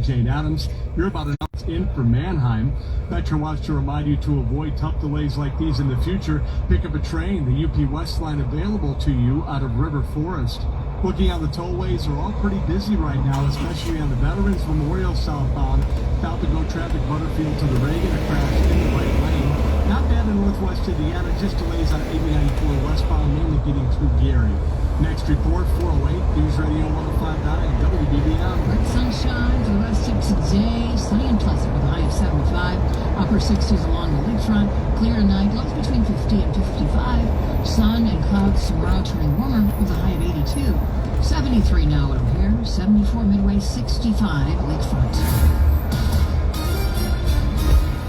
Jane Adams. You're about an hour in for Mannheim. Metro wants to remind you to avoid tough delays like these in the future. Pick up a train, the UP West line available to you out of River Forest. Looking at the tollways, they're all pretty busy right now, especially on the Veterans Memorial southbound. About to go traffic Butterfield to the Reagan, a crash in the right lane. Not bad in Northwest Indiana, just delays on 8094 westbound, mainly getting through Gary. Next report, 408 News Radio 1059 WBBM. Bright sunshine for the rest of today. Sunny and pleasant with a high of 75. Upper 60s along the lakefront. Clear tonight, lows between 50 and 55. Sun and clouds tomorrow turning warmer with a high of 82. 73 now at O'Hare. 74 Midway. 65 lakefront.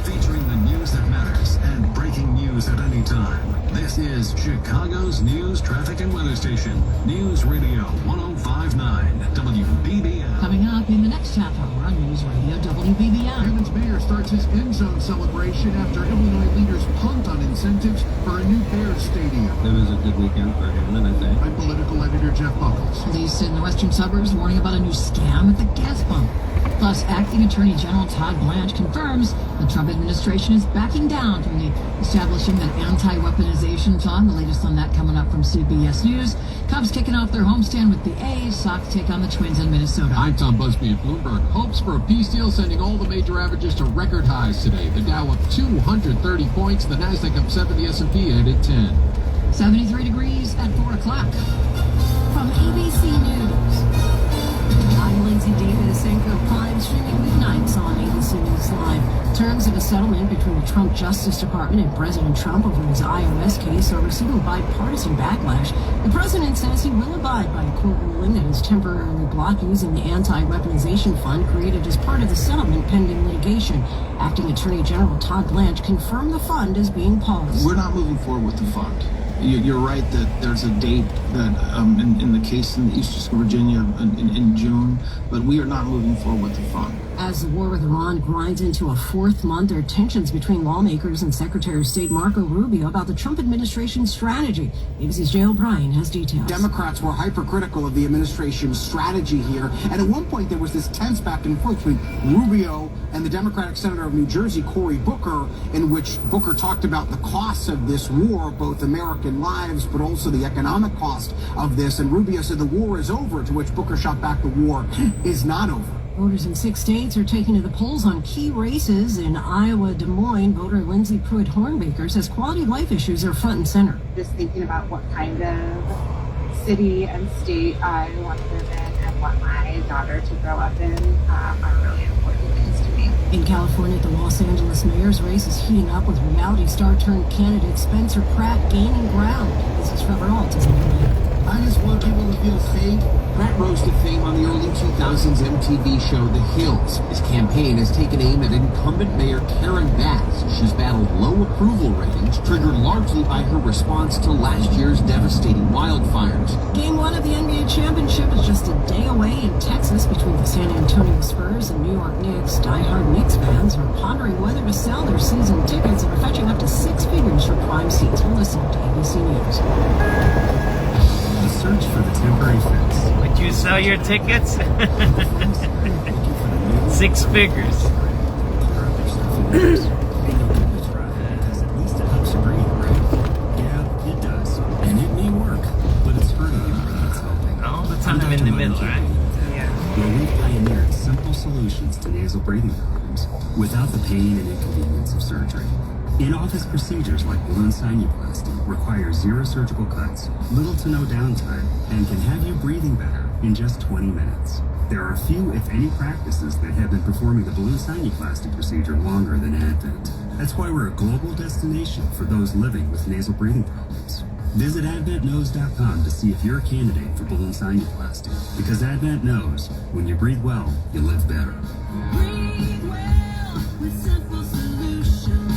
Featuring the news that matters and breaking news at any time. This is Chicago's news, traffic, and weather station. News Radio 1059 WBBM. Coming up in the next half hour on News Radio WBBM. Evans Mayor starts his end zone celebration after Illinois leaders punt on incentives for a new Bears stadium. It was a good weekend for Hamlin, I think. I'm political editor Jeff Buckles. Police in the western suburbs warning about a new scam at the gas pump. Plus, Acting Attorney General Todd Blanche confirms the Trump administration is backing down from the establishing an anti-weaponization fund. The latest on that coming up from SubX.News. Cubs kicking off their homestand with the A's. Sox take on the Twins in Minnesota. I'm Tom Busby at Bloomberg. Hopes for a peace deal sending all the major averages to record highs today. The Dow up 230 points. The Nasdaq up 7. The S&P added 10. 73 degrees at 4 o'clock. From ABC News. I'm Lindsay Davis, anchor of Prime, streaming weeknights on ABC News Live. Terms of a settlement between the Trump Justice Department and President Trump over his IRS case are receiving bipartisan backlash. The president says he will abide by a court ruling that is temporarily blocked using the anti-weaponization fund created as part of the settlement pending litigation. Acting Attorney General Todd Blanche confirmed the fund is being paused. We're not moving forward with the fund. You're right that there's a date that in the case in Eastern Virginia in June, but we are not moving forward with the fund. As the war with Iran grinds into a fourth month, there are tensions between lawmakers and Secretary of State Marco Rubio about the Trump administration's strategy. ABC's Jay O'Brien has details. Democrats were hypercritical of the administration's strategy here, and at one point there was this tense back and forth between Rubio and the Democratic Senator of New Jersey, Cory Booker, in which Booker talked about the costs of this war, both American lives, but also the economic cost of this, and Rubio said the war is over, to which Booker shot back, the war is not over. Voters in 6 states are taking to the polls on key races. In Iowa, Des Moines, voter Lindsay Pruitt-Hornbaker says quality of life issues are front and center. Just thinking about what kind of city and state I want to live in and what my daughter to grow up in are really important things to me. In California, the Los Angeles mayor's race is heating up with reality star turned candidate Spencer Pratt gaining ground. This is Trevor Alt. I just want people to feel safe. Pratt rose to fame on the early 2000s MTV show The Hills. His campaign has taken aim at incumbent Mayor Karen Bass. She's battled low approval ratings, triggered largely by her response to last year's devastating wildfires. Game 1 of the NBA championship is just a day away in Texas between the San Antonio Spurs and New York Knicks. Die-hard Knicks fans are pondering whether to sell their season tickets and are fetching up to 6 figures for prime seats. We'll listen to ABC News. The search for the temporary fix. Would you sell your tickets? 6 figures. Because at least it helps you breathe, right? Yeah, it does. And it may work, but it's hurting you more than it's helping. All the time in the middle, right? Yeah. Well, we've pioneered simple solutions to nasal breathing problems without the pain and inconvenience of surgery. In-office procedures like balloon sinuplasty require 0 surgical cuts, little to no downtime, and can have you breathing better in just 20 minutes. There are few, if any, practices that have been performing the balloon sinuplasty procedure longer than Advent. That's why we're a global destination for those living with nasal breathing problems. Visit AdventKnows.com to see if you're a candidate for balloon sinuplasty. Because Advent knows, when you breathe well, you live better. Breathe well with simple solutions.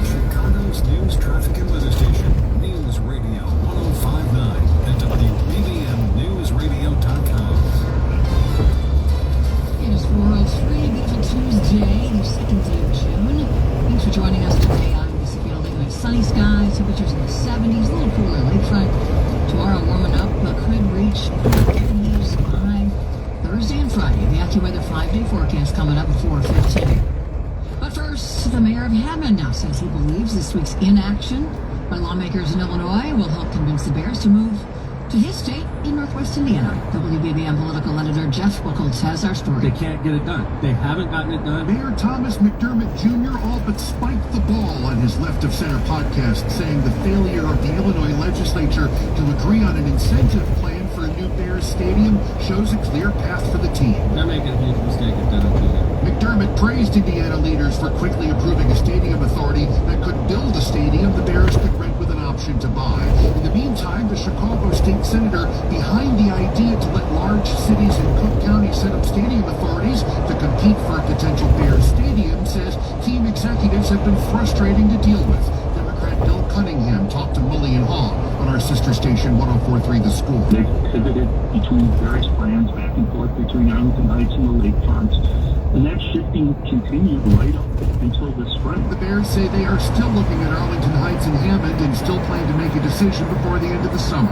Chicago's news, traffic, and weather station. News Radio 1059 and WBBMNewsRadio.com. It is 4:03, beautiful Tuesday, the 2nd day of June. Thanks for joining us today on this building. We have sunny skies, temperatures in the 70s, a little cooler lakefront. AccuWeather 5-day forecast coming up at 4:15. But first, the mayor of Hammond now says he believes this week's inaction by lawmakers in Illinois will help convince the Bears to move to his state in Northwest Indiana. WBBM political editor Jeff Buchholz has our story. They can't get it done. They haven't gotten it done. Mayor Thomas McDermott Jr. all but spiked the ball on his Left of Center podcast, saying the failure of the Illinois legislature to agree on an incentive plan for a new Bears stadium shows a clear path for the team. They're making a huge mistake if they don't do that. McDermott praised Indiana leaders for quickly approving a stadium authority that could build a stadium the Bears could rent with an option to buy. In the meantime, the Chicago state senator behind the idea to let large cities in Cook County set up stadium authorities to compete for a potential Bears stadium says team executives have been frustrating to deal with. Democrat Bill Cunningham talked to Mully and Haw on our sister station 104.3 The School. They've pivoted between various plans back and forth between Arlington Heights and the lakefront. And that shifting continued right up until this spring. The Bears say they are still looking at Arlington Heights and Hammond and still plan to make a decision before the end of the summer.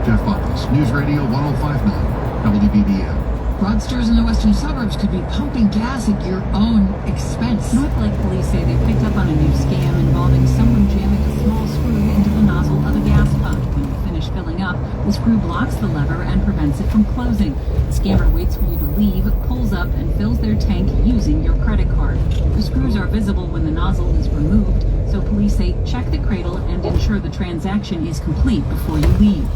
Jeff Buchholz, News Radio 105.9, WBBM. Fraudsters in the western suburbs could be pumping gas at your own expense. North Lake police say they picked up on a new scam involving someone jamming a small screw into the nozzle of a gas pump. When you finish filling up, the screw blocks the lever and prevents it from closing. The scammer waits for you to leave, pulls up, and fills their tank using your credit card. The screws are visible when the nozzle is removed, so police say check the cradle and ensure the transaction is complete before you leave.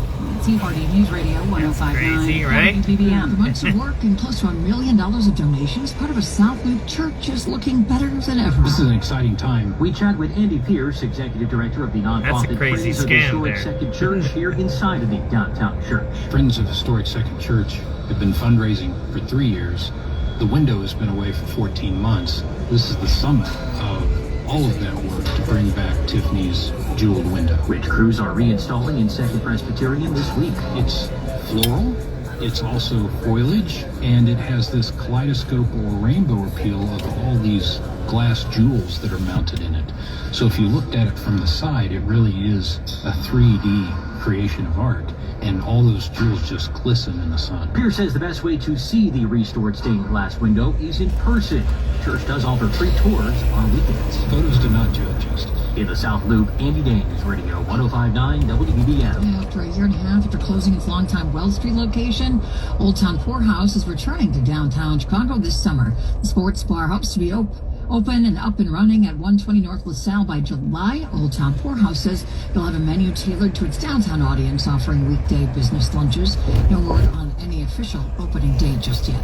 Nancy Hardy, News Radio 105.9 crazy, right? WBBM. Months of work and close to $1 million of donations, part of a South Loop church is looking better than ever. This is an exciting time. We chat with Andy Pierce, executive director of the nonprofit Friends of Historic Second Church here inside of the downtown church. Friends of Historic Second Church have been fundraising for 3 years. The window has been away for 14 months. This is the summit of all of that work to bring back Tiffany's jeweled window. Which crews are reinstalling in Second Presbyterian this week. It's floral, it's also foliage, and it has this kaleidoscope or rainbow appeal of all these glass jewels that are mounted in it. So if you looked at it from the side, it really is a 3D creation of art, and all those jewels just glisten in the sun. Pierce says the best way to see the restored stained glass window is in person. The church does offer free tours on weekends. Photos do not judge us. In the South Loop, Andy Danes, Radio 105.9 WBBM. After a year and a half after closing its longtime Wells Street location, Old Town Poorhouse is returning to downtown Chicago this summer. The sports bar hopes to be open and up and running at 120 North LaSalle by July. Old Town Poorhouse says it'll have a menu tailored to its downtown audience, offering weekday business lunches. No word on any official opening date just yet.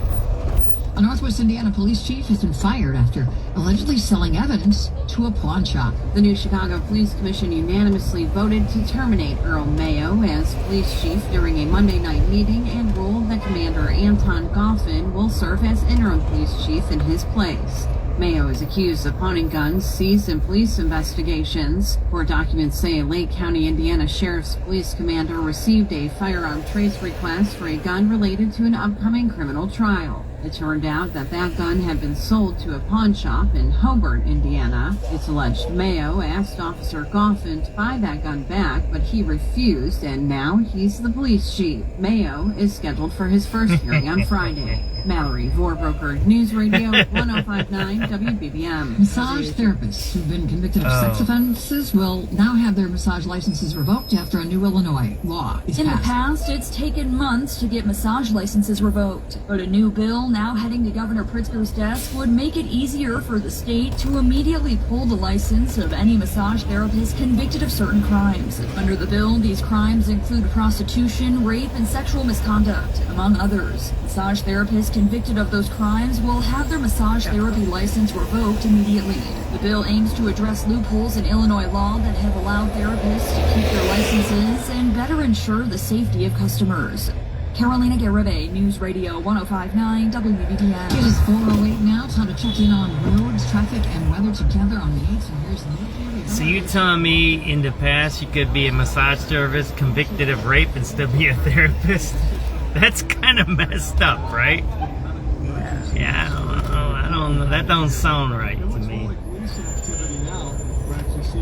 A Northwest Indiana police chief has been fired after allegedly selling evidence to a pawn shop. The new Chicago Police Commission unanimously voted to terminate Earl Mayo as police chief during a Monday night meeting and ruled that Commander Anton Goffin will serve as interim police chief in his place. Mayo is accused of pawning guns seized in police investigations. Court documents say a Lake County, Indiana Sheriff's Police commander received a firearm trace request for a gun related to an upcoming criminal trial. It turned out that gun had been sold to a pawn shop in Hobart, Indiana. It's alleged Mayo asked Officer Goffin to buy that gun back, but he refused, and now he's the police chief. Mayo is scheduled for his first hearing on Friday. Mallory Vorbroker, News Radio 105.9 WBBM. Massage therapists who've been convicted of sex offenses will now have their massage licenses revoked after a new Illinois law is In passed. the past, it's taken months to get massage licenses revoked, but a new bill now heading to Governor Pritzker's desk would make it easier for the state to immediately pull the license of any massage therapist convicted of certain crimes. Under the bill, these crimes include prostitution, rape, and sexual misconduct, among others. Massage therapists convicted of those crimes will have their massage therapy license revoked immediately. The bill aims to address loopholes in Illinois law that have allowed therapists to keep their licenses and better ensure the safety of customers. Carolina Garibay, News Radio 105.9 WBBM. It is 4:08 now. Time to check in on roads, traffic, and weather together on the 8th. And here's Nick. So you telling me in the past you could be a massage therapist convicted of rape and still be a therapist? That's kind of messed up, right? Yeah, I don't know. That don't sound right to me.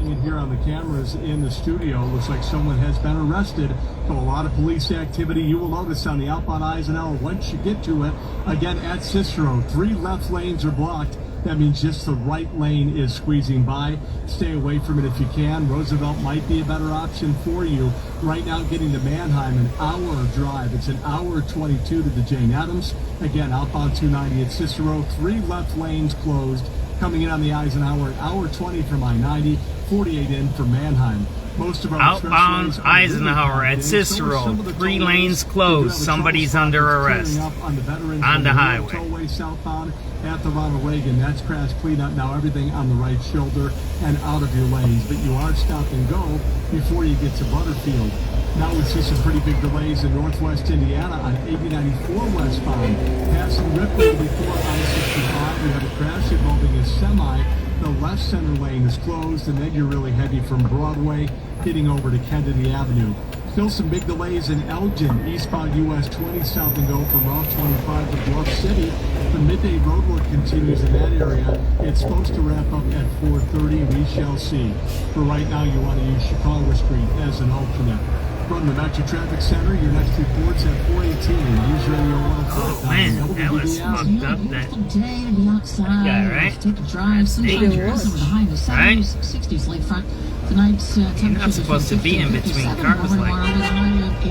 watching it here on the cameras in the studio. Looks like someone has been arrested. So a lot of police activity you will notice on the outbound Eisenhower once you get to it. Again, at Cicero, 3 left lanes are blocked. That means just the right lane is squeezing by. Stay away from it if you can. Roosevelt might be a better option for you. Right now, getting to Mannheim, an hour drive. It's an hour 22 to the Jane Addams. Again, outbound 290 at Cicero, 3 left lanes closed. Coming in on the Eisenhower, an hour 20 from I-90, 48 in from Mannheim. Most of our outbound Eisenhower at Cicero, 3 lanes closed. Somebody's under arrest on the highway. Tollway southbound at the Ronald Reagan. That's crash cleanup now. Everything on the right shoulder and out of your lanes. But you are stop and go before you get to Butterfield. Now we see some pretty big delays in northwest Indiana on 8094 westbound. Passing Ripley before I-65. We have a crash involving a semi. The left center lane is closed, and then you're really heavy from Broadway, getting over to Kennedy Avenue. Still some big delays in Elgin, eastbound US 20, south and go from Route 25 to Bluff City. The midday roadwork continues in that area. It's supposed to wrap up at 4:30. We shall see. For right now, you want to use Chicago Street as an alternate. From the Metro Traffic Center, your next report's at 418. News Radio 105. Oh man, that was fucked up. That day to be outside. guy, right? Take a drive. Sunshine present with a high in the 70s, 60s lakefront. Tonight's temperature You're not supposed to be in between cars like that. With a high of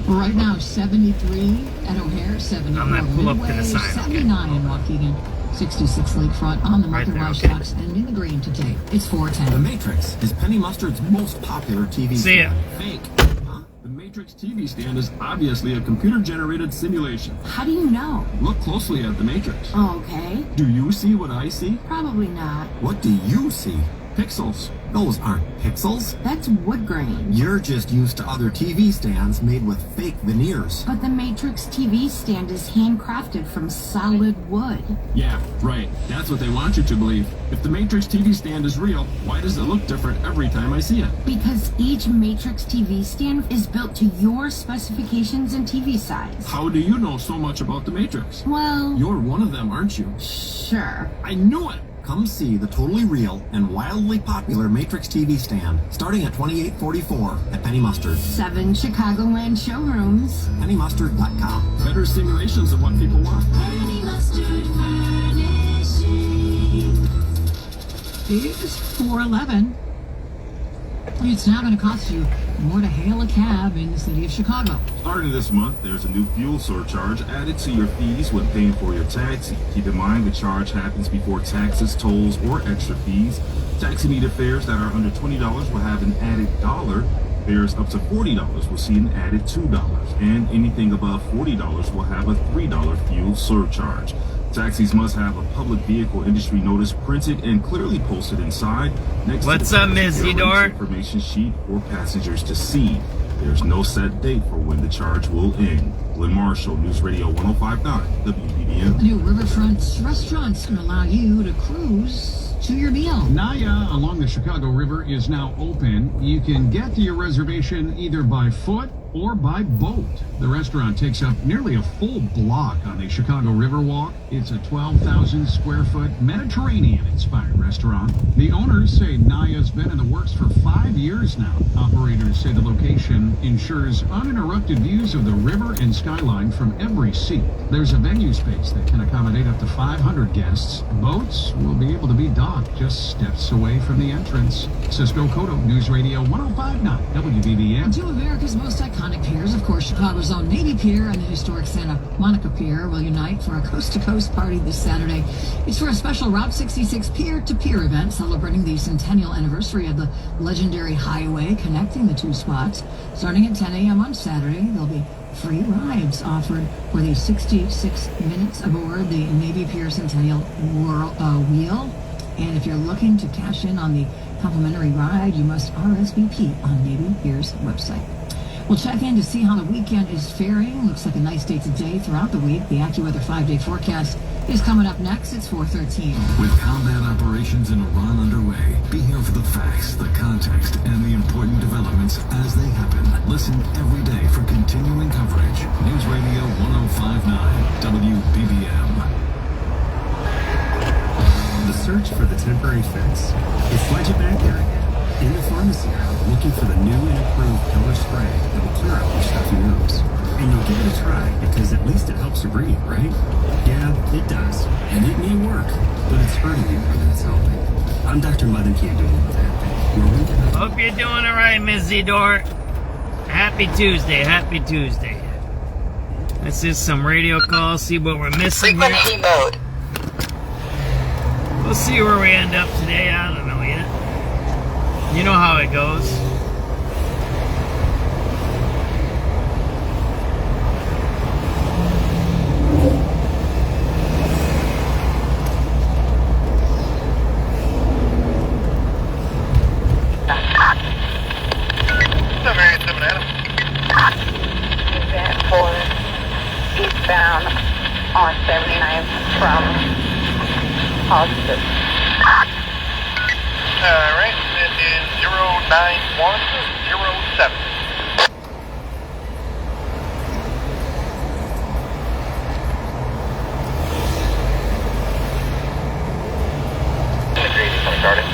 82. Right now, 73 at O'Hare, 74 I'm gonna pull up to Midway, the sign. 79 in Waukegan, 66 lakefront on the Market there, Rush okay. Stocks and in the green today. It's 410. The Matrix is Penny Mustard's most popular TV See ya. stand. Fake. Huh? The Matrix TV stand is obviously a computer-generated simulation. How do you know? Look closely at the Matrix. Okay. Do you see what I see? Probably not. What do you see? Pixels. Those aren't pixels. That's wood grain. You're just used to other TV stands made with fake veneers. But the Matrix TV stand is handcrafted from solid wood. Yeah, right. That's what they want you to believe. If the Matrix TV stand is real, why does it look different every time I see it? Because each Matrix TV stand is built to your specifications and TV size. How do you know so much about the Matrix? Well, You're one of them, aren't you? sure. I knew it! Come see the totally real and wildly popular Matrix TV stand, starting at $28.44 at Penny Mustard. 7 Chicagoland showrooms. PennyMustard.com. Better simulations of what people want. Penny Mustard Furnishing. It's 411. It's now going to cost you more to hail a cab in the city of Chicago. Starting this month, there's a new fuel surcharge added to your fees when paying for your taxi. Keep in mind the charge happens before taxes, tolls, or extra fees. Taxi meter fares that are under $20 will have an added $1. Fares up to $40 will see an added $2. And anything above $40 will have a $3 fuel surcharge. Taxis must have a public vehicle industry notice printed and clearly posted inside. Next What's to the up, Miss Zedor? information sheet for passengers to see. There's no set date for when the charge will end. Glenn Marshall, News Radio 105.9 WBBM. The new riverfront restaurants can allow you to cruise to your meal. Naya along the Chicago River is now open. You can get to your reservation either by foot or by boat. The restaurant takes up nearly a full block on the Chicago River Walk. It's a 12,000 square foot Mediterranean-inspired restaurant. The owners say Naya's been in the works for 5 years now. Operators say the location ensures uninterrupted views of the river and skyline from every seat. There's a venue space that can accommodate up to 500 guests. Boats will be able to be docked just steps away from the entrance. Cisco Cotto, News Radio 105.9 WBBM. Two of America's most iconic piers, of course, Chicago's own Navy Pier and the historic Santa Monica Pier will unite for a coast-to-coast party this Saturday. It's for a special Route 66 peer-to-peer event celebrating the centennial anniversary of the legendary highway connecting the two spots. Starting at 10 a.m. on Saturday, there'll be free rides offered for the 66 minutes aboard the Navy Pier Centennial Wheel. And if you're looking to cash in on the complimentary ride, you must RSVP on Navy Pier's website. We'll check in to see how the weekend is faring. Looks like a nice day today throughout the week. The AccuWeather 5-day forecast is coming up next. It's 4:13. With combat operations in Iran underway, be here for the facts, the context, and the important developments as they happen. Listen every day for continuing coverage. News Radio 105.9 WBBM. The search for the temporary fix. It's glad you're back there again. In the pharmacy aisle, looking for the new and improved killer spray that will clear out your stuffy nose. And you'll give it a try because at least it helps you breathe, right? Yeah, it does. And it may work, but it's hurting you more than it's helping. I'm Dr. Mother Can't do that. Hope you're doing all right, Ms. Zedor. Happy Tuesday. Happy Tuesday. Let's do some radio calls, see what we're missing here. Frequency mode. We'll see where we end up today. I don't know yet. You know how it goes. Eastbound on 79 from Hospice. Alright, it is 09107. Starting.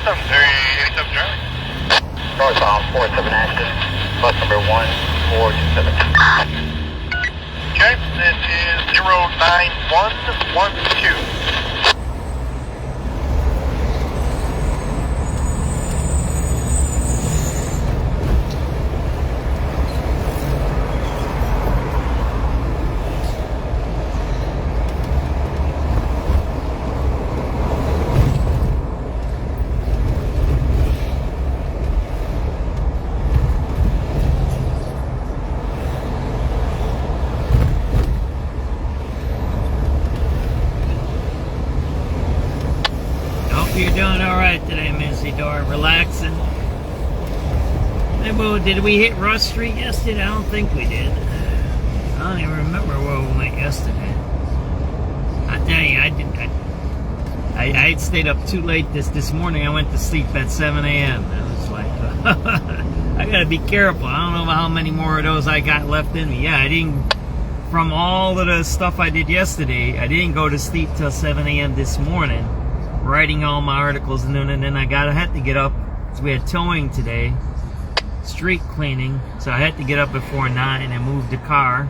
7387 Charlie. Northbound 47 active, bus number 1427. Okay, this is 09112. You're doing all right today, Ms. Zedor. Relaxing. Did we hit Rush Street yesterday? I don't think we did. I don't even remember where we went yesterday. I tell you, I stayed up too late this morning. I went to sleep at 7 a.m. I was like, I gotta be careful. I don't know how many more of those I got left in me. Yeah, I didn't. From all of the stuff I did yesterday, I didn't go to sleep till 7 a.m. this morning, writing all my articles, and then I had to get up because we had towing today, street cleaning, so I had to get up before 9 and move the car.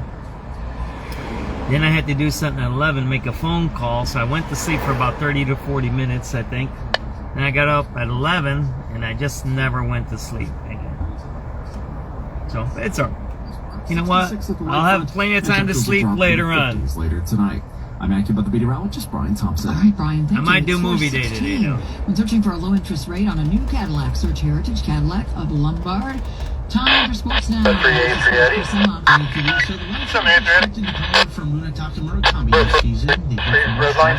Then I had to do something at 11, make a phone call, so I went to sleep for about 30 to 40 minutes, I think. Then I got up at 11, and I just never went to sleep again. So, it's all right. You know what? I'll have plenty of time to sleep later on. Later tonight. I'm AccuWeather meteorologist Brian Thompson. All right, Brian, thank you. I might do movie day today, though. When searching for a low interest rate on a new Cadillac, search Heritage Cadillac of Lombard. Time for sports now. From Luna Takamura Combi this season. Red line.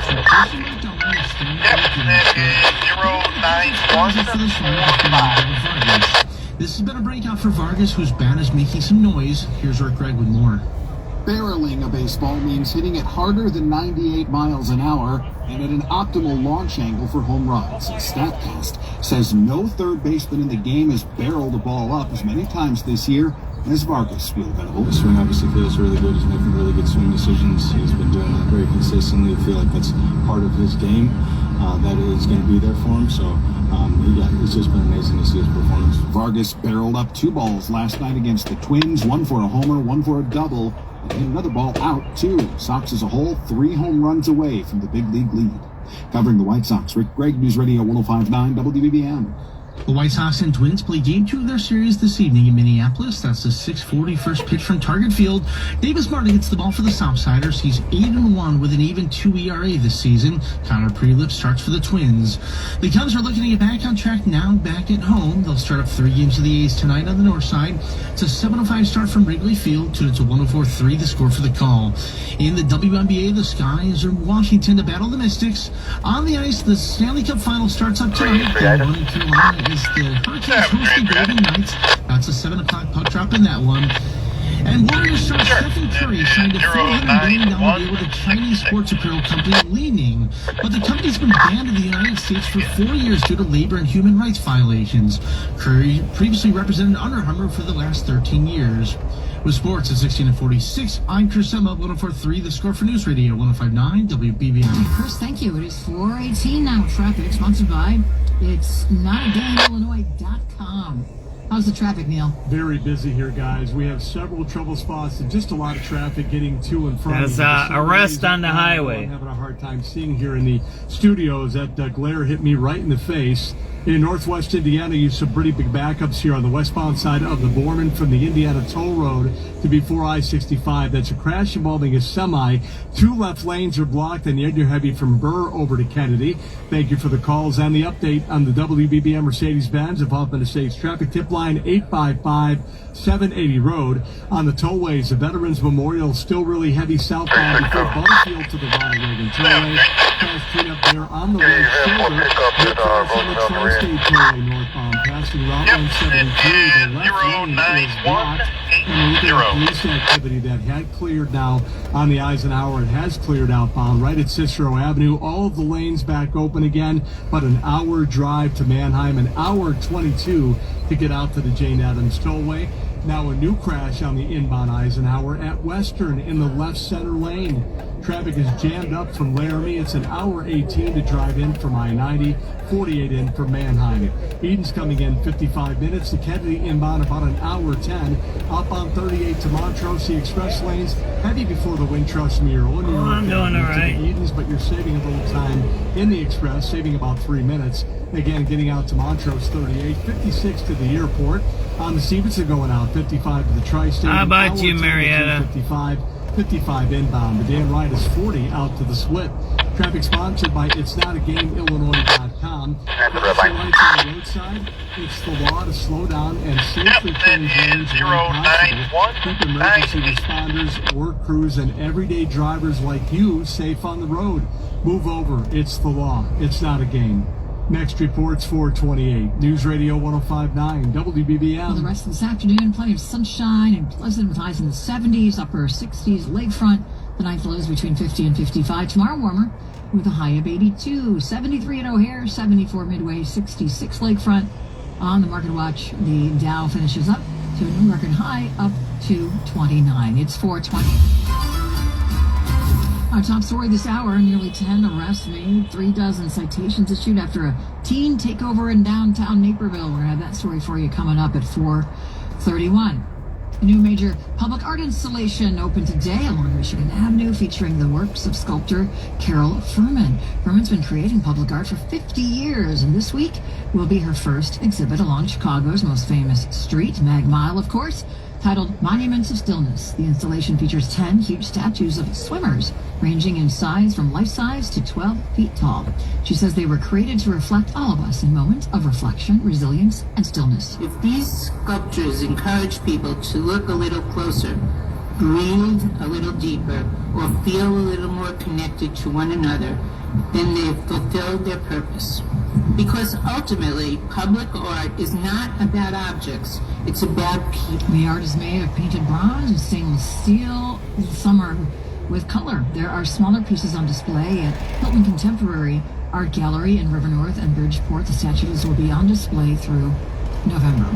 Yep, this is 09145. This has been a breakout for Vargas, whose bat is making some noise. Here's Rick Gregg with more. Barreling a baseball means hitting it harder than 98 miles an hour and at an optimal launch angle for home runs. StatCast says no third baseman in the game has barreled a ball up as many times this year as Vargas will Venable. The swing obviously feels really good. He's making really good swing decisions. He's been doing that very consistently. I feel like that's part of his game. That is going to be there for him. So, it's just been amazing to see his performance. Vargas barreled up 2 balls last night against the Twins, 1 for a homer, 1 for a double. And hit another ball out, too. Sox as a whole, 3 home runs away from the big league lead. Covering the White Sox, Rick Gregg, News Radio 105.9 WBBM. The White Sox and Twins play Game 2 of their series this evening in Minneapolis. That's the 6:40 first pitch from Target Field. Davis Martin hits the ball for the Southsiders. He's 8-1 with an even 2 ERA this season. Connor Prelip starts for the Twins. The Cubs are looking to get back on track now, back at home. They'll start up 3 games of the A's tonight on the north side. It's a 7:05 start from Wrigley Field. It's a 104-3 the score for the call. In the WNBA, the Skies are Washington to battle the Mystics. On the ice, the Stanley Cup Final starts up tonight. The one in Carolina is the Hurricanes hosting Golden Knights. That's a 7 o'clock puck drop in that one. And Warriors star Stephen Curry signed a $400 million deal with a Chinese sports apparel company, Li-Ning. But the company's been banned in the United States for 4 years due to labor and human rights violations. Curry previously represented Under Armour for the last 13 years. With sports at 16:46, I'm Chris Emma, 104.3, The Score for News Radio, 105.9 WBBM. Chris, thank you. It is 4:18 now. Traffic sponsored by It'sNotAGameIllinois.com. How's the traffic, Neil? Very busy here, guys. We have several trouble spots and just a lot of traffic getting to and from. There's arrest on the highway. I'm having a hard time seeing here in the studios. That glare hit me right in the face. In northwest Indiana, you some pretty big backups here on the westbound side of the Borman from the Indiana Toll Road to before I-65. That's a crash involving a semi. 2 left lanes are blocked, and you're heavy from Burr over to Kennedy. Thank you for the calls and the update on the WBBM Mercedes-Benz of Hoffman Estates traffic tip line 855-780 Road. On the tollways, the Veterans Memorial still really heavy southbound before Butterfield to the Ronald Reagan Tollway. Crash cleanup there on the right shoulder. State Tollway northbound, passing Route 173. The left lane is blocked. And looking at police activity that had cleared now on the Eisenhower. It has cleared outbound right at Cicero Avenue. All of the lanes back open again, but an hour drive to Manheim, an hour 22 to get out to the Jane Addams Tollway. Now a new crash on the inbound Eisenhower at Western in the left center lane. Traffic is jammed up from Laramie. It's an hour 18 to drive in from I-90, 48 in from Manheim. Eden's coming in 55 minutes. The Kennedy inbound about an hour 10. Up on 38 to Montrose. The express lanes heavy before the Wintrust mural. I'm doing all right. Eden's, but you're saving a little time in the express, saving about 3 minutes. Again, getting out to Montrose 38, 56 to the airport. On the Stevenson going out, 55 to the Tri-State. How about you, Marietta? 55 inbound. The Dan Wright is 40 out to the split. Traffic sponsored by It'sNotAGameIllinois.com. Flashing lights on the roadside. It's the law to slow down and safely change lanes when possible. Keep emergency responders, work crews, and everyday drivers like you safe on the road. Move over. It's the law. It's not a game. Next report's 428. News Radio 105.9 WBBM. For the rest of this afternoon, plenty of sunshine and pleasant with highs in the 70s, upper 60s, lakefront. The night lows between 50 and 55. Tomorrow warmer with a high of 82. 73 at O'Hare, 74 Midway, 66 lakefront. On the market watch, the Dow finishes up to a new record high up to 29. It's 420. Our top story this hour, nearly 10 arrests made, 36 citations issued after a teen takeover in downtown Naperville. We're going to have that story for you coming up at 4:31. A new major public art installation opened today along Michigan Avenue featuring the works of sculptor Carol Furman. Furman's been creating public art for 50 years, and this week will be her first exhibit along Chicago's most famous street, Mag Mile, of course. Titled Monuments of Stillness, the installation features 10 huge statues of swimmers, ranging in size from life-size to 12 feet tall. She says they were created to reflect all of us in moments of reflection, resilience, and stillness. If these sculptures encourage people to look a little closer, breathe a little deeper, or feel a little more connected to one another, then they've fulfilled their purpose. Because ultimately, public art is not about objects, it's about people. The art is made of painted bronze and stainless steel. Some are with color. There are smaller pieces on display at Hilton Contemporary Art Gallery in River North and Bridgeport. The statues will be on display through November.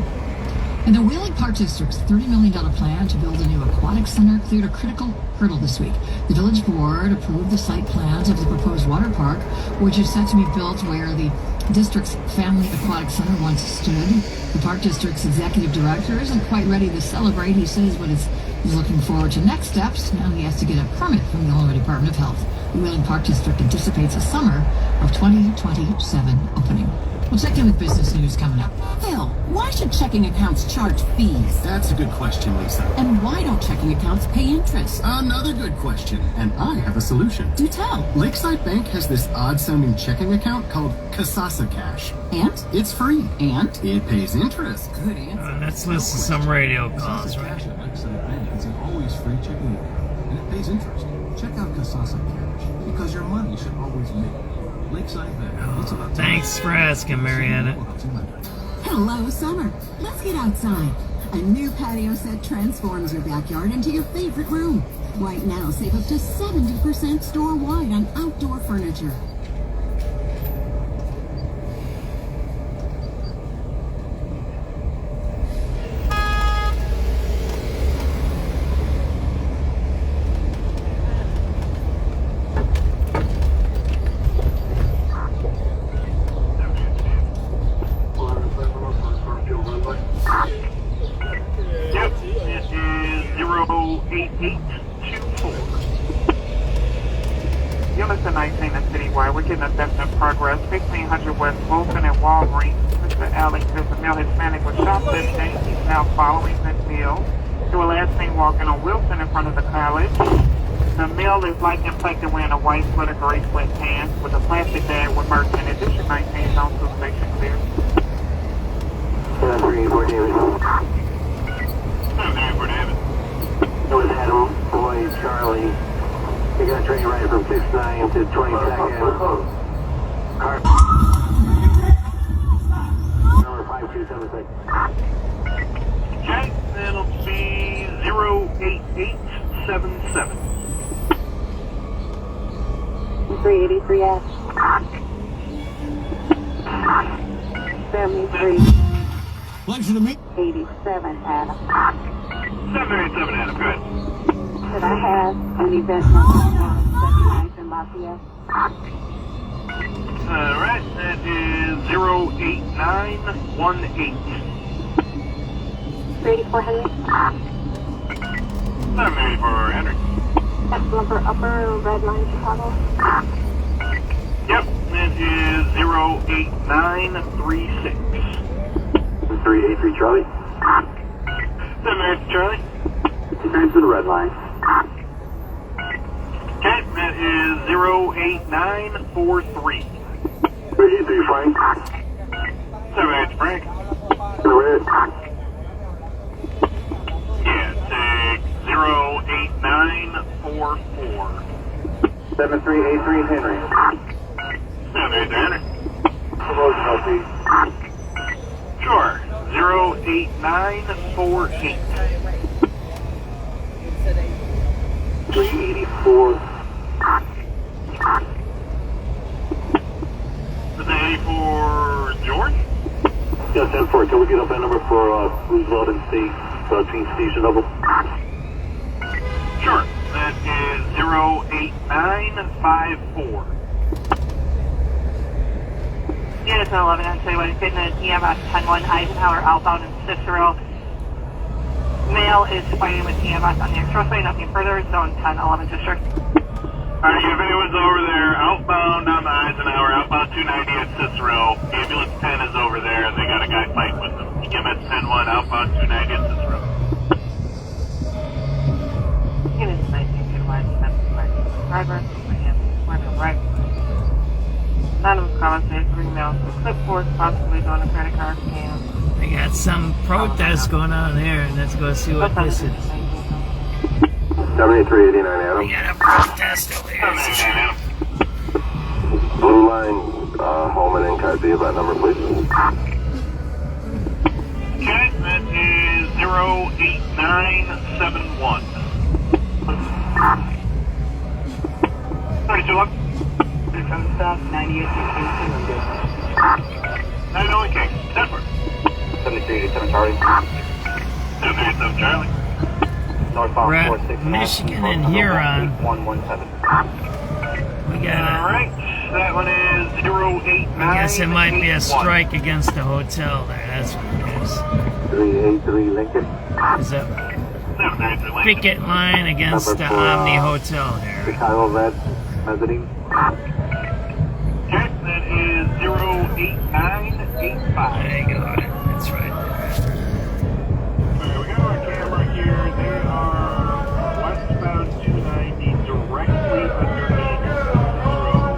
And the Wheeling Park District's $30 million plan to build a new aquatic center cleared a critical hurdle this week. The village board approved the site plans of the proposed water park, which is set to be built where the district's family aquatic center once stood. The park district's executive director isn't quite ready to celebrate, he says, but is looking forward to next steps. Now he has to get a permit from the Illinois Department of Health. The Wheeling Park District anticipates a summer of 2027 opening. We'll check in with business news coming up. Phil, why should checking accounts charge fees? That's a good question, Lisa. And why don't checking accounts pay interest? Another good question, and I have a solution. Do tell. Lakeside Bank has this odd-sounding checking account called Kasasa Cash. And? It's free. And? It pays interest. Good answer. Let's listen to some radio calls, right? Cash at Lakeside Bank is an always free checking account, and it pays interest. Check out Kasasa Cash, because your money should always make Lakeside Bank. It's about Thanks for asking, Marietta. Hello, summer. Let's get outside. A new patio set transforms your backyard into your favorite room. Right now, save up to 70% store-wide on outdoor furniture. Units are 19 and citywide. We're getting a definite progress. 1600 West Wilson at Walgreens. Mr. Alex is a male Hispanic with shoplifting. He's now following that meal. They were last seen walking on Wilson in front of the college. The male is light complected wearing a white sweater, gray sweatpants with a plastic bag with merch in it. District 19 zone 2 station clear. 734 David. 734 David. It was Adam, Boy, Charlie. You're going to train right from 6-9 to 22nd. Car. Number 5276. Okay, that'll be 08877. 383 F. 73. Pleasure to meet. 87 Adam. 787 Adam, good. Could I have an event number 79 in Lafayette? Alright, that is 08918. 384 Henry? 784 Henry. That's number upper red line Chicago? Yep, that is 08936. 383 Charlie. 783 Charlie. Turn to the red line. Okay, that is 08943. 383 Frank. 78 Frank. To the red. Yeah, take 08944. 7383 Henry. 783 Henry. Promotion LP. Sure, 08948. 384. Is that 84 George? Yes, 10-4. Can we get up that number for Roosevelt and State, Team Station Double? Sure. That is 08954. Units 11 on Citywide, getting an EMS 10-1 Eisenhower outbound in Cicero. Male is fighting with EMS on the expressway, nothing further, zone 10-11 district. Alright, if anyone's over there, outbound on the Eisenhower, outbound 290 at Cicero. Ambulance 10 is over there, they got a guy fighting with them. EMS 10-1, outbound 290 at Cicero. Units 19 Citywide, 10-5. Driver, right. Anonymous comments made 3 males with clipboards, possibly doing a credit card scan. They got some protest going on here, and let's go see what this is. 7389 Adam. We got a protest over here. Blue line, Holman and Kazia, that number please. Okay, that is 08971. 32 up. From South 98 901 King, Denver. 7387 Charlie. 787 Charlie. Northbound We're at 46 Michigan and Huron. 117. We got Alright, that one is 089. I guess it might be a strike against the hotel there. That's what it is. 383 Lincoln. There's a picket line against the Omni Hotel there. Chicago Red, Mezzanine. Okay, that is 08985. There you go. That's right there. Alright, we got our camera here. They are westbound 290 directly underneath the road.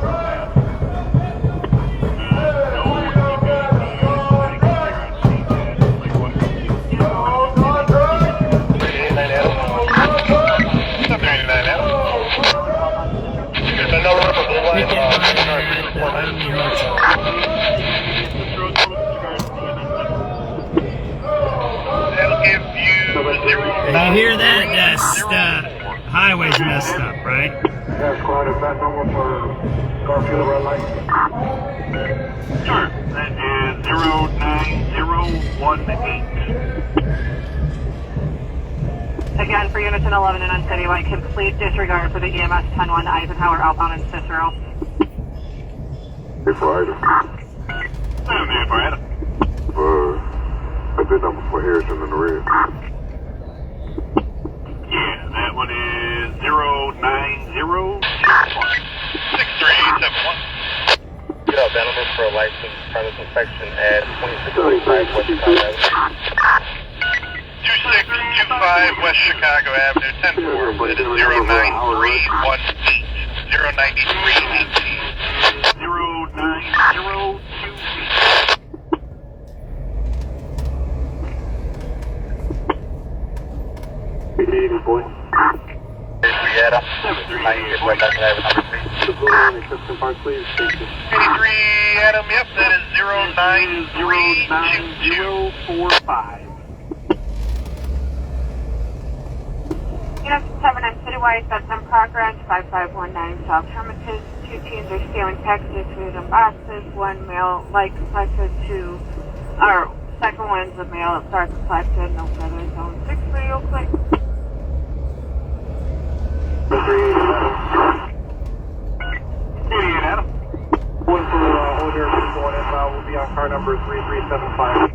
No You hear that? That's the highway's messed up, right? Yes, squad, is that number for Garfield red light? Sure. That is 09018. Again, for units in 11 and on citywide, complete disregard for the EMS 10-1 Eisenhower outbound in Cicero. Hey, for item. For item. A bid number for Harrison in the red. Yeah, that one is 09061. 6371. Good up, that number for a license premise inspection at 2625 West Chicago Avenue. 2625 West Chicago Avenue, 10-4. It is 09318. 09318. 09028. 80 boy. Brietta. I get right back to that number, please. The blue line exception part, please. Thank you. 83 Adam, yep, that is 0932245. Unit 7 on citywide, that's in progress, 5519 South Hermitage. 2 teams are scaling packages, food and boxes. 1 mail light collected, 2, or second one's a mail that starts collected, no further zone 6 real quick. 88 Adam. One for Old Harrison going inbound will be on car number 3375.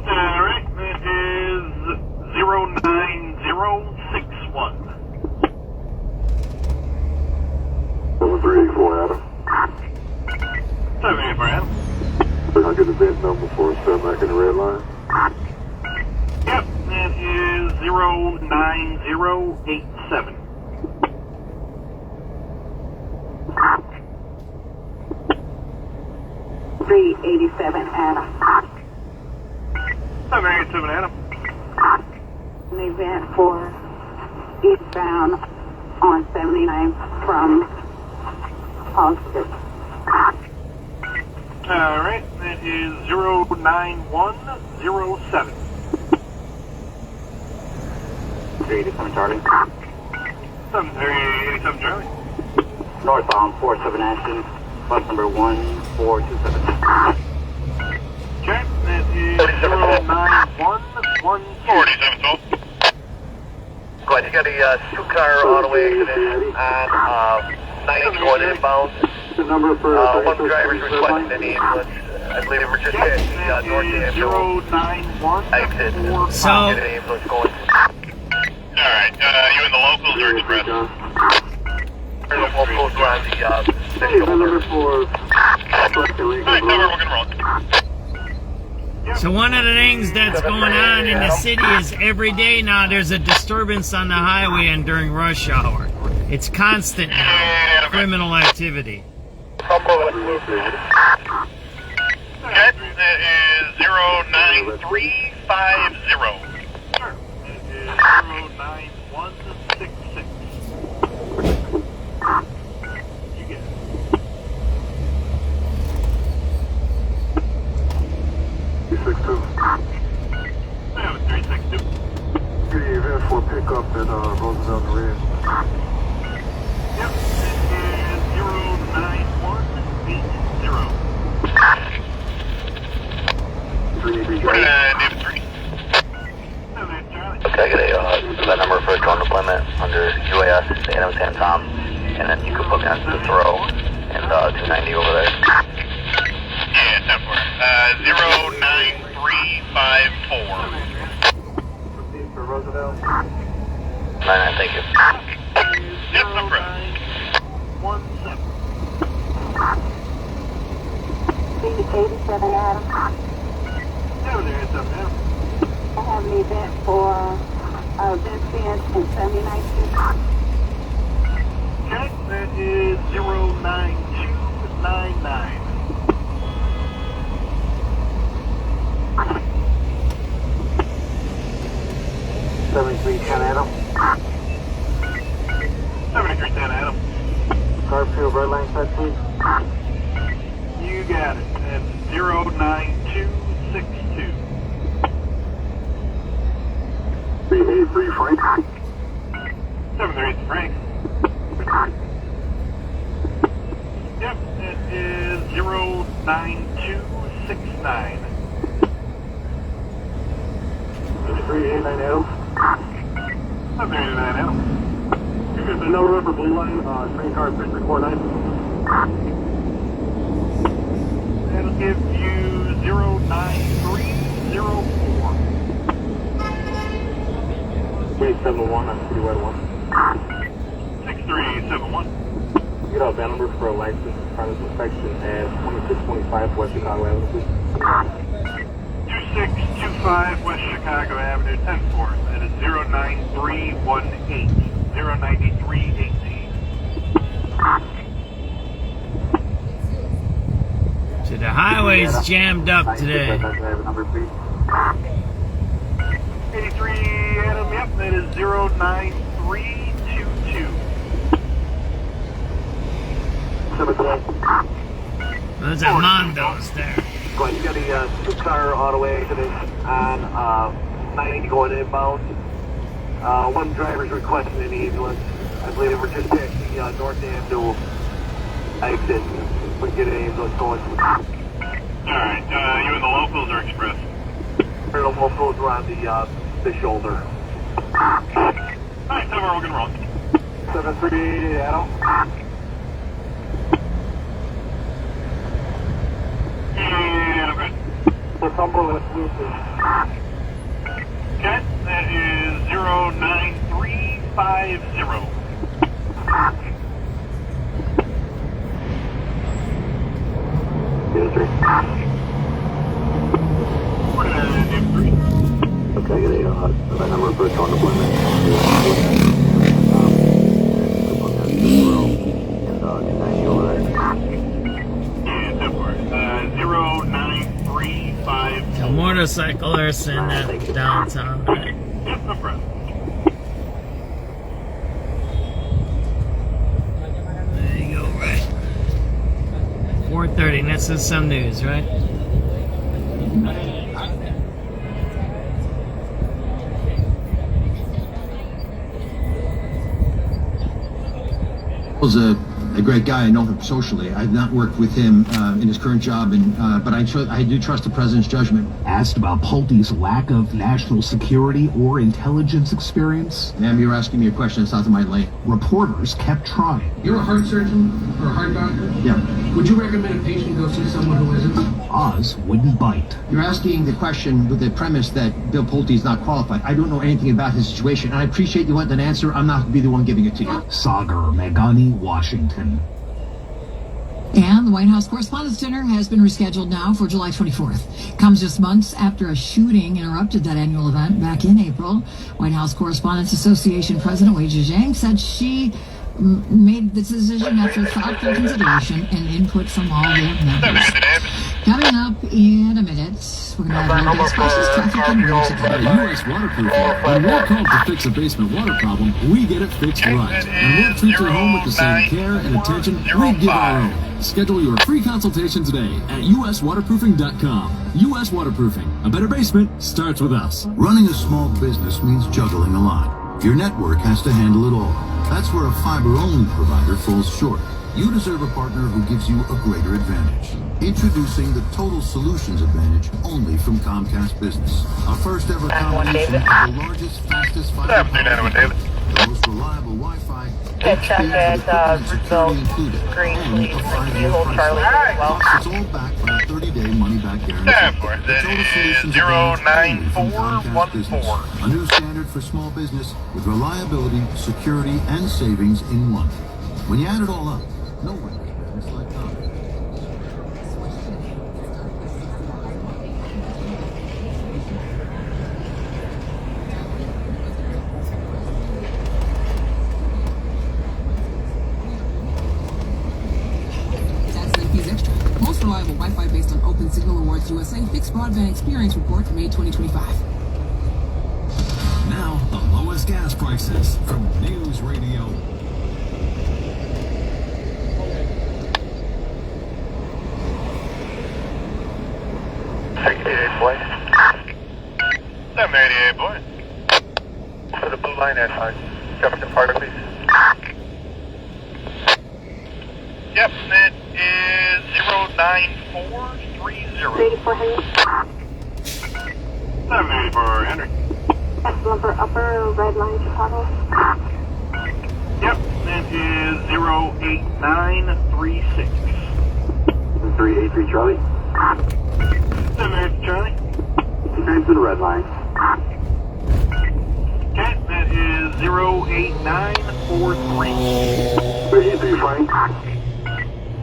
Alright, that is 09061. 7384 Adam. 784 Adam. I'll get the bid number for SubX in the red line. Yep, that is 09087. 387 Adam. 787 Adam. An event for eastbound on 79 from Austin. Alright, that is 09107. 387 Charlie. 787 Charlie. Northbound 47 Ashton, bus number 1427. Okay, that is 09112. 47 Go ahead, you got a 2-car auto accident on 90 going inbound. The number for one driver's requesting an ambulance. I believe we're just at the North Danville exit. So, Get an ambulance going. Alright, you in the locals or express? We'll go around the number for Alright, we're gonna roll. So one of the things that's going on in the city is every day now there's a disturbance on the highway and during rush hour. It's constant now, criminal activity. Okay, that is 09350. Sure. It is 09166. You get it. 362. 362. The event for pickup at Roosevelt and Red. Yep, it is 09180. 383 David 3. Okay, I get that number for a drone deployment under UAS, Adam San Tom, and then you can put me on the throw and 290 over there. Yeah, 09354. For Roosevelt. 99, thank you. Yes, no problem. 87 Adam. 787 Adam. I have an event for Vincent and 79 Okay, that is 09299. 7310 Adam. 7310 Adam. Garfield red line side, please. You got it. That's 09262. 733 Frank. 738 Frank. Yep, it is 09269. 389 Adam. 789 Adam. Here's the No River Blue Line, train car 6349. That'll give you 09304. Wait, 71 on Citywide 1. 6371. Get out that number for a license premise inspection at 2625 West Chicago Avenue, please. 2625 West Chicago Avenue, 10-4. That is 09318. 09318. So the highway's jammed up today. 83 Adam, yep, that is 09322. Those are Mondos there. Right, you got a two-car auto accident on 90 going inbound. One driver's requesting an ambulance. I believe we're just taking North End to exit. We get an ambulance going. Alright, you and the locals are express? The locals are on the shoulder. Alright, tell me we're going wrong. 738 Adam. Yeah, okay. For Cumberland, Lucas. Okay, that is 09350. Okay, I get a number for on deployment. The motorcyclists in that downtown. Right? Yep, no problem. There you go, right. 4:30, and this is some news, right? Was a great guy. I know him socially. I've not worked with him in his current job, but I do trust the president's judgment. Asked about Pulte's lack of national security or intelligence experience. Ma'am, you're asking me a question that's out of my lane. Reporters kept trying. You're a heart surgeon or a heart doctor? Yeah. Would you recommend a patient go see someone who isn't? Oz wouldn't bite. You're asking the question with the premise that Bill Pulte is not qualified. I don't know anything about his situation, and I appreciate you want an answer. I'm not going to be the one giving it to you. Sagar Meghani, Washington. And the White House Correspondents' Dinner has been rescheduled now for July 24th. Comes just months after a shooting interrupted that annual event back in April. White House Correspondents Association President Wei Zhang said she made this decision after thoughtful consideration and input from all their members. Coming up in a minute, we're going to have all gas prices, traffic, and roads. At U.S. Waterproofing, when we're called to fix a basement water problem, we get it fixed right. And we'll treat your home with the same care and attention we give our own. Schedule your free consultation today at uswaterproofing.com. U.S. Waterproofing. A better basement starts with us. Running a small business means juggling a lot. Your network has to handle it all. That's where a fiber-only provider falls short. You deserve a partner who gives you a greater advantage. Introducing the Total Solutions Advantage only from Comcast Business. A first-ever combination of the largest, fastest fiber the most reliable Wi-Fi, security included, and a 5-year price. It's all backed by a 30-day money-back guarantee. The Total Solutions Advantage only from Comcast Business. A new standard for small business with reliability, security, and savings in one. When you add it all up, no one is like Comcast. Most reliable Wi-Fi based on Open Signal Awards USA Fixed Broadband Experience Report, May 2025. Now, the lowest gas prices from News Radio. Boy. 788, boy. line at Jefferson Park, please. Yep, that is 09430. 84 Henry. 784 Henry. That's number upper red line Chicago. Yep, that is 08936. 383 Charlie. 783 Charlie. Turn to the red line. Okay, that is 08943. 383 Frank.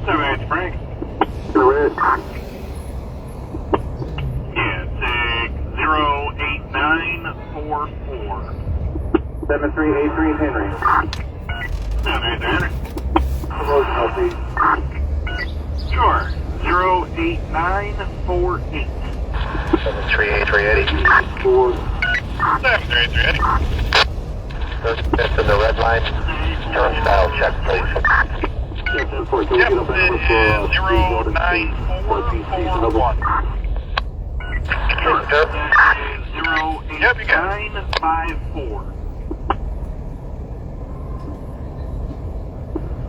783 Frank. To the red. Yeah, take 08944. 7383 Henry. 783 Henry. Promote healthy. Sure, 08948. 73880. 73880. It's in the red line. Turnstile check, please. Yep, it is 09441. Sure, that is 08954.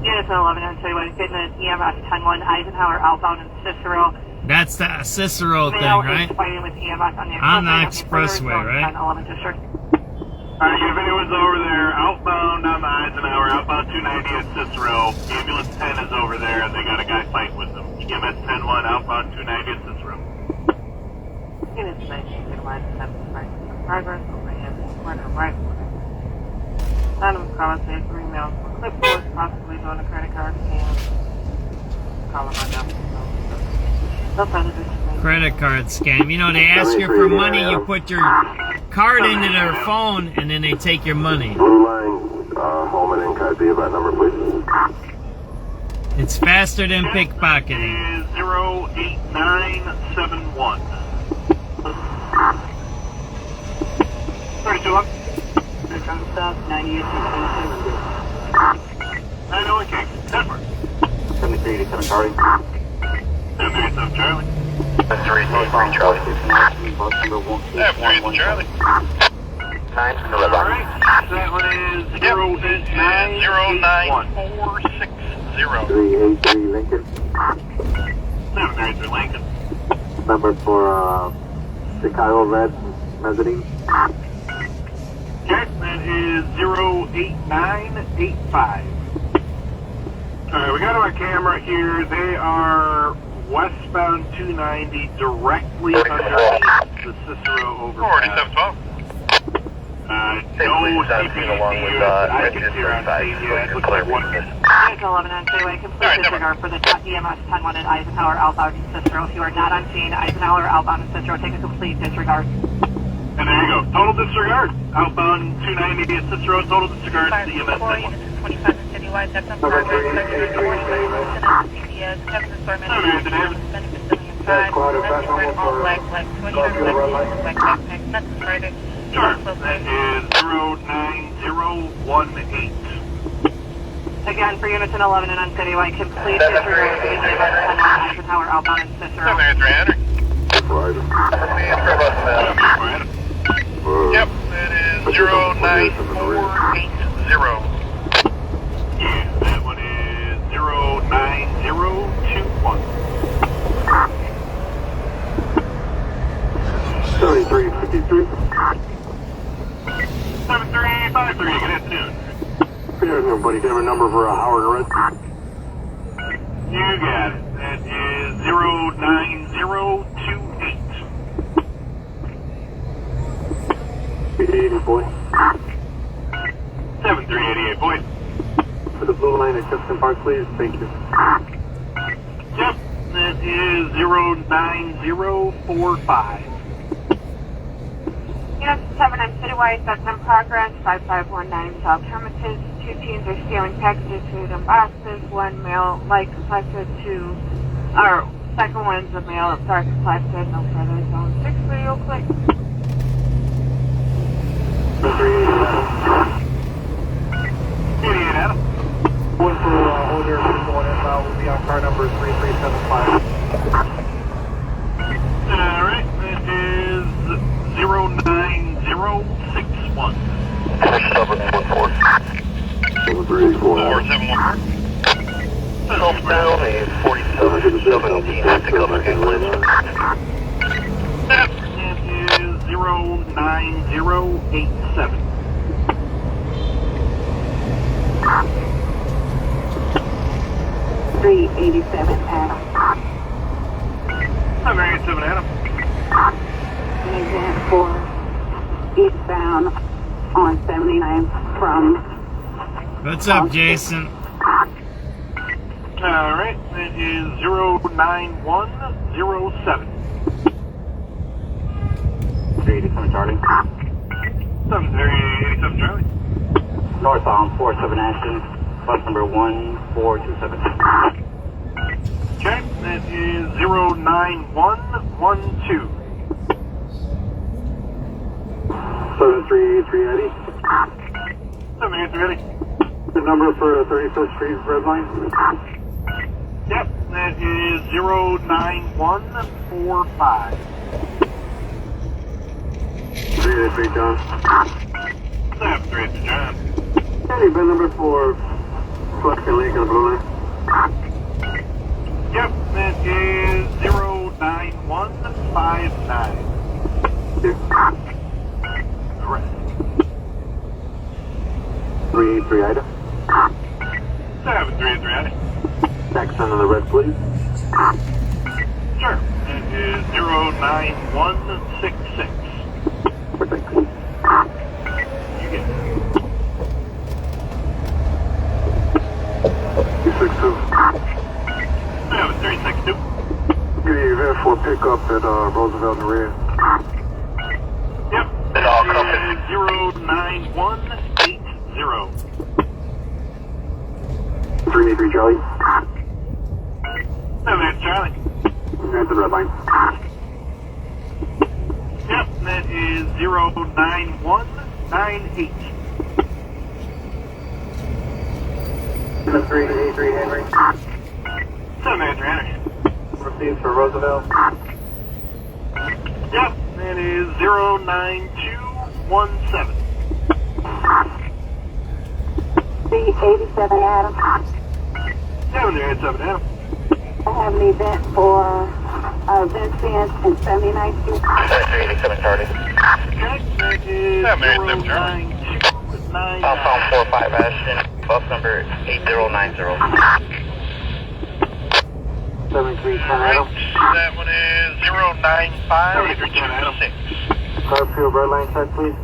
Units 11 on Citywide, getting an EMS 10-1 Eisenhower outbound in Cicero. That's the Cicero thing, right? Fighting with EMS On the expressway, right? 11 district. Alright, if anyone's over there, outbound on the Eisenhower, outbound 290 at Cicero. Ambulance 10 is over there, they got a guy fighting with them. EMS 10-1, outbound 290 at Cicero. Units 19, Citywide, 7 progress, overhead, corner, right corner. Anonymous caller says 3 males for clipboard, possibly doing a credit card scam. Call them on number. Credit card scam. You know, they ask you for money, you put your card into their phone, and then they take your money. Blue line, Holman and Cosby, about number, please. It's faster than pickpocketing. Is 08971. 32 up. South 98 I know it can't. Denver. 7387 Charlie. 787 Charlie. 333 Charlie. 738 Charlie. 9 in the red line. Alright, that one is 09460. 383 Lincoln. 783 Lincoln. Number for Chicago Red Mezzanine. Okay, that is 08985. Alright, we got our camera here. They are westbound 290 directly underneath the Cicero overpass. 4712. No CPD along with I can see around scene yet. Looks like one. Units 11 on Citywide, complete disregard for the EMS 10-1 at Eisenhower outbound in Cicero. If you are not on scene, Eisenhower outbound in Cicero, take a complete disregard. And there you go. Total disregard. Outbound 290 at Cicero, total disregard to the EMS 10-1. 25 in Citywide, that's on progress. CBS, Kevin Assortment, Sure, that is 09018. Again, for units in 11 and on Citywide, complete disregard for the EMS 10-1 Eisenhower outbound in Cicero. 783 Yep, that is 09480. Yeah, that one is 09021. 7353. 7353, good afternoon. Here's nobody. Can I have a number for Howard Red? You got it. That is 09028. 80 boy. 7388, boy. For the blue line at Jefferson Park, please. Thank you. Yep, that is 09045. Units 7 on Citywide, that's in progress. 5519 South Hermitage. 2 teams are stealing packages, food and boxes. 1 male light complected, second one's a male dark complected. No further zone 6 video click. 88 Adam. One for older people and inbound will be on car number 3375. Alright, that is 090 061. SubX.News. 4714. Southbound is 4717 at the Kugler England. That is 09087. Adam. 787 Adam. Agent for eastbound on 79 from... What's up, Jason? Alright, it is 09107. 387 Charlie. 7387 Charlie. Northbound 47 Ashton, bus number 1427. Okay, that is 09112. 733 Eddie. 783 Eddie. The number for 35th Street Red Line. Yep, that is 09145. 383 John. 783 John. Eddie, bin number for Flex and Lake on the Blue Line. Yep, that is 09159. Correct. 383 Ida. 733 Ida. Next on the red, please. Sure, it is 09166. Perfect. You get it. 262. 7362. Give you event for pickup at Roosevelt and Red. Yep, that is 09180. 383 Charlie. 78 Charlie. At the red line. Yep, that is 09198. 383 Henry. 783 Henry. Received for Roosevelt. Yep, that is 09217. 387 Adam. 787 Adam. I have an event for Vincent and 79th Street. 387 Charlie. Okay, that is 787 Charlie. Southbound 45 Ashton, bus number 8090. 73 Adam. That one is 09526. Carfield red line check, please.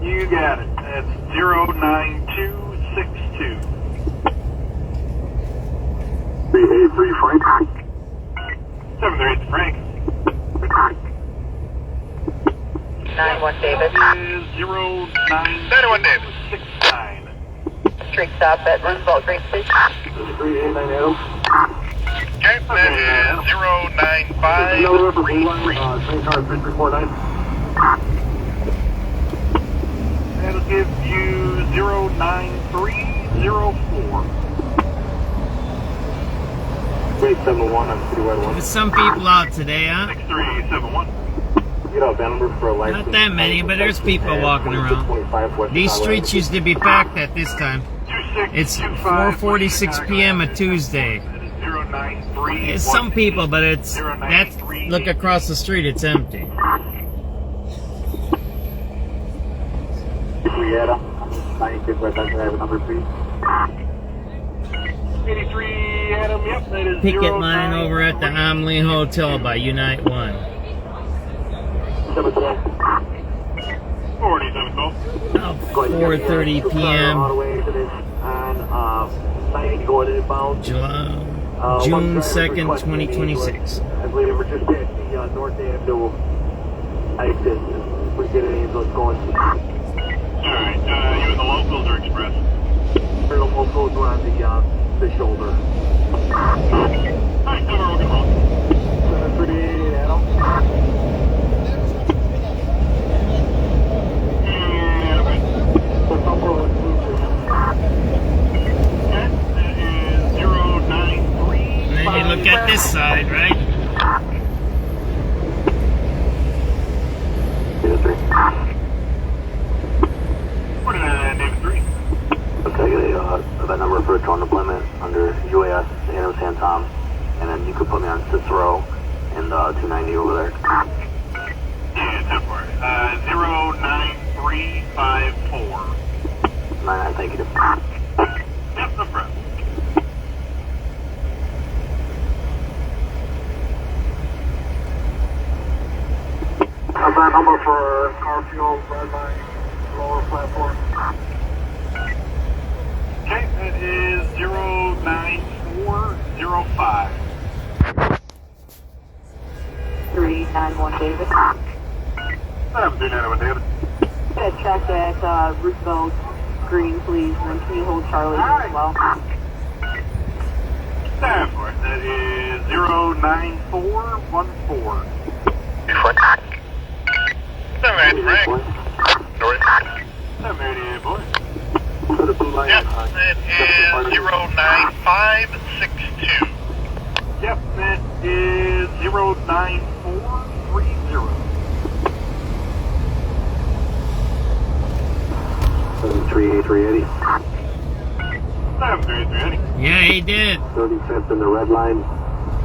You got it. That's 09262. 383 Frank. 738 Frank. 91 David. That is 091 David. 69. Street stop at Roosevelt Green Station. 389 Adam. Okay, that is 09533. Train car 3349. That'll give you 09304. 871 on Citywide 1. There's some people out today, huh? 6371. Get out that number for a license. Not that many, but there's people walking around. These streets used to be packed at this time. It's 4:46 p.m. a Tuesday. It's some people, but look across the street, it's empty. Adam. 96 West Eisenhower number 3. 83 Adam, yep, that is Picket line over at the Omley Hotel by Unite 1. 47 call. 4:30 p.m. All the way to this on 90 going inbound. June 2nd, 2026. I believe we're just at the north end of exit. We're getting any of those going. Alright, you and the locals are express? The locals are on the shoulder. Alright, cover, we'll get home. 738 Adam. And then you look at this side, right? thank you. Yep, no problem. That number for Garfield, red line, lower platform. Okay, that is 09405. 391 David. 391 David. Check at Roosevelt Green, please. And then can you hold Charlie as well? Stand for it. That is 09414. 788 Frank. North. 788 boy. Yep, that is 09562. Yep, that is 09430. 738-380. 738-380. Yeah, he did. 35th in the red line.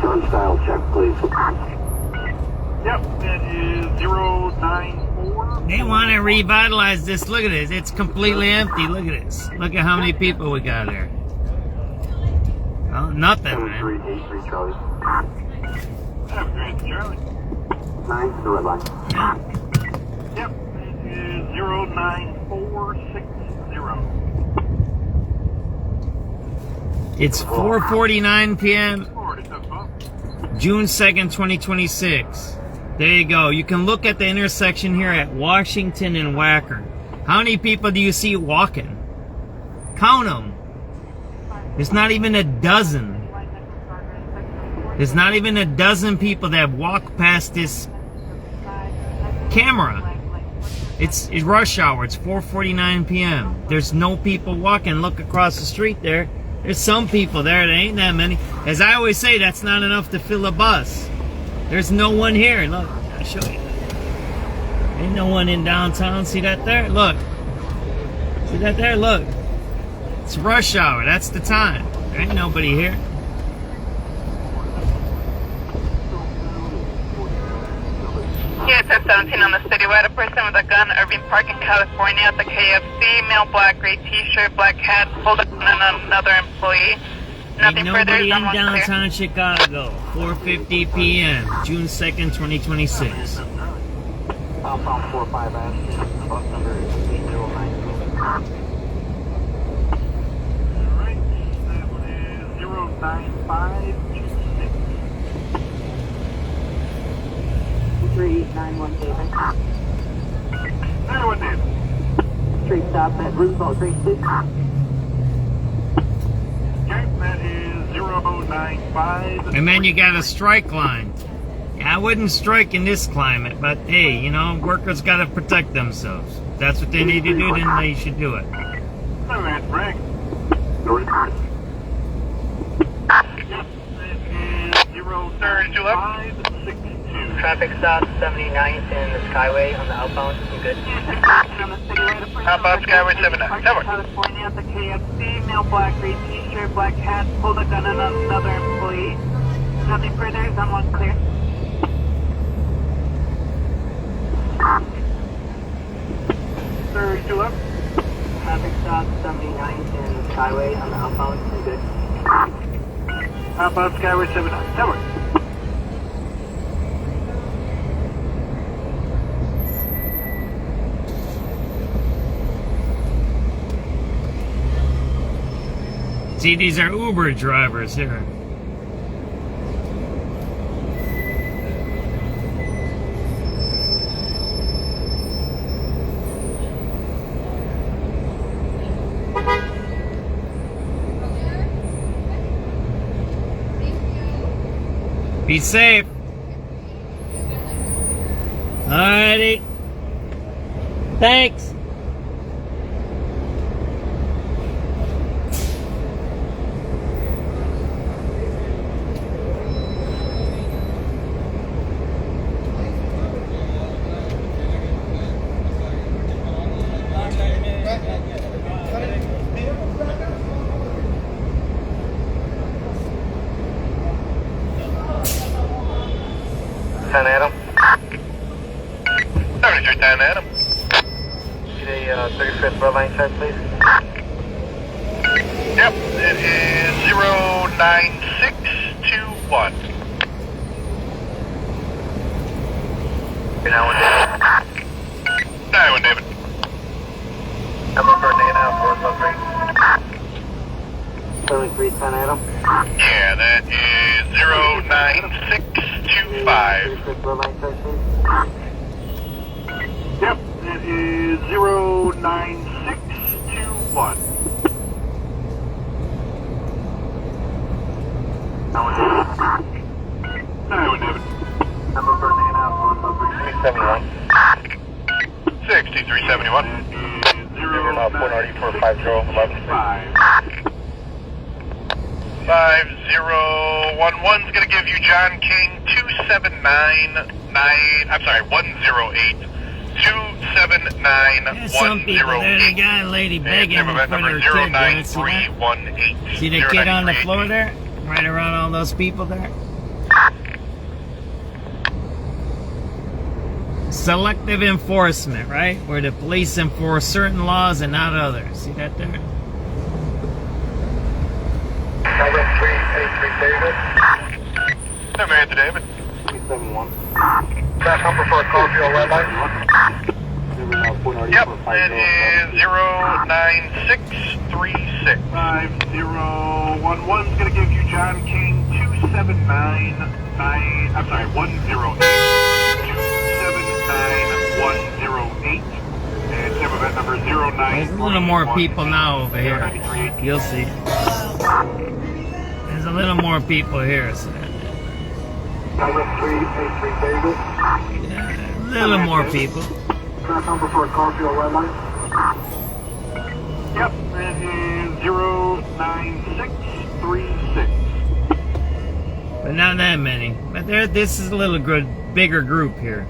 Turnstile check, please. Yep, that is 094. They want to revitalize this. Look at this. It's completely empty. Look at this. Look at how many people we got there. Oh, nothing, man. 7383 Charlie. 738 Charlie. 9 to the red line. Yep, that is 09460. It's 4:49 p.m. June 2nd, 2026. There you go. You can look at the intersection here at Washington and Wacker. How many people do you see walking? Count them. There's not even a dozen. There's not even a dozen people that walk past this camera. It's rush hour. It's 4:49 p.m. There's no people walking. Look across the street there. There's some people there. There ain't that many. As I always say, that's not enough to fill a bus. There's no one here. Look, I'll show you. Ain't no one in downtown. See that there? Look. See that there? Look. It's rush hour. That's the time. There ain't nobody here. Here, 1017 on the citywide. A person with a gun, Irving Park in California at the KFC. Male, black, gray t-shirt, black hat, pulled up on another employee. Nothing Ain't further. nobody in downtown Chicago. 4:50 p.m. June 2nd, 2026. Outbound 45 Ashton, bus number 809. Alright, that one is 09526. 391 David. 91 David. Street stop at Roosevelt Green, please. Okay, that is 095. And then you got a strike line. Yeah, I wouldn't strike in this climate, but hey, you know, workers got to protect themselves. If that's what they need to do, then they should do it. 788 Frank. Yep, that is 09562. Traffic stop 79th in the Skyway on the outbound. You good? Outbound Skyway 79. Never. California at the KFC. Male, black, gray t-shirt, black hat, pulled a gun on another employee. Nothing further. Is on one clear. Surge to left. Traffic stop 79th in the Skyway on the outbound. You good? Outbound Skyway 79. Never. See, these are Uber drivers here. Be safe. Alrighty. Thanks. Adam. 73 10 Adam. Need a 35th red line check, please. Yep, it is 09621. Now, David. 9-1, David. Number for Dana, 413. 7310 Adam. Yeah, that is 09625. Yep, it is 09621. Now, David. 9-1, David. Number for Dana, 413. 6371. You're now Port Artie for 5011. 5011's going to give you John King 108 279 some people there, they got a lady begging in front of her kid. Right? See the kid on the floor there? Right around all those people there? Selective enforcement, right? Where the police enforce certain laws and not others. See that there? Number 383 David. 783 David. 371. That number for a call to your red light. Yep, it is 09636. 5011's going to give you John King 108 279 108. And same event number 09. There's a little more people now over here. You'll see. There's a little more people here. So Number 383 David. yeah, a little more people. That number for a call to your red light. Yep, it is 09636. But not that many. But this is a little good, bigger group here.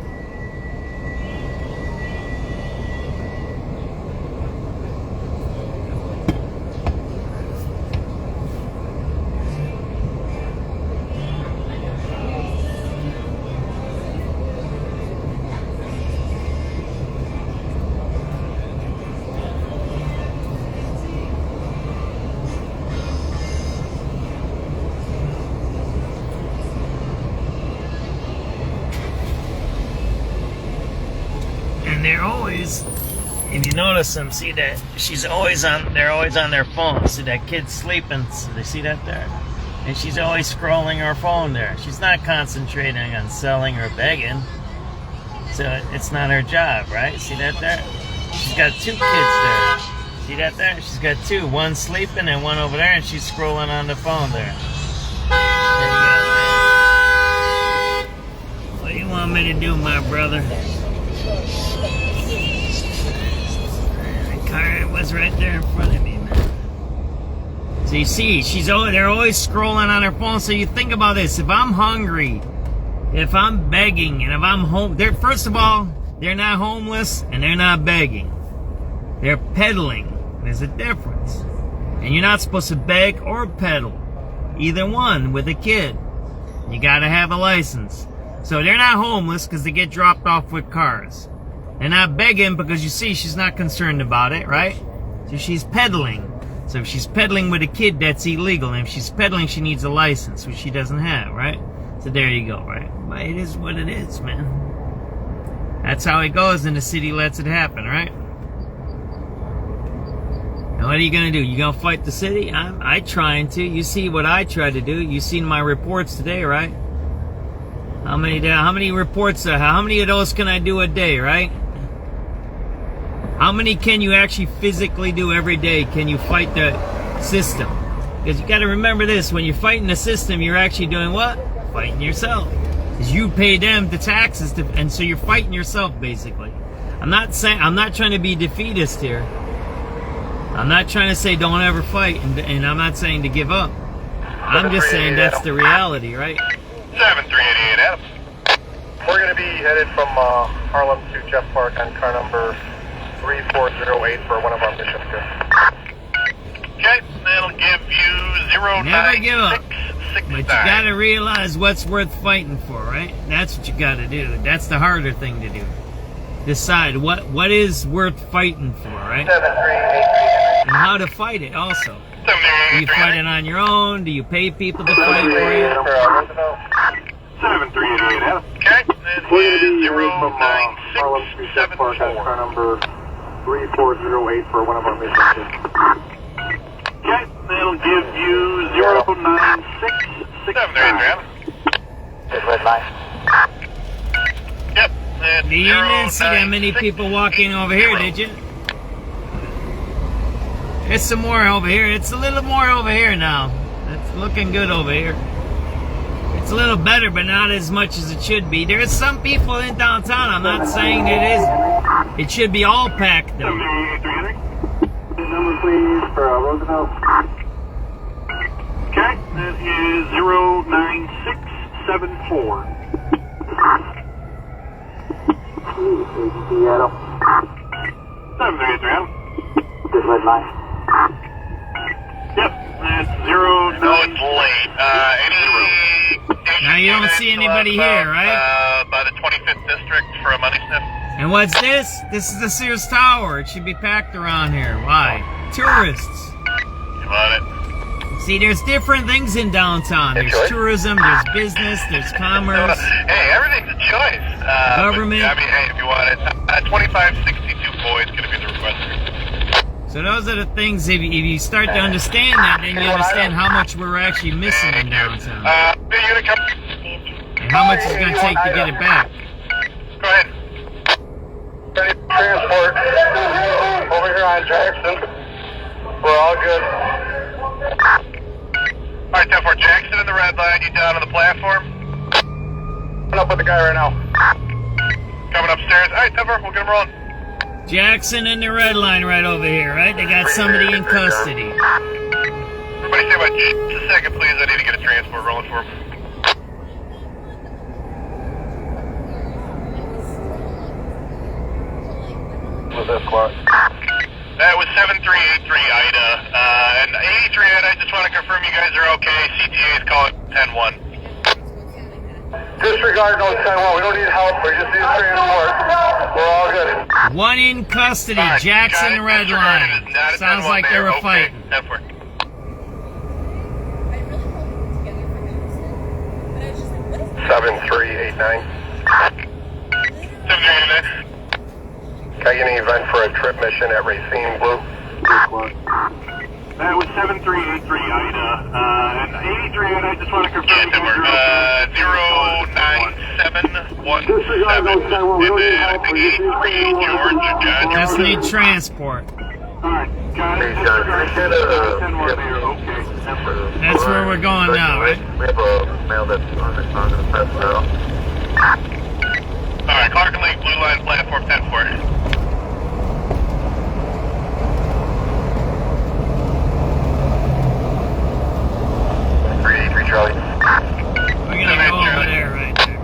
And they're always, if you notice them, see that they're always on their phone. See that kid's sleeping, so they see that there? And she's always scrolling her phone there. She's not concentrating on selling or begging. So it's not her job, right? See that there? She's got 2 kids there. See that there? She's got 2. One sleeping and one over there, and she's scrolling on the phone there. There you go. What do you want me to do, my brother? The car was right there in front of me, man. So you see, they're always scrolling on their phone. So you think about this. If I'm hungry, if I'm begging, and if I'm home, first of all, they're not homeless and they're not begging. They're peddling. There's a difference. And you're not supposed to beg or peddle. Either one with a kid. You gotta have a license. So they're not homeless because they get dropped off with cars. They're not begging because you see she's not concerned about it, right? So she's peddling. So if she's peddling with a kid, that's illegal. And if she's peddling, she needs a license, which she doesn't have, right? So there you go, right? But it is what it is, man. That's how it goes, and the city lets it happen, right? And what are you going to do? You going to fight the city? I'm trying to. You see what I try to do. You seen my reports today, right? How many reports, how many of those can I do a day, right? How many can you actually physically do every day? Can you fight the system? Because you got to remember this, when you're fighting the system, you're actually doing what? Fighting yourself. Because you pay them the taxes, and so you're fighting yourself, basically. I'm not trying to be defeatist here. I'm not trying to say don't ever fight, and I'm not saying to give up. I'm just saying that's the reality, right? 7388 Adam. We're going to be headed from Harlem to Jeff Park on car number 3408 for one of our missions here. Okay, that'll give you 09669. Never give up. But you got to realize what's worth fighting for, right? That's what you got to do. That's the harder thing to do. Decide what is worth fighting for, right? 7383. And how to fight it also. Do you fight it on your own? Do you pay people to fight for you? 7388 Adam. Okay, that is 09674. Car number 3408 for one of our missions. Okay, that'll give you 09665. Yep. You didn't see that many people walking over here, did you? There's some more over here. It's a little more over here now. It's looking good over here. It's a little better, but not as much as it should be. There's some people in downtown. I'm not saying it isn't. It should be all packed, though. Number, please, for Roosevelt. Okay, that is 09674. Seattle. 7383 Adam. Just red line. Yep, that's 096. No, it's late. Now you don't see anybody here, right? By the 25th district for a money sniff. And what's this? This is the Sears Tower. It should be packed around here. Why? Tourists. You want it? See, there's different things in downtown. There's tourism, there's business, there's commerce. Hey, everything's a choice. Government. But, I mean, hey, if you want it, 2562 boys going to be the requester. So those are the things, if you start to understand that, then you understand how much we're actually missing in downtown. And how much it's going to take to get it back. Go ahead. Transport over here on Jackson. We're all good. Alright, 10-4 Jackson in the red line. You down on the platform? Coming up with the guy right now. Coming upstairs. Alright, 10-4, we'll get him rolling. Jackson in the red line right over here, right? They got somebody in custody. Everybody say about just a second, please. I need to get a transport rolling for him. What's that squad? That was 7383 Ida. And 83 Ida, I just want to confirm you guys are okay. CTA is calling 10-1. Disregard no 10-1. We don't need help. We just need transport. We're all good. One in custody, right, Jackson red line. Sounds like they were fighting. 10-4. Seven 389. 7389. Can I get an event for a trip mission at Racine Blue? That was 7383 Ida. And 83 Ida, I just want to confirm. Yeah, 09717. And then I think 83 George. Just need transport. Alright, got it. That's where we're going now, right? We have a mail that's on the press now. Alright, Clark and Lake, Blue Line, platform 10-4. 383 Charlie. We're gonna go over there, right there.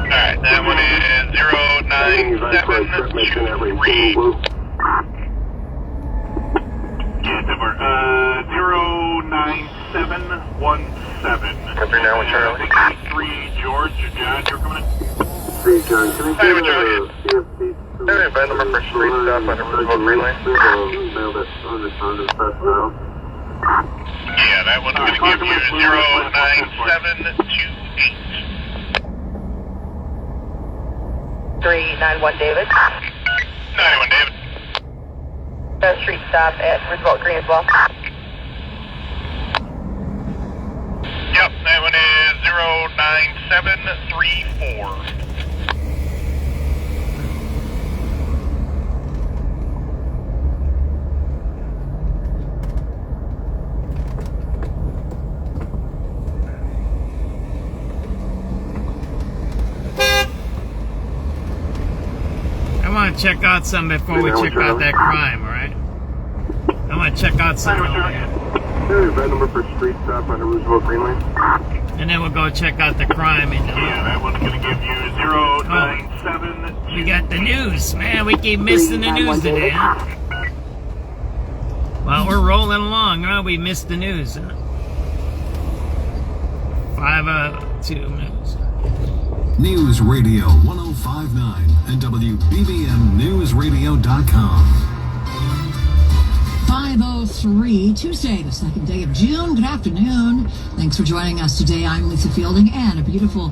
Alright, that one is 09723. Yeah, number 09717. Country now with Charlie. 83 George. John, you're coming in? 3 John, can I get a CFC? Event number for street stop on the Roosevelt Green Lane? Mail that's on the press now. Yeah, that one's going to give you 09728. 391 David. 91 David. Street stop at Roosevelt Green as well. Yep, that one is 09734. I want to check out something before we check out that crime, alright? I want to check out something over here. Event number for street stop on the Roosevelt Green Lane. And then we'll go check out the crime in the Yeah, that one's going to give you 097. We got the news, man. We keep missing the news today, huh? Well, we're rolling along, huh? We missed the news, huh? 502 News. News Radio 1059 and WBBMNewsRadio.com. 5:03, Tuesday, the second day of June. Good afternoon. Thanks for joining us today. I'm Lisa Fielding, and a beautiful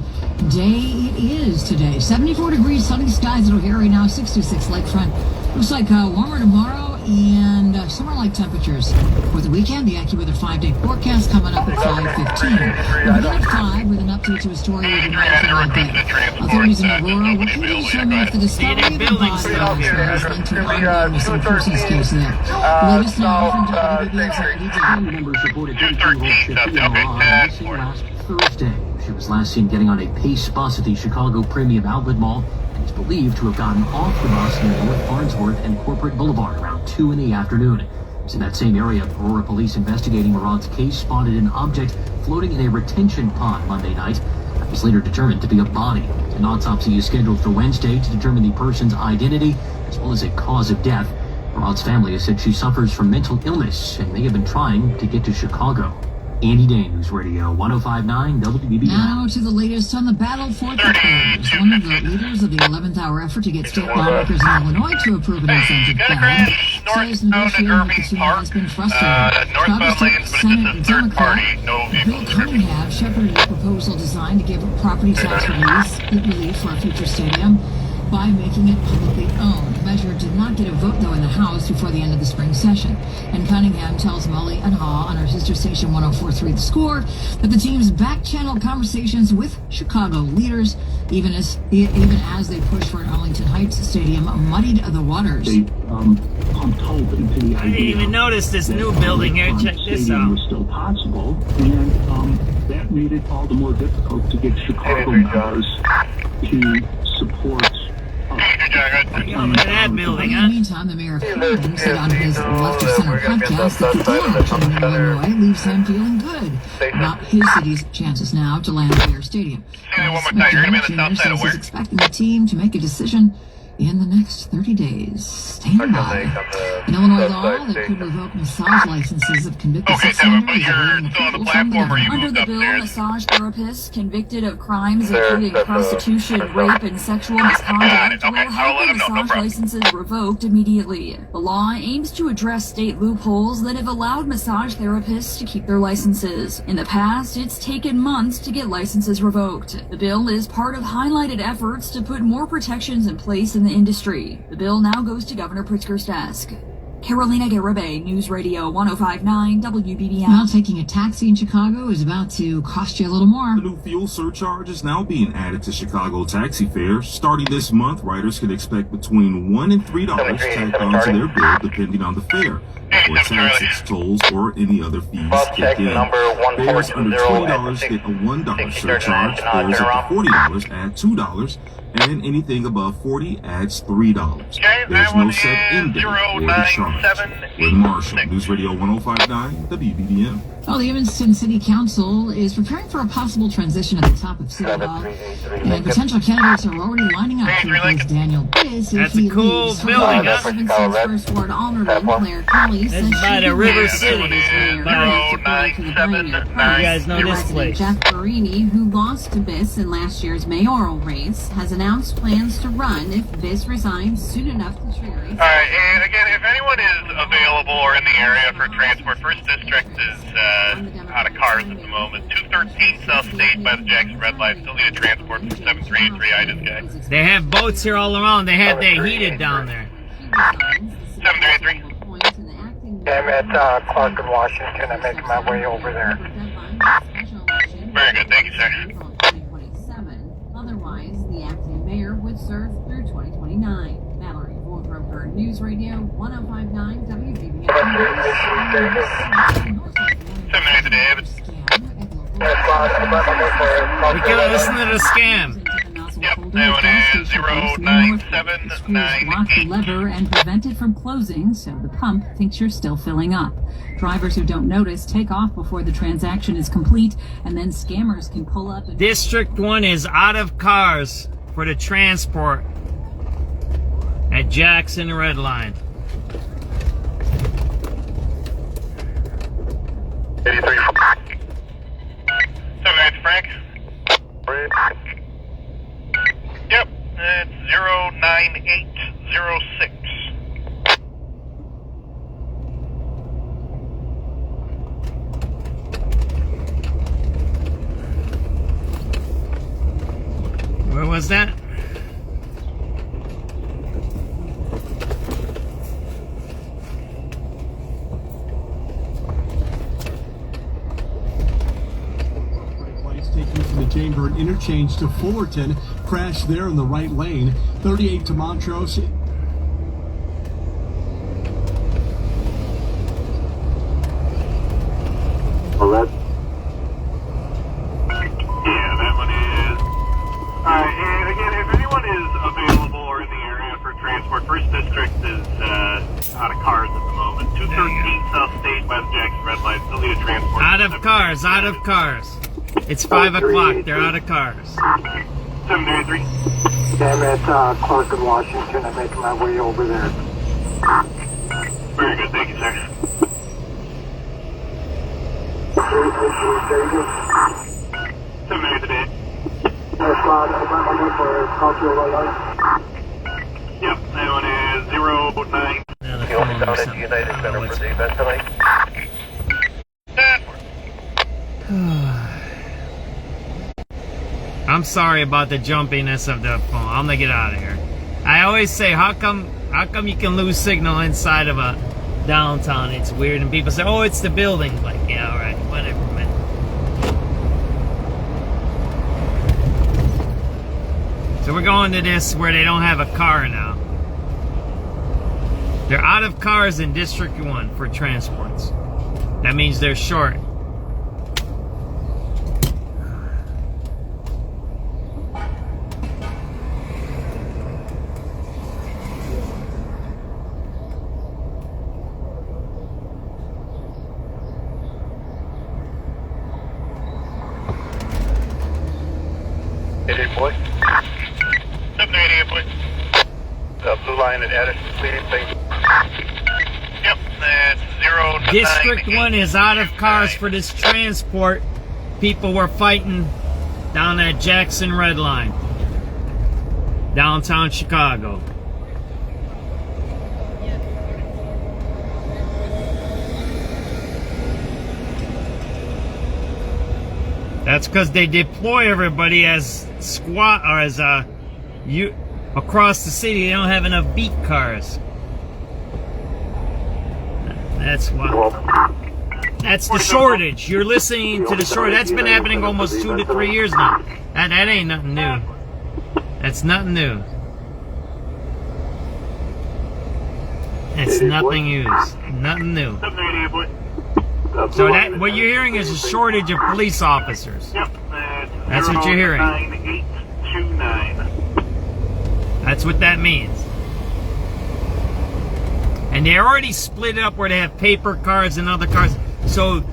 day it is today. 74 degrees, sunny skies at O'Hare right now, 66 lakefront. Looks like warmer tomorrow and summer-like temperatures. For the weekend, the AccuWeather 5-day forecast coming up at 5:15. We'll begin at 5 with an update to a story we've been monitoring all day. Authorities in Aurora working to determine if the discovery of the body is linked to an ongoing missing persons case there. The latest now from WBBM's Eddie Members reported 13-year-old Shafia Moran missing last Thursday. She was last seen getting on a Pace bus at the Chicago Premium Outlet Mall and is believed to have gotten off the bus near North Farnsworth and Corporate Boulevard around 2 in the afternoon. It was in that same area, Aurora police investigating Moran's case spotted an object floating in a retention pond Monday night. That was later determined to be a body. An autopsy is scheduled for Wednesday to determine the person's identity as well as a cause of death. Moran's family has said she suffers from mental illness and may have been trying to get to Chicago. Andy Day, News Radio 105.9 WBBM. Now to the latest on the battle for the codes. One of the leaders of the 11th hour effort to get state lawmakers in Illinois to approve an incentive plan says negotiating with the union has been frustrating. Chicago State Senate Democrat Bill Cunningham shepherded a proposal designed to give property tax relief for a future stadium by making it publicly owned. The measure did not get a vote, though, in the House before the end of the spring session. And Cunningham tells Molly and Haw on our sister station 104.3 The Score that the team's back-channeled conversations with Chicago leaders, even as they push for an Arlington Heights stadium, muddied the waters. They pumped hope into the idea. I didn't even notice this new building here. Check this out. Was still possible, and that made it all the more difficult to get Chicago members to support. In that building, In the meantime, the mayor of Cleveland said on his Left of Center podcast that the election in Illinois leaves him feeling good about his city's chances now to land their stadium. McDermott Jr. says he's expecting the team to make a decision in the next 30 days. Stand by. An Illinois law that could revoke massage licenses of convicted sex offenders is awaiting approval from the governor. Under the bill, massage therapists convicted of crimes including prostitution, rape, and sexual misconduct will have their massage licenses revoked immediately. The law aims to address state loopholes that have allowed massage therapists to keep their licenses. In the past, it's taken months to get licenses revoked. The bill is part of highlighted efforts to put more protections in place in the industry. The bill now goes to Governor Pritzker's desk. Carolina Garibay, News Radio 105.9 WBBM. Now taking a taxi in Chicago is about to cost you a little more. The new fuel surcharge is now being added to Chicago taxi fares. Starting this month, riders can expect between $1 and $3 tacked onto their bill depending on the fare, or taxes, tolls, or any other fees kick in. Fares under $20 get a $1 surcharge, fares up to $40 add $2, and anything above $40 adds $3. There's no set end date or the charge. With Marshall, News Radio 105.9 WBBM. Well, the Evanston City Council is preparing for a possible transition at the top of City Hall, and potential candidates are already lining up to replace Daniel Biss if he leaves. Building, huh? Evanston's first ward alderman Claire Kelly says she by the River City. You guys know this place. Jeff Barini, who lost to Biss in last year's mayoral race, has announced plans to run if Biss resigns soon enough to trigger. Alright, and again, if anyone is available or in the area for transport, First District is out of cars at the moment. 213 South State by the Jackson Red Light. Still need a transport for 7383 Ida's guy. They have boats here all around. They have that heated down there. 7383. I'm at Clark and Washington. I'm making my way over there. Very good. Thank you, sir. 2027. Otherwise, the acting mayor would serve through 2029. Mallory Voldroper, News Radio 105.9 WBBM. 7 David. We can listen to the scam. Yep, that one is 09798. Lock the lever and prevent it from closing, so the pump thinks you're still filling up. Drivers who don't notice take off before the transaction is complete, and then scammers can pull up. District 1 is out of cars for the transport at Jackson Red Line. 83. 7 Frank. Yep, it's 09806. was that? Taking from the Chamber and interchange to Fullerton, crashed there in the right lane. 38 to Montrose. Well, that. Yeah, that one is. Alright, and again, if anyone is available or in the area for transport, First District is out of cars at the moment. 213 South State by the Jackson Red Light. Still need a transport. Out of cars, out of cars. It's 5 o'clock. They're out of cars. 783. Yeah, I'm at Clark and Washington. I'm making my way over there. Very good, thank you, sir. 783 today. That's number for Cultural Red Light. Yep, that one is 09. The only down at the United Center for the event tonight. I'm sorry about the jumpiness of the phone. I'm gonna get out of here. I always say, how come you can lose signal inside of a downtown? It's weird, and people say, oh, it's the building. Like, yeah, all right, whatever, man. So we're going to this where they don't have a car now. They're out of cars in District 1 for transports. That means they're short. Boy. 788, boy. Blue line at Addison, please. Thank you. Yep, that's 09. District 1 is out of cars for this transport. People were fighting down that Jackson Red Line. Downtown Chicago. That's because they deploy everybody as squad or as across the city. They don't have enough beat cars. That's why. That's the shortage. You're listening to the shortage. That's been happening almost 2 to 3 years now. That ain't nothing new. That's nothing new. It's nothing new. Nothing new. So that what you're hearing is a shortage of police officers. Yep, that's what you're hearing. 9829. That's what that means. And they already split it up where they have paper cars and other cars. So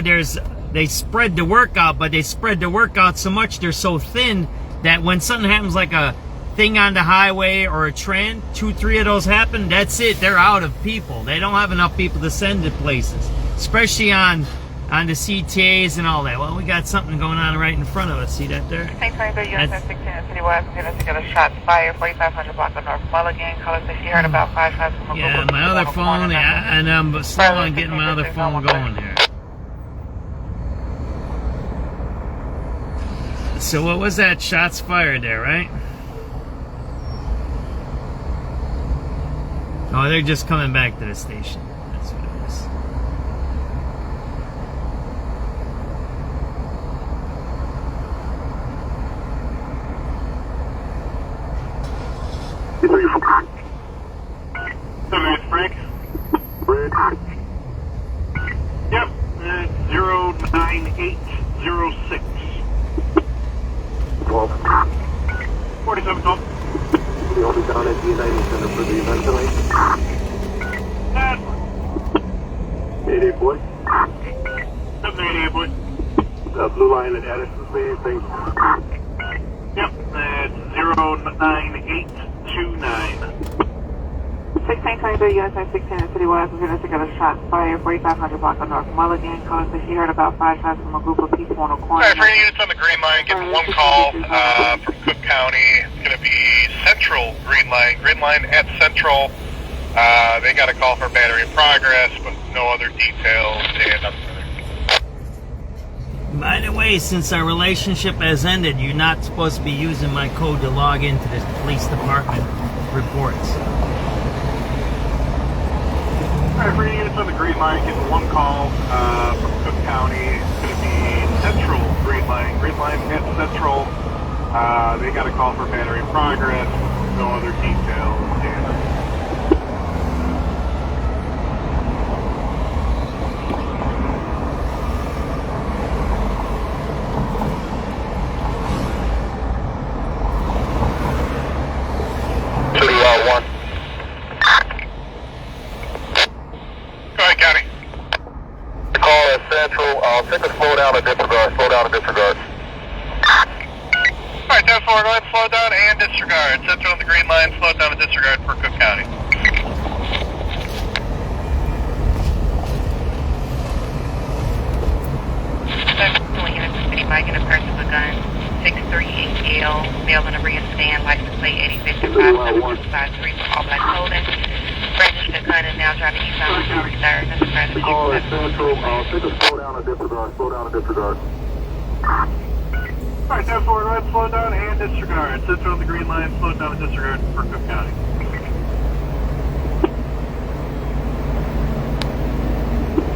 they spread the work out, but they spread the work out so much they're so thin that when something happens like a thing on the highway or a trend, 2, 3 of those happen, that's it. They're out of people. They don't have enough people to send to places. Especially on the CTAs and all that. Well, we got something going on right in front of us. See that there? St. Clair, US 16 in City West. Going to get a shot fired. 4500 block of North Mulligan. Color 60. Heard about 55 from a yeah, my other phone. Yeah, and I'm slow on getting my other phone going here. So what was that? Shots fired there, right? Oh, they're just coming back to the station. That's what it was. Frank. Yep, 09806. 12. 47 12. We will be down at the United Center for the event tonight. 88 boy. 788 boy. Blue line at Addison, please. Thanks. Yep, that's 09829. 1623 US 16 in City West. We're going to get a shot fired. 4500 block of North Mulligan. Color 60. Heard about 55 from a group of people on a corner. Alright, for any units on the Green Line, getting one call from Cook County. It's going to be Central Green Line. Green Line at Central. They got a call for battery in progress, but no other details. And By the way, since our relationship has ended, you're not supposed to be using my code to log into the police department reports. Alright, for units on the green line, getting one call from Cook County. It's going to be Central Green Line. Green Line hit Central. They got a call for battery progress. No other details. Take a slow down and disregard. Slow down and disregard. Alright, 10-4, go ahead and slow down and disregard. Central on the green line, slow down and disregard for Cook County. City bike and a person with a gun. 638L, male in a rear sedan, license plate 8055-7253 for all black clothing. Brandished the gun and now driving eastbound on 63rd. That's a private Call at Central. Take a slow down and disregard. Slow down and disregard. Alright, 10-4, go ahead and slow down and disregard. Central on the green line, slow down and disregard for Cook County.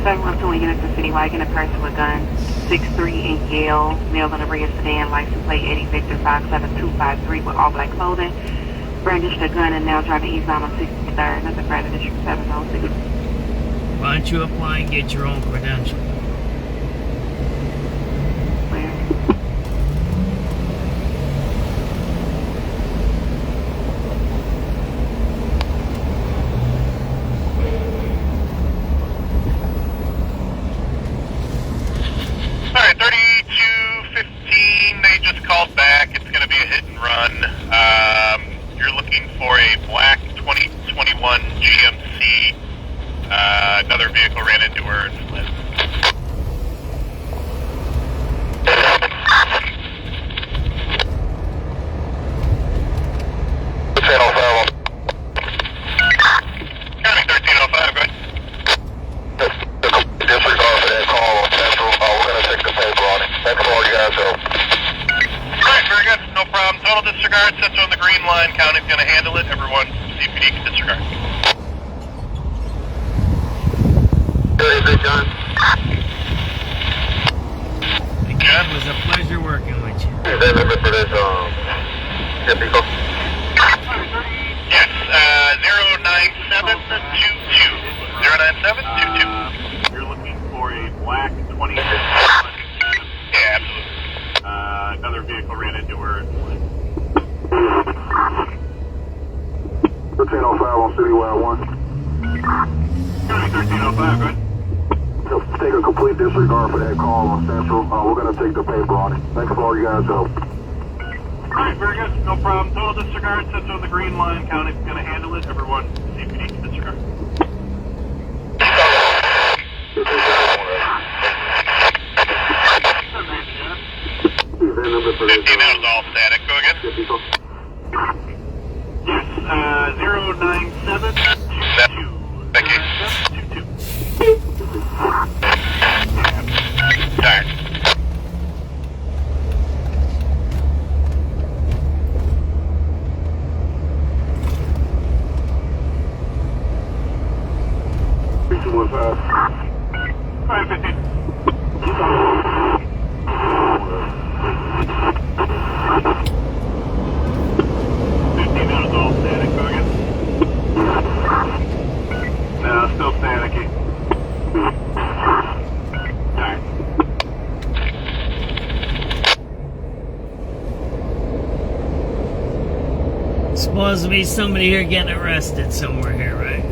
One to units of City Wagon, a person with a gun. 638L, male in a rear sedan, license plate 8055-7253 with all black clothing. Brandished a gun and now driving eastbound on 63rd. That's a private district 706. Why don't you apply and get your own credential? Alright, 3215, they just called back. It's going to be a hit and run. You're looking for a black 2021 GMC. Another vehicle ran into her and fled. County 1305, go ahead. Disregard for that call on Central. We're going to take the paper on it. Thanks for all you guys help. Alright, very good. No problem. Total disregard. Central on the green line. County's going to handle it. Everyone, CPD can disregard. Very good, John. It was a pleasure working with you. Is that number for this, typical? Yes, 09722. 09722. You're looking for a black 2021. Yeah, absolutely. Another vehicle ran into her and fled. 1305 on Citywide 1. County 1305, go ahead. Take a complete disregard for that call on Central. We're going to take the paper on it. Thanks for all you guys help. Alright, very good. No problem. Total disregard. Central on the green line. County's going to handle it. Everyone, CPD can disregard. Is that number for this? 15, that was all static. Go again. Yes, 09722. Thank you. 722. Alright. Alright, 15. 15, that was all static. Go again. No, still staticky. Alright. Supposed to be somebody here getting arrested somewhere here, right?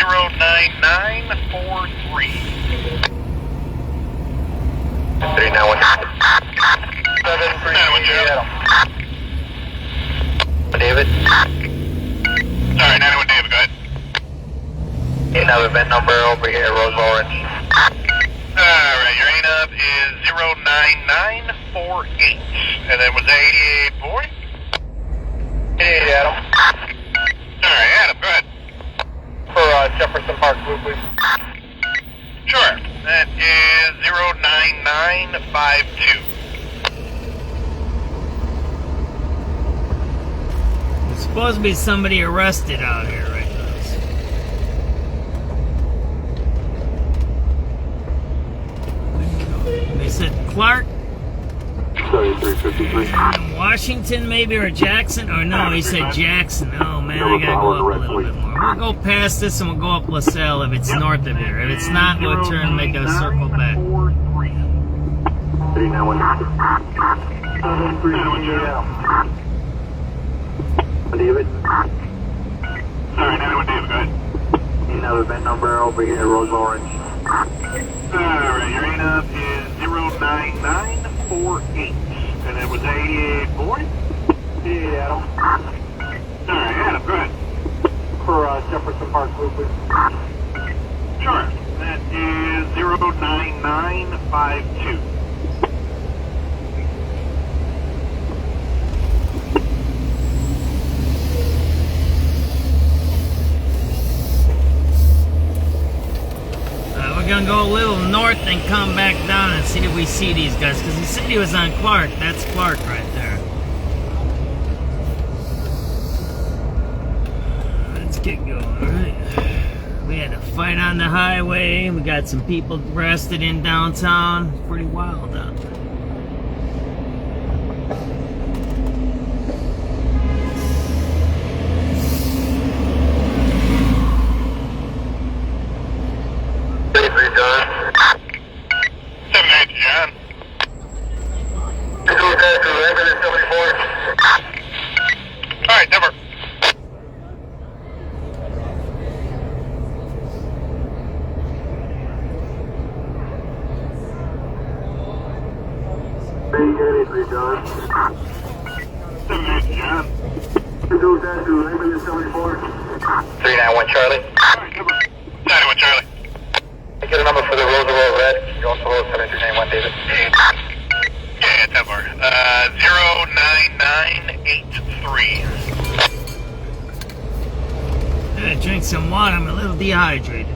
09943. 391. David. Sorry, 91 David, go ahead. You have event number over here, Rose Orange. Alright, your ANUB is 09948. And then was that 88 boy? 88 Adam. Alright, Adam, go ahead. For Jefferson Park, please. Sure. That is 09952. There's supposed to be somebody arrested out here right now. They said Clark, Washington maybe, or Jackson, or no, he said Jackson. Oh man, I gotta go up a little bit more. We'll go past this and we'll go up LaSalle if it's north of here. If it's not, we'll turn and make a circle back. 391. David. Sorry, 91 David, go ahead. You have event number over here, Rose Orange. Alright, your ANUB is 09948. And then was that 88 boy? 88 Adam. Alright, Adam, go ahead. For Jefferson Park, please. Sure. That is 09952. We're gonna go a little north and come back down and see if we see these guys, because he said he was on Clark. That's Clark right there. Let's get going. All right. We had a fight on the highway. We got some people arrested in downtown. It's pretty wild out there. Alright, Denver. John. 78 John. 391 Charlie. 91 Charlie. I get a number for the Roosevelt Red. You also wrote 7391 David. Yeah, Denver. 09983. I drink some water. I'm a little dehydrated.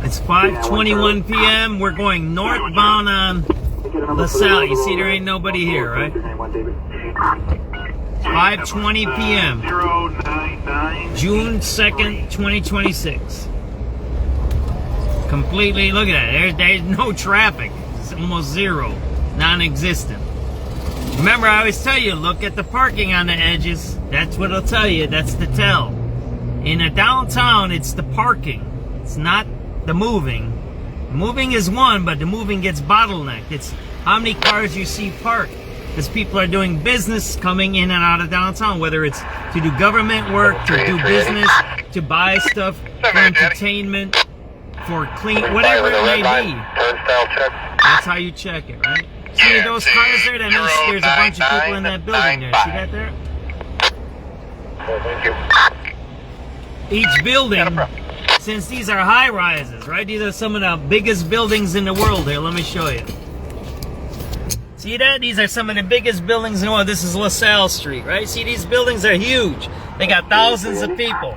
It's 5:21 p.m. We're going northbound on LaSalle. You see there ain't nobody here, right? 5:20 p.m. June 2nd, 2026. Completely, look at that. There's no traffic. It's almost zero. Non-existent. Remember, I always tell you, look at the parking on the edges. That's what it'll tell you. That's the tell. In a downtown, it's the parking. It's not the moving. Moving is one, but the moving gets bottlenecked. It's how many cars you see parked. Because people are doing business coming in and out of downtown, whether it's to do government work, to do business, to buy stuff for entertainment, for clean, whatever it may be. That's how you check it, right? See those cars there? That means there's a bunch of people in that building there. See that there? Each building, since these are high rises, right? These are some of the biggest buildings in the world here. Let me show you. See that? These are some of the biggest buildings in the world. This is LaSalle Street, right? See, these buildings are huge. They got thousands of people.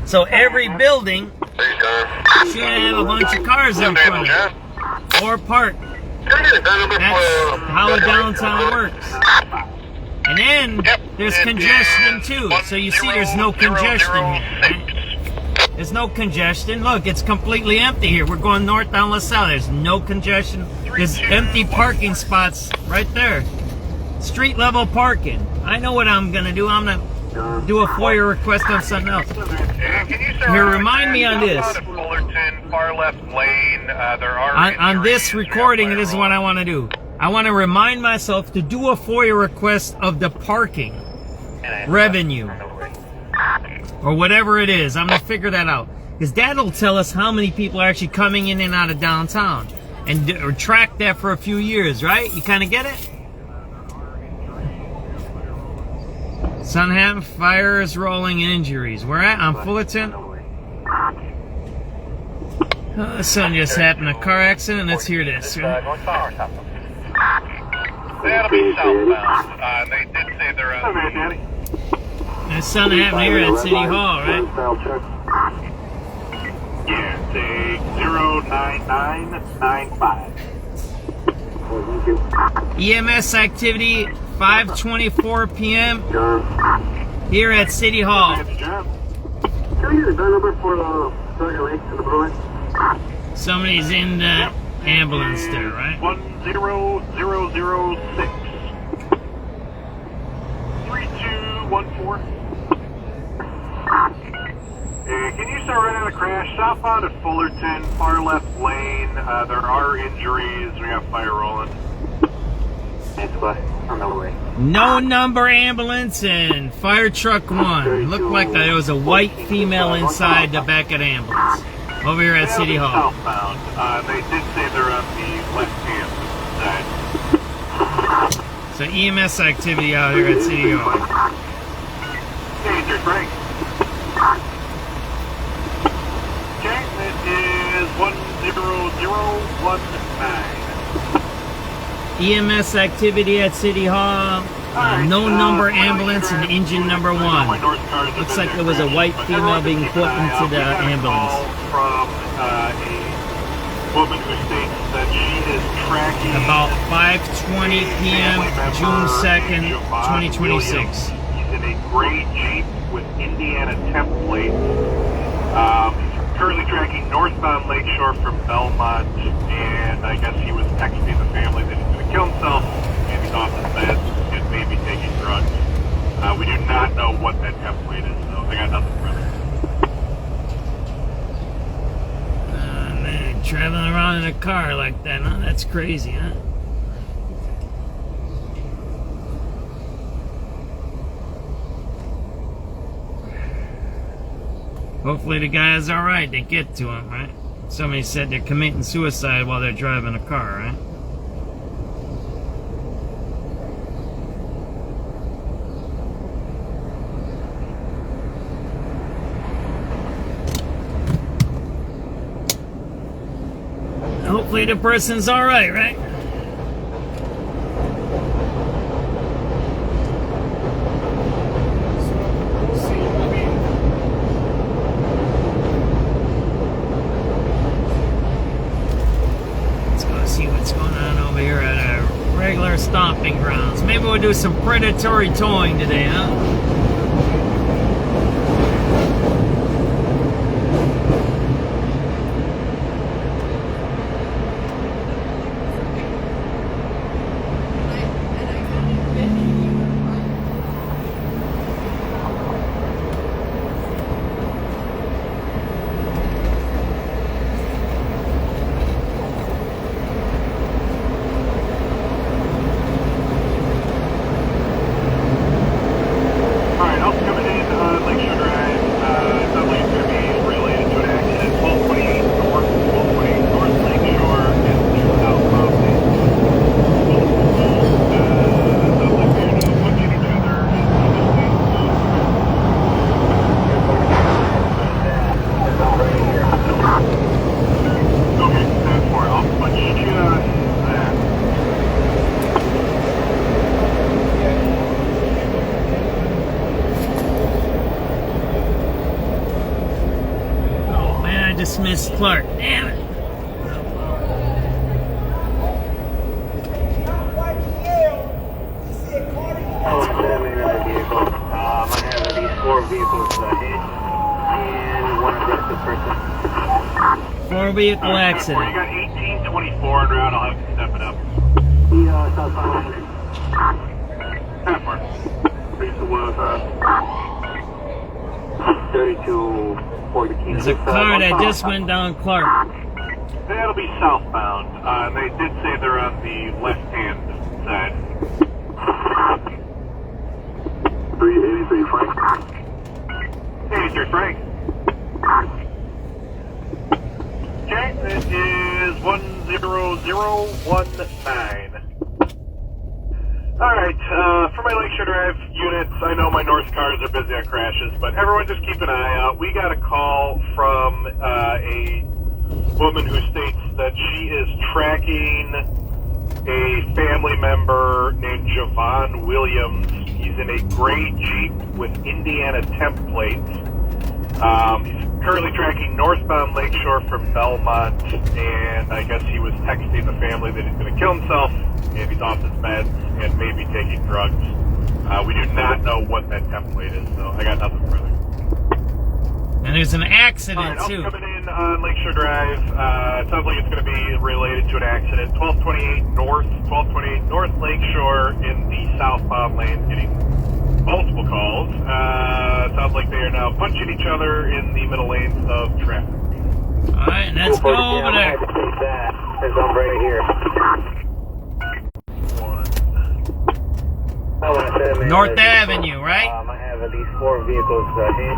So every building should have a bunch of cars in front of it. Or parked. That's how a downtown works. And then there's congestion too. So you see there's no congestion here. Right? There's no congestion. Look, it's completely empty here. We're going north down LaSalle. There's no congestion. There's empty parking spots right there. Street level parking. I know what I'm going to do. I'm going to do a FOIA request on something else. Here, remind me on this. Far left lane, there are on this recording, this is what I want to do. I want to remind myself to do a FOIA request of the parking revenue or whatever it is. I'm going to figure that out. Because that'll tell us how many people are actually coming in and out of downtown. And or track that for a few years, right? You kind of get it? Sunham, fires, rolling, injuries. Where at? On Fullerton? Oh, son just happened. A car accident. Let's hear this. That'll be southbound. They did say they're on the... That something happened here at City Hall, right? Yeah, take 09995. EMS activity, 5:24 p.m. here at City Hall. Can we get the gun number for the Silver Lake to the Bruin? Somebody's in the ambulance there, right? 10006. 3214. Can you start right on the crash? Southbound at Fullerton, far left lane. There are injuries. We got fire rolling. Thanks, bud. On the way. No number ambulance and fire truck 1. Looked like there was a white female inside the back of the ambulance. Over here at City Hall. Southbound. They did say they're on the left-hand side. So EMS activity out here at City Hall. Danger, break. Okay, it is 10019. EMS activity at City Hall. No number ambulance and engine number 1. Looks like there was a white female being put into the ambulance. From a woman who states that she is tracking about 5:20 p.m. June 2nd, 2026. He's in a gray Jeep with Indiana template. Currently tracking northbound Lakeshore from Belmont, and I guess he was texting the family that he's going to kill himself, and he's off his bed and maybe taking drugs. We do not know what that template is, so I got nothing further. Man, traveling around in a car like that, huh? That's crazy, huh? Hopefully the guy is alright. They get to him, right? Somebody said they're committing suicide while they're driving a car, right? Hopefully the person's alright, right? Stomping grounds. Maybe we'll do some predatory towing today, huh? Lakeshore Drive, probably going to be related to an accident. 1228 north, 1228 north Lakeshore, and they're southbound. Sounds like they're looking at each other and okay, that's for I'll punch you that. Dismissed Clark. Damn it. I have these 4 vehicles hit and 1 arrested person. 4-vehicle accident. You got 1824 en route. I'll have to step it up. Southbound. Half mark. 32. There's a car that just went down Clark. That'll be southbound. They did say they're on the left-hand 83 Frank. Okay, it is 10019. Alright, for my Lakeshore Drive units, I know my north cars are busy on crashes, but everyone just keep an eye out. We got a call from a woman who states that she is tracking a family member named Javon Williams. He's in a gray Jeep with Indiana temp plates. He's currently tracking northbound Lakeshore from Belmont, and I guess he was texting the family that he's going to kill himself, and he's off his meds, and maybe taking drugs. We do not know what that template is, so I got nothing further. And there's an accident, All right, too. Coming in on Lakeshore Drive. It sounds like it's going to be related to an accident. 1228 North Lakeshore in the southbound lane, getting multiple calls. Sounds like they are now punching each other in the middle lanes of traffic. All right, let's go over there. There's one right here. North Avenue, right? I have at least 4 vehicles hit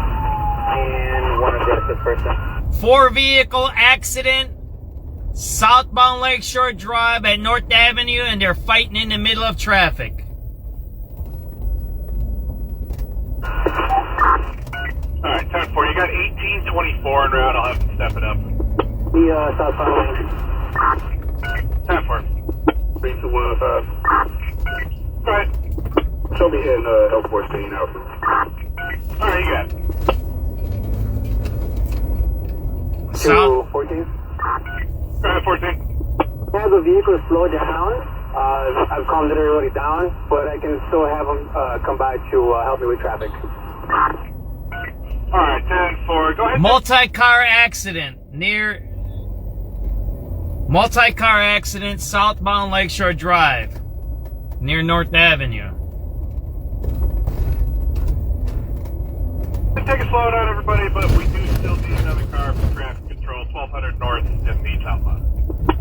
and one aggressive person. 4-vehicle accident, southbound Lakeshore Drive at North Avenue, and they're fighting in the middle of traffic. Alright, 10-4. You got 1824 en route. I'll have to step it up. The southbound lane. 10-4. 3215. Alright. Show me in L4 staying out. Alright, you got it. 214. Go ahead, 14. Have the vehicle slow down. I've calmed everybody down, but I can still have them come by to help me with traffic. Alright, 10-4. Go ahead. Multi-car accident, southbound Lakeshore Drive, near North Avenue. Take a slow down, everybody, but we do still need another car for traffic control. 1200 north in the southbound.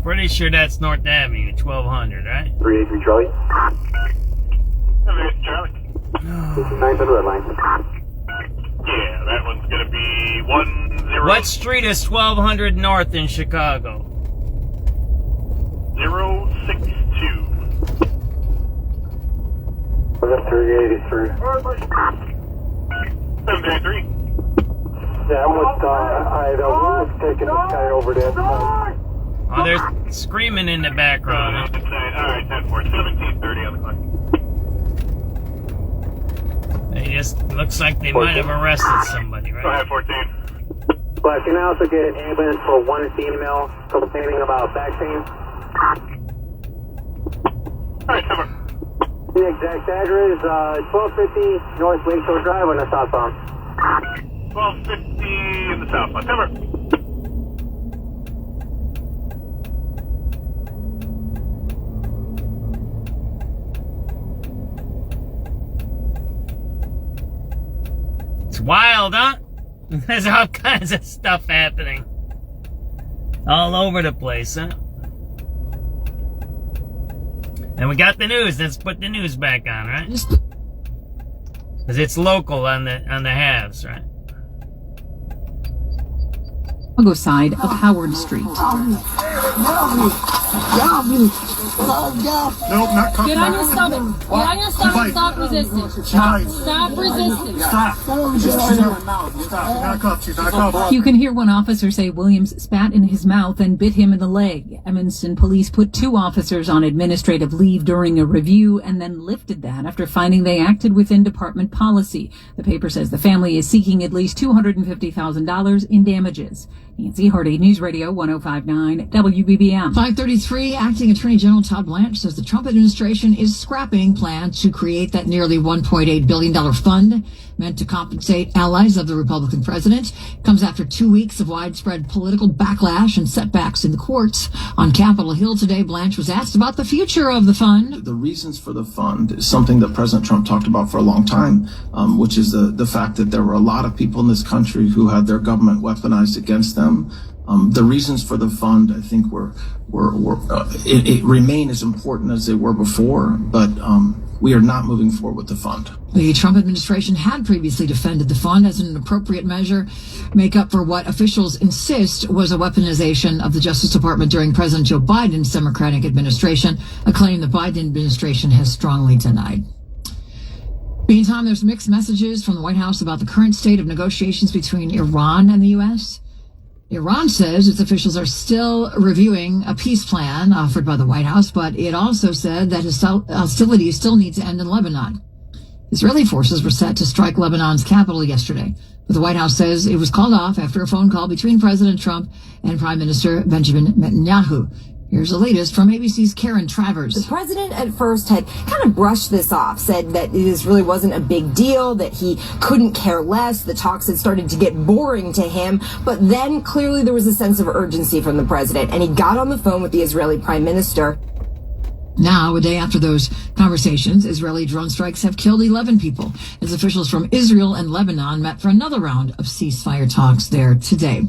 Pretty sure that's North Avenue, 1200, right? 383 Charlie. 783 Charlie. This is 9th and red line. Yeah, that one's going to be 10. What street is 1200 north in Chicago? 062. Was that 383? 783. Yeah, I'm with Idaho. Let's take this guy over there. Oh, they're screaming in the background. Alright, 10-4. 1730 on the clock. They just looks like they might have arrested somebody, Go right? ahead, 14. But can I also get an ambulance for one female complaining about back pain? Alright, 7. The exact address, 1250 North Lakeshore Drive on the southbound. 1250 in the southbound. 7. It's wild, huh? There's all kinds of stuff happening. All over the place, huh? And we got the news. Let's put the news back on, right? Because it's local on the halves, right? Chicago side of Howard Street. Nope, not cuffed. Get on your stomach. Get on your stomach. Stop resisting. Stop resisting. Stop. She's not cuffed. She's not cuffed. You can hear one officer say Williams spat in his mouth and bit him in the leg. Evanston police put 2 officers on administrative leave during a review and then lifted that after finding they acted within department policy. The paper says the family is seeking at least $250,000 in damages. Nancy Hardy, News Radio 105.9 WBBM. 5:33, Acting Attorney General Todd Blanche says the Trump administration is scrapping plans to create that nearly $1.8 billion fund meant to compensate allies of the Republican president. Comes after 2 weeks of widespread political backlash and setbacks in the courts. On Capitol Hill today, Blanche was asked about the future of the fund. The reasons for the fund is something that President Trump talked about for a long time, which is the fact that there were a lot of people in this country who had their government weaponized against them. The reasons for the fund, I think, it remain as important as they were before, but we are not moving forward with the fund. The Trump administration had previously defended the fund as an appropriate measure, make up for what officials insist was a weaponization of the Justice Department during President Joe Biden's Democratic administration, a claim the Biden administration has strongly denied. Meantime, there's mixed messages from the White House about the current state of negotiations between Iran and the U.S. Iran says its officials are still reviewing a peace plan offered by the White House, but it also said that hostilities still need to end in Lebanon. Israeli forces were set to strike Lebanon's capital yesterday, but the White House says it was called off after a phone call between President Trump and Prime Minister Benjamin Netanyahu. Here's the latest from ABC's Karen Travers. The president at first had kind of brushed this off, said that this really wasn't a big deal, that he couldn't care less. The talks had started to get boring to him. But then clearly there was a sense of urgency from the president, and he got on the phone with the Israeli prime minister. Now, a day after those conversations, Israeli drone strikes have killed 11 people as officials from Israel and Lebanon met for another round of ceasefire talks there today.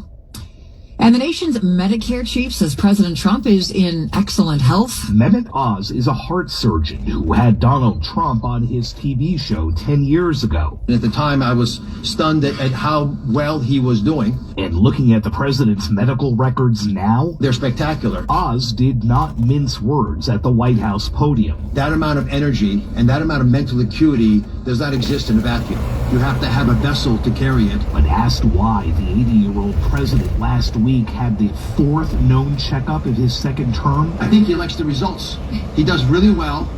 And the nation's Medicare chief says President Trump is in excellent health. Mehmet Oz is a heart surgeon who had Donald Trump on his TV show 10 years ago. At the time, I was stunned at how well he was doing. And looking at the president's medical records now, they're spectacular. Oz did not mince words at the White House podium. That amount of energy and that amount of mental acuity does not exist in a vacuum. You have to have a vessel to carry it. But asked why the 80-year-old president last week had the fourth known checkup of his second term, I think he likes the results. He does really well.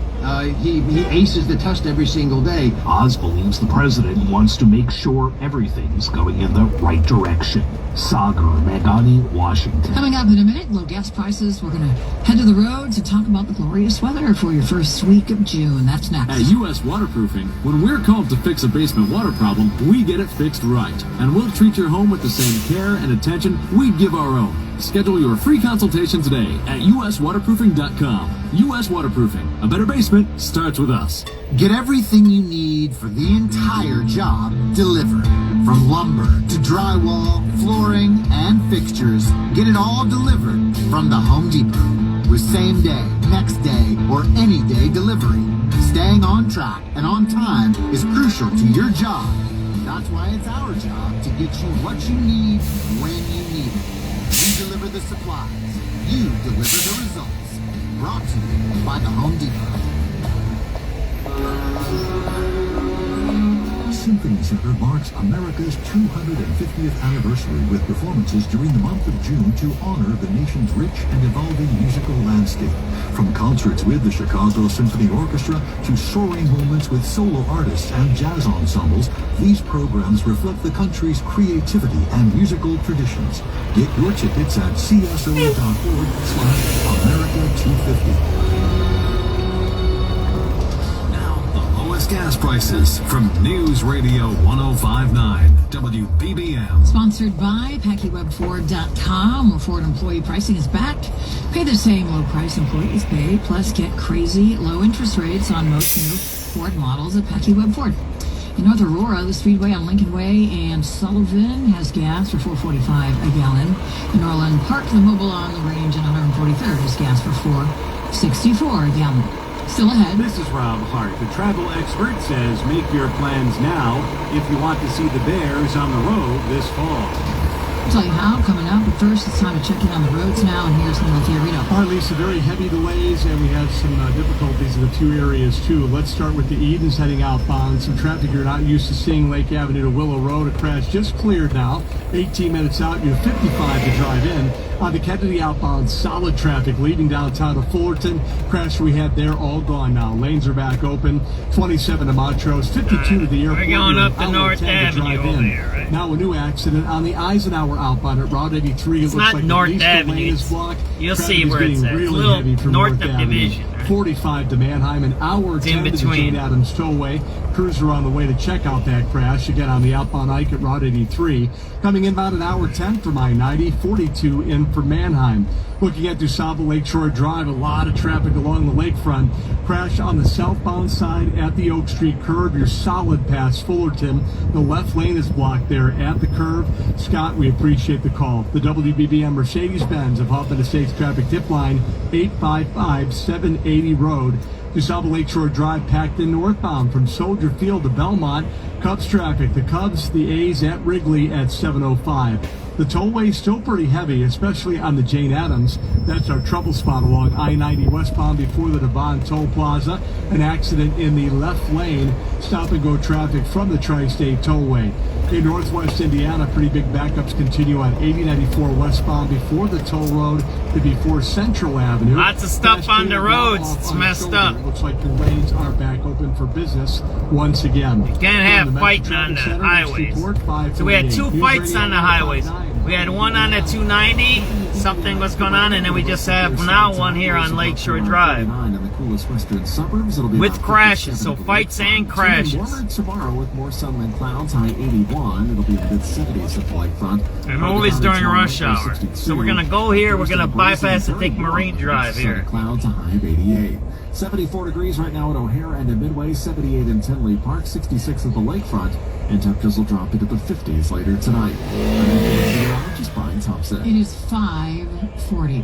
He aces the test every single day. Oz believes the president wants to make sure everything's going in the right direction. Sagar Meghani, Washington. Coming up in a minute, low gas prices. We're going to head to the road to talk about the glorious weather for your first week of June. That's next. At U.S. Waterproofing, when we're called to fix a basement water problem, we get it fixed right. And we'll treat your home with the same care and attention we give our own. Schedule your free consultation today at uswaterproofing.com. U.S. Waterproofing. A better basement starts with us. Get everything you need for the entire job delivered. From lumber to drywall, flooring, and fixtures, get it all delivered from the Home Depot. With same day, next day, or any day delivery. Staying on track and on time is crucial to your job. That's why it's our job to get you what you need when you need it. We deliver the supplies. You deliver the results. Brought to you by the Home Depot. Symphony Center marks America's 250th anniversary with performances during the month of June to honor the nation's rich and evolving musical landscape. From concerts with the Chicago Symphony Orchestra to soaring moments with solo artists and jazz ensembles, these programs reflect the country's creativity and musical traditions. Get your tickets at cso.org/America250. Gas prices from News Radio 105.9 WBBM. Sponsored by PackyWebFord.com, where Ford employee pricing is back. Pay the same low price employees pay, plus get crazy low interest rates on most new Ford models at PackyWeb Ford. In North Aurora, the Speedway on Lincoln Way and Sullivan has gas for $4.45 a gallon. In Orland Park, the Mobile on the Range and 143rd has gas for $4.64 a gallon. Still ahead. This is Rob Hart. The travel expert says make your plans now if you want to see the Bears on the road this fall. I'll tell you how coming up, but first it's time to check in on the roads now, and here's Neil Fiorito. All right, Lisa, very heavy delays, and we have some difficulties in a few areas too. Let's start with the Edens heading outbound. Some traffic you're not used to seeing, Lake Avenue to Willow Road. A crash just cleared now. 18 minutes out, you have 55 to drive in. On the Kennedy outbound, solid traffic leading downtown to Fullerton. Crash we had there, all gone now. Lanes are back open. 27 to Montrose, 52 to the airport. We're going up the North Avenue over there, right? Now a new accident on the Eisenhower outbound at Route 83. It's not like North Avenue. You'll see where it's at. It's a little north of Division. 45 to Manheim, an hour 10 to the Jane Addams Tollway. Crews are on the way to check out that crash. Again, on the outbound Ike at Route 83. Coming in about an hour 10 from I-90, 42 in for Manheim. Looking at DuSable Lakeshore Drive, a lot of traffic along the lakefront. Crash on the southbound side at the Oak Street curve. You're solid past Fullerton. The left lane is blocked there at the curve. Scott, we appreciate the call. The WBBM Mercedes-Benz of Hoffman Estates traffic tip line 855-780 Road. You saw the Lakeshore Drive packed in northbound from Soldier Field to Belmont. Cubs traffic, the Cubs, the A's at Wrigley at 7:05. The tollway is still pretty heavy, especially on the Jane Addams. That's our trouble spot along I-90 westbound before the Devon Toll Plaza. An accident in the left lane. Stop-and-go traffic from the Tri-State Tollway. In northwest Indiana, pretty big backups continue on 8094 westbound before the toll road to before Central Avenue. Lots of stuff on the roads. It's messed up. Looks like the lanes are back open for business once again. You can't have fighting on the highways. So we had 2 fights on the highways. We had one on the 290, something was going on, and then we just have now one here on Lakeshore Drive. With crashes, so fights and crashes. Tomorrow with more sun and clouds, high 81. It'll be in the mid-70s at the lakefront. And always during rush hour. So we're going to go here, we're going to bypass and take Marine Drive here. Clouds, a high of 88. 74 degrees right now at O'Hare and at Midway, 78 in Tinley Park, 66 at the lakefront, and temperatures will drop into the 50s later tonight. It is 5:40.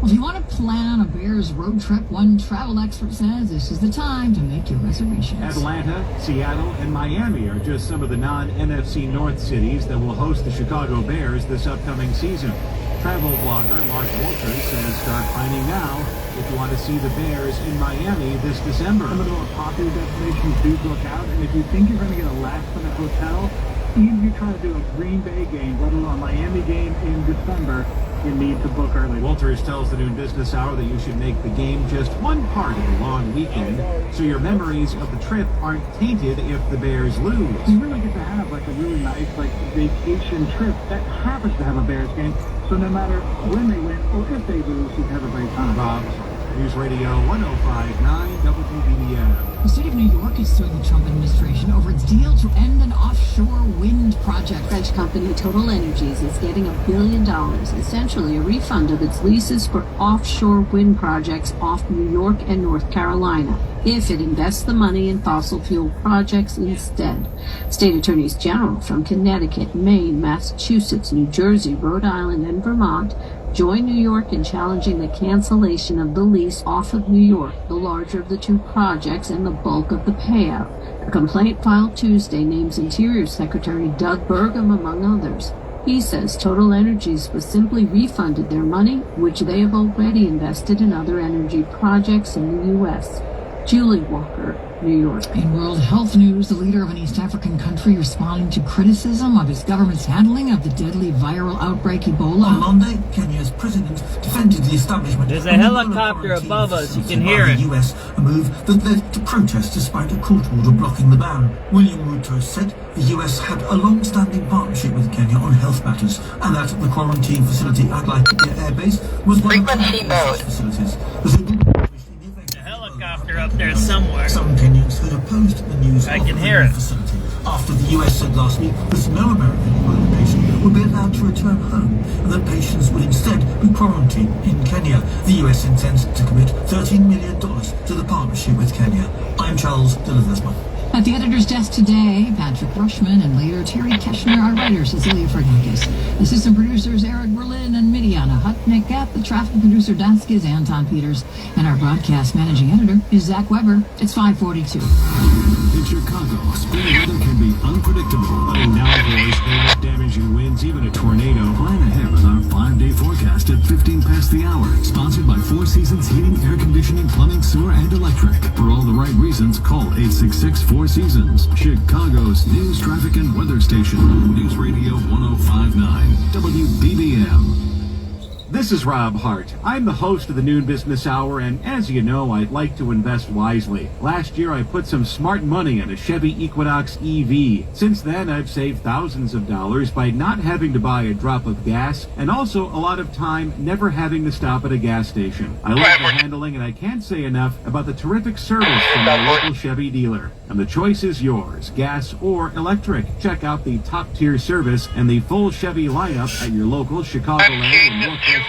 Well, if you want to plan a Bears road trip, one travel expert says this is the time to make your reservations. Atlanta, Seattle, and Miami are just some of the non-NFC North cities that will host the Chicago Bears this upcoming season. Travel blogger Mark Walters says start planning now if you want to see the Bears in Miami this December. Some of the more popular destinations do book out, and if you think you're going to get a last-minute hotel, even if you're trying to do a Green Bay game, let alone a Miami game in December, you need to book early. Walters tells the Noon Business Hour that you should make the game just one part of the long weekend, so your memories of the trip aren't tainted if the Bears lose. You really get to have like a really nice vacation trip that happens to have a Bears game, so no matter when they win or if they lose, you have a great time. Rob, News Radio 105.9 WBBM. The state of New York is suing the Trump administration over its deal to end an offshore wind project. French company Total Energies is getting $1 billion, essentially a refund of its leases for offshore wind projects off New York and North Carolina, if it invests the money in fossil fuel projects instead. State attorneys general from Connecticut, Maine, Massachusetts, New Jersey, Rhode Island, and Vermont join New York in challenging the cancellation of the lease off of New York, the larger of the two projects and the bulk of the payout. A complaint filed Tuesday names Interior Secretary Doug Burgum among others. He says Total Energies was simply refunded their money, which they have already invested in other energy projects in the U.S. Julie Walker, New York. In world health news, the leader of an East African country responding to criticism of his government's handling of the deadly viral outbreak Ebola. On Monday, Kenya's president defended the establishment. There's a helicopter above us, you can hear it. The US, a move that led to protests despite a court order blocking the ban. William Ruto said the US had a long-standing partnership with Kenya on health matters, and that the quarantine facility at Laikipia Air Base was one of the facilities. Helicopter up there somewhere. Some Kenyans had opposed the news I can hear it. Facility after the US said last week that no American Ebola patient would be allowed to return home and that patients would instead be quarantined in Kenya. The US intends to commit $13 million to the partnership with Kenya. I'm Charles Dilleversma. At the editor's desk today, Patrick Rushman and later Terry Keshner, our writer Cecilia Fernandez. Assistant producers Eric Berlin and Midiana Hutnick. At the traffic producer desk is Anton Peters. And our broadcast managing editor is Zach Weber. It's 5:42. In Chicago, spring weather can be unpredictable. And now boys, hail, damaging winds, even a tornado. Plan ahead with our 5-day forecast at 15 past the hour. Sponsored by Four Seasons Heating, Air Conditioning, Plumbing, Sewer, and Electric. For all the right reasons, call 866-4 Seasons, Chicago's news, traffic, and weather station. News Radio 105.9 WBBM. This is Rob Hart. I'm the host of the Noon Business Hour, and as you know, I'd like to invest wisely. Last year, I put some smart money in a Chevy Equinox EV. Since then, I've saved thousands of dollars by not having to buy a drop of gas, and also a lot of time never having to stop at a gas station. I love the handling, and I can't say enough about the terrific service from my local Chevy dealer. And the choice is yours, gas or electric. Check out the top-tier service and the full Chevy lineup at your local Chicagoland and Northwest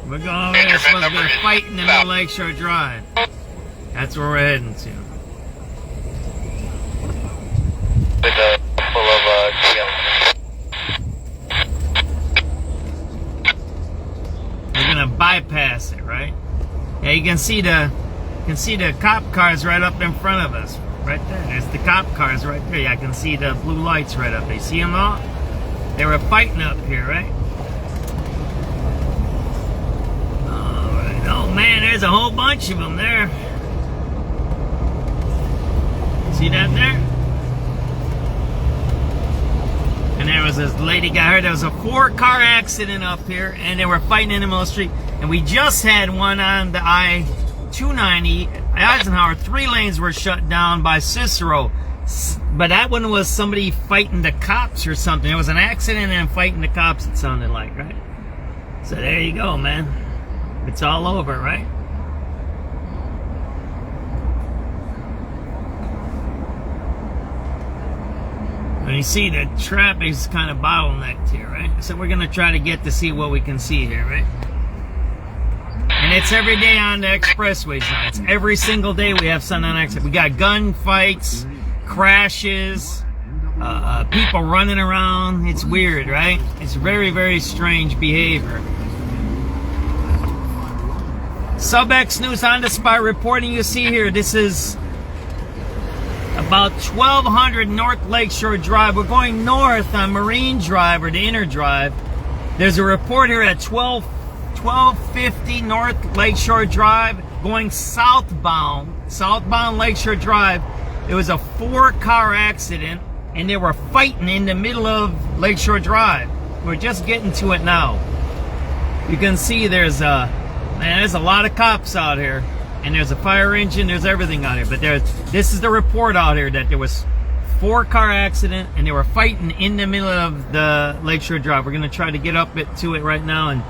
We're going over there. It's supposed to be a fight in the middle of Lakeshore Drive. That's where we're heading to. bypass it, right? Yeah, you can see the cop cars right up in front of us, right there. There's the cop cars right there. Yeah, I can see the blue lights right up there. You see them all? They were fighting up here, right? All right. Oh man, there's a whole bunch of them there. See that there? And there was this lady got hurt. There was a 4-car accident up here, and they were fighting in the middle of the street. And we just had one on the I-290, Eisenhower. 3 lanes were shut down by Cicero. But that one was somebody fighting the cops or something. It was an accident and fighting the cops, it sounded like, right? So there you go, man. It's all over, right? And you see the traffic is kind of bottlenecked here, right? So we're going to try to get to see what we can see here, right? And it's every day on the expressways now. It's every single day we have something on expressway. We got gun fights, crashes, people running around. It's weird, right? It's very, very strange behavior. SubX.News on the spot reporting. You see here, this is about 1200 North Lakeshore Drive. We're going north on Marine Drive, or the inner drive. There's a report here at 1250 North Lakeshore Drive, going southbound Lakeshore Drive. It was a 4-car accident, and they were fighting in the middle of Lakeshore Drive. We're just getting to it now. You can see there's a lot of cops out here. And there's a fire engine, there's everything out here. But this is the report out here that there was 4-car accident and they were fighting in the middle of the Lakeshore Drive. We're going to try to get up to it right now and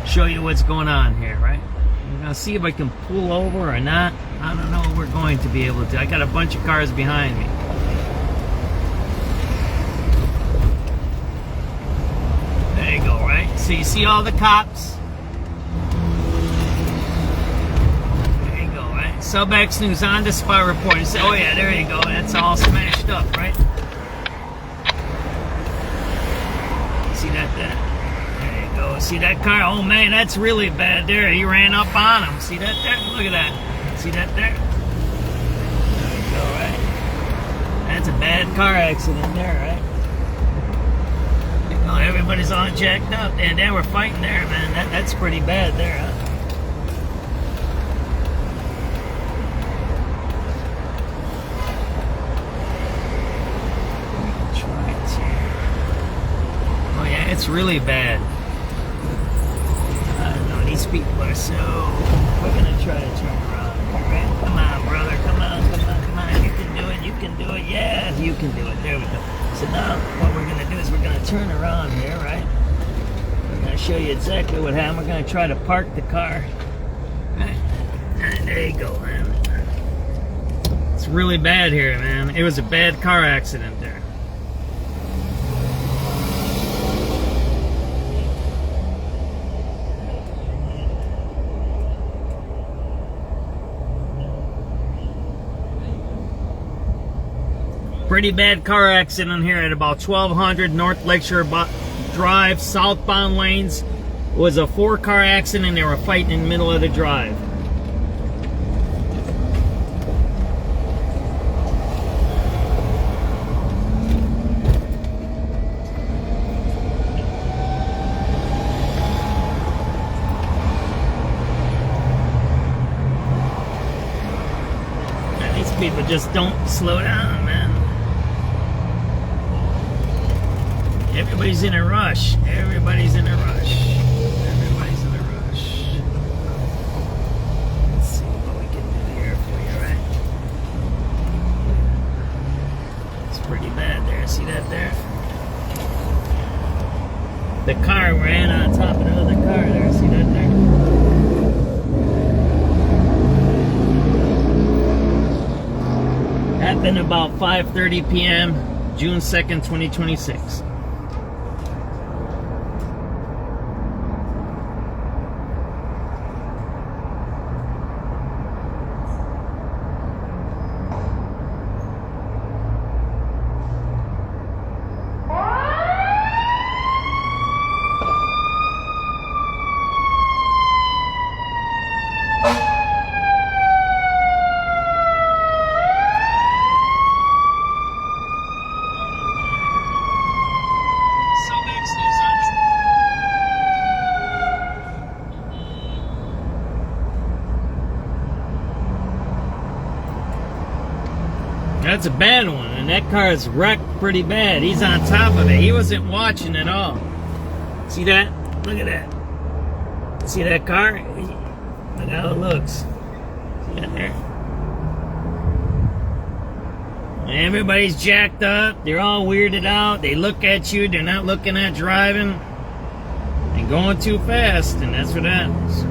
show you what's going on here, right? We're going to see if I can pull over or not. I don't know if we're going to be able to. I got a bunch of cars behind me. There you go, right? So you see all the cops. SubX.News on the spot report. You say, oh yeah, there you go. That's all smashed up, right? See that there? There you go. See that car? Oh man, that's really bad there. He ran up on him. See that there? Look at that. See that there? There you go, right? That's a bad car accident there, right? Oh, everybody's all jacked up. And they were fighting there, man. That's pretty bad there, huh? It's really bad. I don't know, these people are so... We're going to try to turn around. Right? Come on, brother. Come on. You can do it. You can do it. Yeah, you can do it. There we go. So now what we're going to do is we're going to turn around here, right? We're going to show you exactly what happened. We're going to try to park the car. Right? And there you go, man. It's really bad here, man. It was a bad car accident there. Pretty bad car accident here at about 1200 North Lakeshore Drive, southbound lanes. It was a 4-car accident. They were fighting in the middle of the drive. And these people just don't slow down, man. Everybody's in a rush. Everybody's in a rush. Everybody's in a rush. Let's see what we can do here for you, right? It's pretty bad there. See that there? The car ran on top of the other car there. See that there? Happened about 5:30 p.m. June 2nd, 2026. That's a bad one, and that car is wrecked pretty bad. He's on top of it. He wasn't watching at all. See that? Look at that. See that car? Look how it looks. See that there? Everybody's jacked up. They're all weirded out. They look at you. They're not looking at driving. They're going too fast, and that's what happens.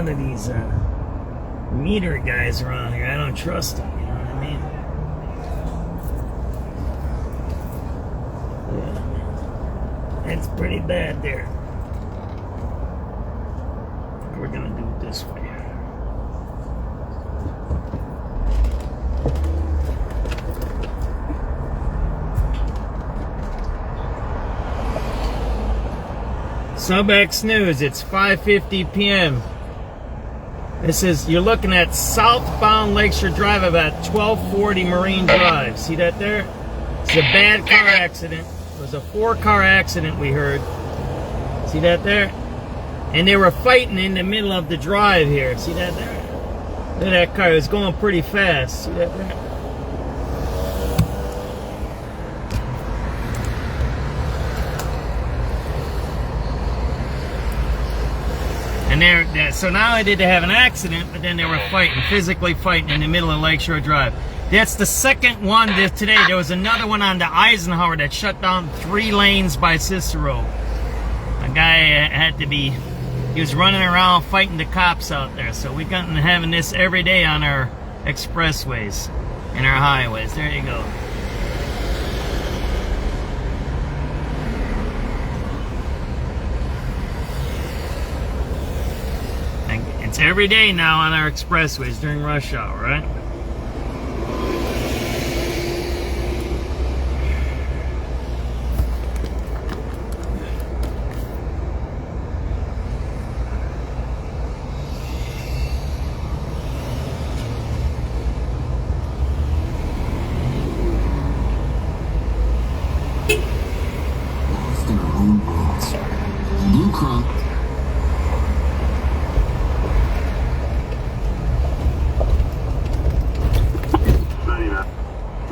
Of these meter guys around here, I don't trust them, you know what I mean? Yeah. It's pretty bad there. We're gonna do it this way. SubX.News, it's 5:50 p.m. This is, you're looking at southbound Lakeshore Drive about 1240 Marine Drive. See that there? It's a bad car accident. It was a 4-car accident, we heard. See that there? And they were fighting in the middle of the drive here. See that there? Look at that car. It was going pretty fast. See that there? And so not only did they have an accident, but then they were fighting, physically fighting in the middle of Lakeshore Drive. That's the second one today. There was another one on the Eisenhower that shut down 3 lanes by Cicero. A guy had to be, he was running around fighting the cops out there. So we've gotten having this every day on our expressways and our highways. There you go. It's every day now on our expressways during rush hour, right? Lost in our own worlds. Blue Cross.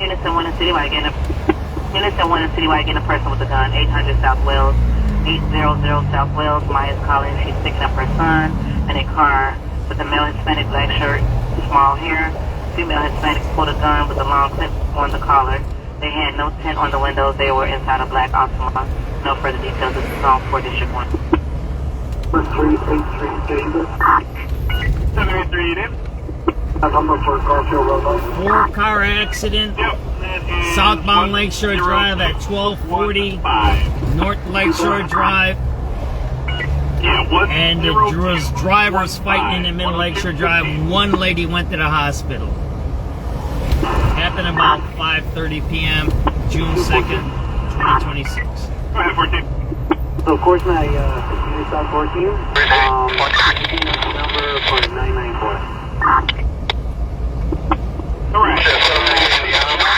Unison 1 in Citywide getting a person with a gun. 800 South Wales, 800 South Wales. Maya's calling. She's picking up her son in a car with a male Hispanic black shirt, small hair. Female Hispanic pulled a gun with a long clip on the collar. They had no tint on the windows. They were inside a black Optima. No further details. This is all for District 1. 783 in. 4-car accident. Yep. Southbound Lakeshore Drive at 1240 North Lakeshore Drive. And the drivers fighting in the middle of Lakeshore Drive. One lady went to the hospital. Happened about 5:30 p.m. June 2nd, 2026. Go ahead, 14. So, of course, my South 14. Number for 994. Correct.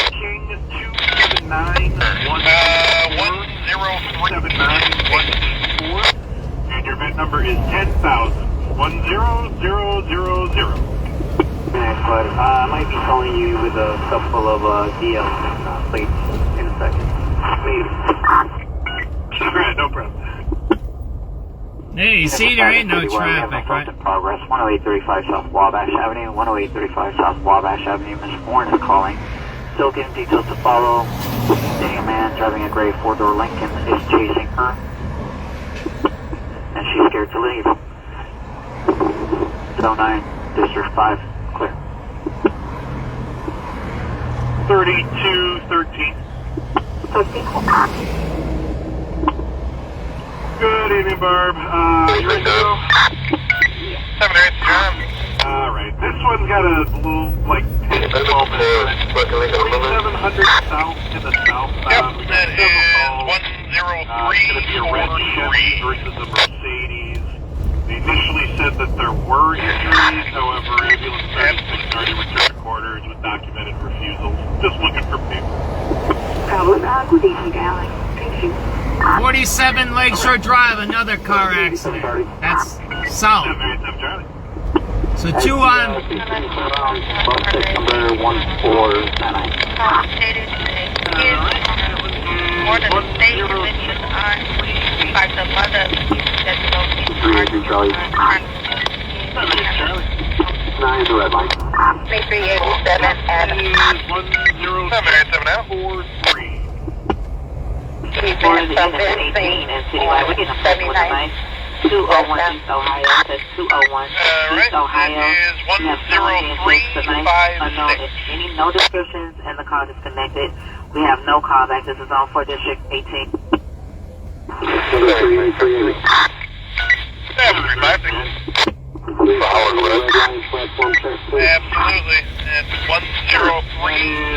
King 279-104. And your VIN number is 10,000. 10000. Next, but I might be calling you with a couple of DL plates in a second. Alright, no problem. Hey, you see, there ain't no traffic, right? In progress, 10835 South Wabash Avenue, 10835 South Wabash Avenue. Miss Warren is calling. Still getting details to follow. Seeing a man driving a gray 4-door Lincoln is chasing her. And she's scared to leave. 09, District 5, clear. 3213. Good evening, Barb. You ready to go? 7-8, John. Alright, this one's got a little, like, 10 moment. 2700 south in the southbound. Yep, that is be a red Chevy versus a Mercedes. They initially said that there were injuries, however, ambulance services had already returned to quarters with documented refusals. Just looking for people. Good evening, Alex. Thank you. 47 Lakeshore Drive, another car accident. That's south. So 2 on. Number 1479. More than the state convention on by the mother that's located Nine to red line. 3387 Adam. 107443. From Vincennes and Citywide. We're getting a 79. 201 East Ohio. That's 201 East Ohio. We have 10356. No descriptions and the call disconnected. We have no callback. This is on for District 18. Absolutely. And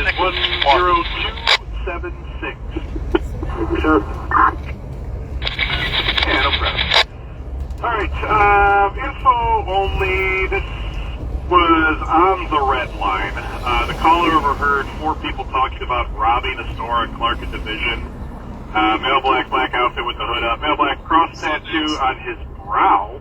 10376. Sure. Yeah, no problem. Alright, info only. This was on the red line. The caller overheard 4 people talking about robbing a store on Clark and Division. Male black outfit with the hood up. Male black cross tattoo on his brow.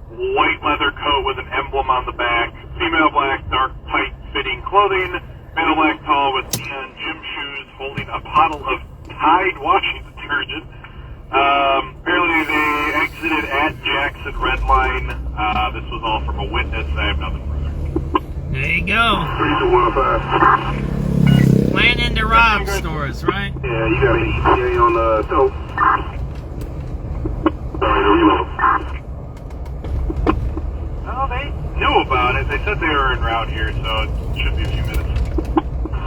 White leather coat with an emblem on the back. Female black dark tight fitting clothing. Male black tall with neon gym shoes holding a bottle of Tide washing detergent. Apparently they exited at Jackson Red Line. This was all from a witness. I have nothing further. There you go. Planning to rob stores, right? Yeah, you got an ETA on the tow. Oh, they knew about it. They said they were en route here, so it should be a few minutes.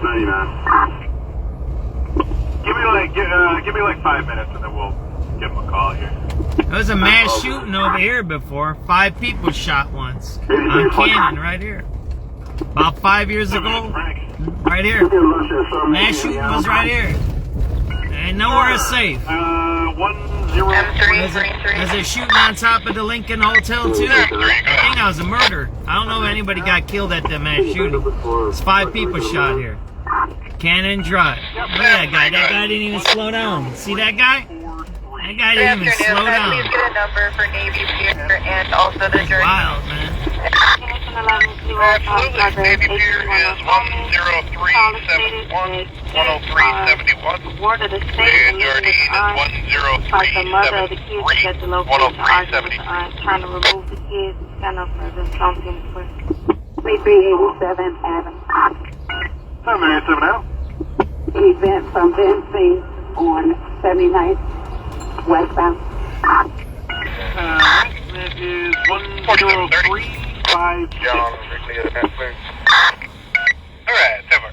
99. Give me like 5 minutes, and then we'll give them a call here. There was a mass shooting over here before. 5 people shot once on Cannon right here. About 5 years ago, right here. Mass shooting was right here. And nowhere is safe. 1033. There's a shooting on top of the Lincoln Hotel too. I think that was a murder. I don't know if anybody got killed at that mass shooting. It's 5 people shot here. Cannon Drive. Look at that guy. That guy didn't even slow down. See that guy? That guy didn't even slow down. Please get a number for Navy Pier and also the journey. Wild, man. Absolutely. Navy Pier is 10371, 10371. And Jardine is 10373, 10373. Trying to remove the kids. Stand up for the something for 3387 Adam. 787 now. Event from Vincennes on 79th westbound. That is 10356. John, weekly event, please. Alright, over.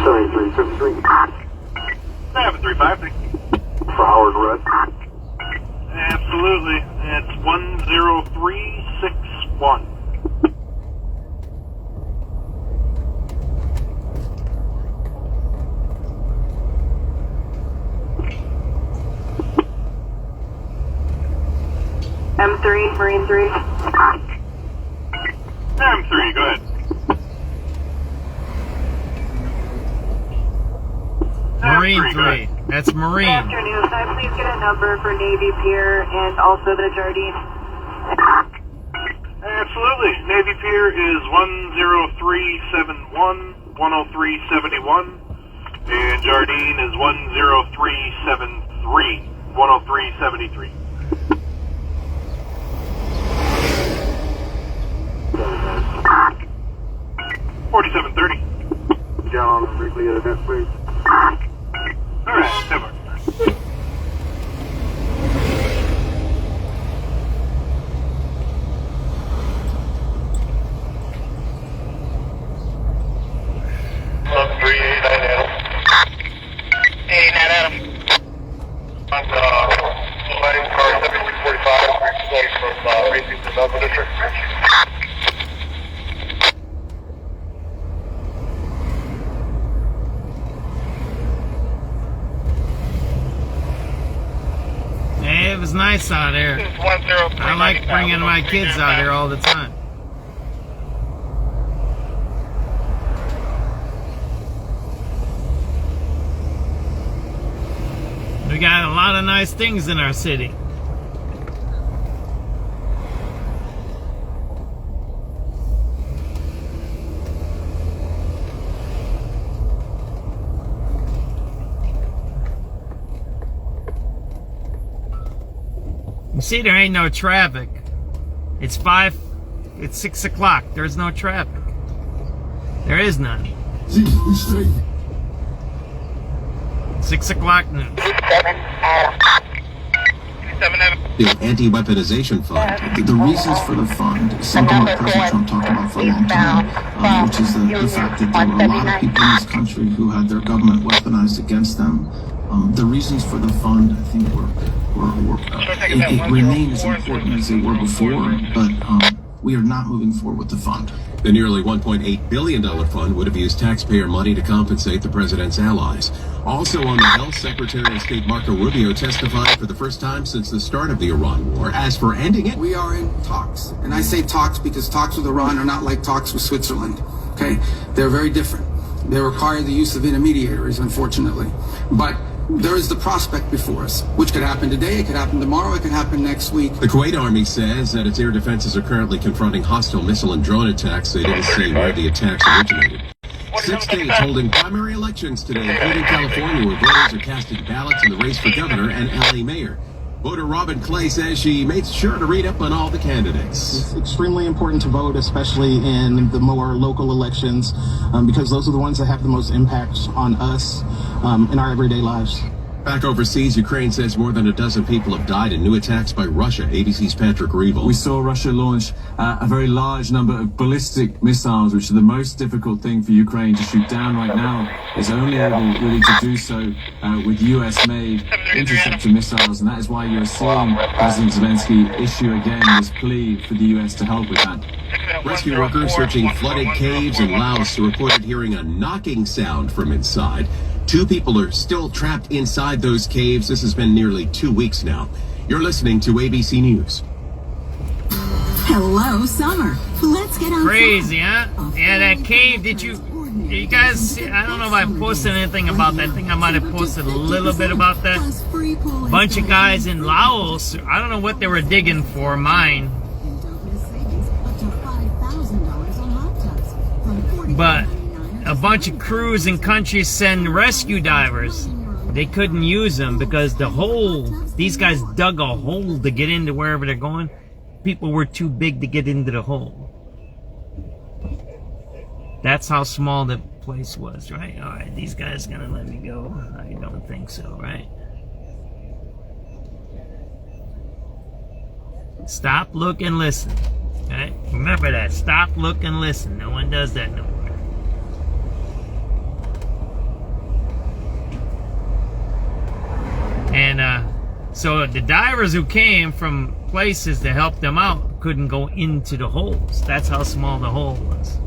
Sorry, 353. 735. For Howard Red. Absolutely. It's 10361. M3, Marine 3. M3, go ahead. Marine 3. That's Marine. Good afternoon. Can I please get a number for Navy Pier and also the Jardine? Absolutely. Navy Pier is 10371, 10371. And Jardine is 10373, 10373. $47.30. John, briefly at event, please. Alright, never. nice out there. I like bringing my kids out here all the time. We got a lot of nice things in our city. You see, there ain't no traffic. It's 6 o'clock. There's no traffic. There is none. 6 o'clock noon. The anti-weaponization fund. The reasons for the fund is something that President Trump talked about for a long time, which is the fact that there were a lot of people in this country who had their government weaponized against them. The reasons for the fund, I think, it remain as important as they were before, but we are not moving forward with the fund. The nearly $1.8 billion fund would have used taxpayer money to compensate the president's allies. Also on the Health, Secretary of State Marco Rubio testified for the first time since the start of the Iran war. As for ending it, we are in talks. And I say talks because talks with Iran are not like talks with Switzerland. Okay? They're very different. They require the use of intermediaries, unfortunately. But there is the prospect before us, which could happen today, it could happen tomorrow, it could happen next week. The Kuwait Army says that its air defenses are currently confronting hostile missile and drone attacks. They didn't say where the attacks originated. 6 states holding primary elections today, including California, where voters are casting ballots in the race for governor and LA mayor. Voter Robin Clay says she made sure to read up on all the candidates. It's extremely important to vote, especially in the more local elections, because those are the ones that have the most impact on us in our everyday lives. Back overseas, Ukraine says more than a dozen people have died in new attacks by Russia. ABC's Patrick Reevell. We saw Russia launch a very large number of ballistic missiles, which are the most difficult thing for Ukraine to shoot down right now. It's only able really to do so with US-made interceptor missiles, and that is why you're seeing President Zelensky issue again this plea for the US to help with that. Rescue workers searching flooded caves in Laos reported hearing a knocking sound from inside. 2 people are still trapped inside those caves. This has been nearly 2 weeks now. You're listening to ABC News. Hello, summer. Let's get on. Crazy, huh? Yeah, that cave. Did you guys? I don't know if I posted anything about that. I think I might have posted a little bit about that. Bunch of guys in Laos. I don't know what they were digging for. Mine. But a bunch of crews and countries send rescue divers. They couldn't use them because the hole, these guys dug a hole to get into wherever they're going. People were too big to get into the hole. That's how small the place was, right? All right, these guys gonna let me go? I don't think so, right? Stop, look, and listen. Right? Remember that. Stop, look, and listen. No one does that no more. And so the divers who came from places to help them out couldn't go into the holes. That's how small the hole was.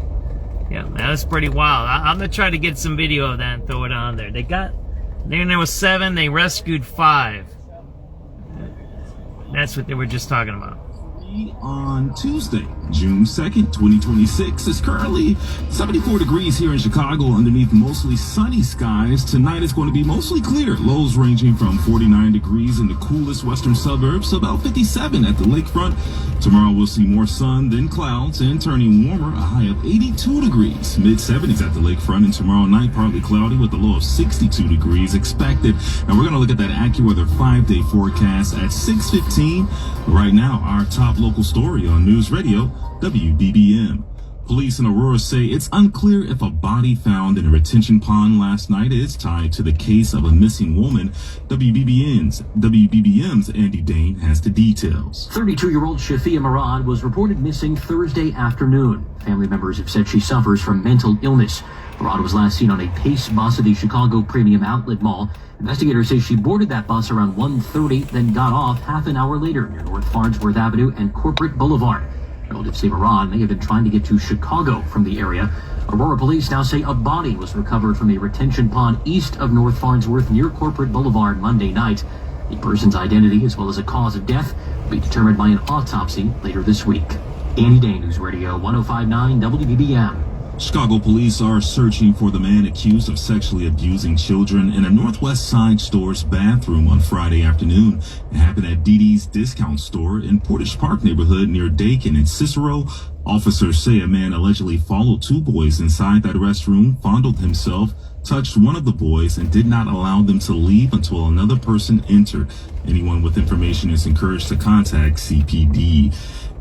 Yeah, that was pretty wild. I'm going to try to get some video of that and throw it on there. Then there was 7, they rescued 5. That's what they were just talking about. On Tuesday, June 2nd, 2026. It's currently 74 degrees here in Chicago underneath mostly sunny skies. Tonight it's going to be mostly clear. Lows ranging from 49 degrees in the coolest western suburbs to about 57 at the lakefront. Tomorrow we'll see more sun, then clouds, and turning warmer, a high of 82 degrees. Mid-70s at the lakefront, and tomorrow night partly cloudy with a low of 62 degrees expected. Now we're going to look at that AccuWeather 5-day forecast at 6:15. Right now, our top local story on News Radio, WBBM. Police in Aurora say it's unclear if a body found in a retention pond last night is tied to the case of a missing woman. WBBM's Andy Dane has the details. 32-year-old Shafia Murad was reported missing Thursday afternoon. Family members have said she suffers from mental illness. Murad was last seen on a Pace bus at the Chicago Premium Outlet Mall. Investigators say she boarded that bus around 1:30, then got off half an hour later near North Farnsworth Avenue and Corporate Boulevard. Relatives say Murad may have been trying to get to Chicago from the area. Aurora police now say a body was recovered from a retention pond east of North Farnsworth near Corporate Boulevard Monday night. The person's identity as well as a cause of death will be determined by an autopsy later this week. Andy Day, News Radio 105.9 WBBM. Chicago police are searching for the man accused of sexually abusing children in a Northwest Side store's bathroom on Friday afternoon. It happened at DD's Discount Store in Portage Park neighborhood near Dakin and Cicero. Officers say a man allegedly followed two boys inside that restroom, fondled himself, touched one of the boys, and did not allow them to leave until another person entered. Anyone with information is encouraged to contact CPD.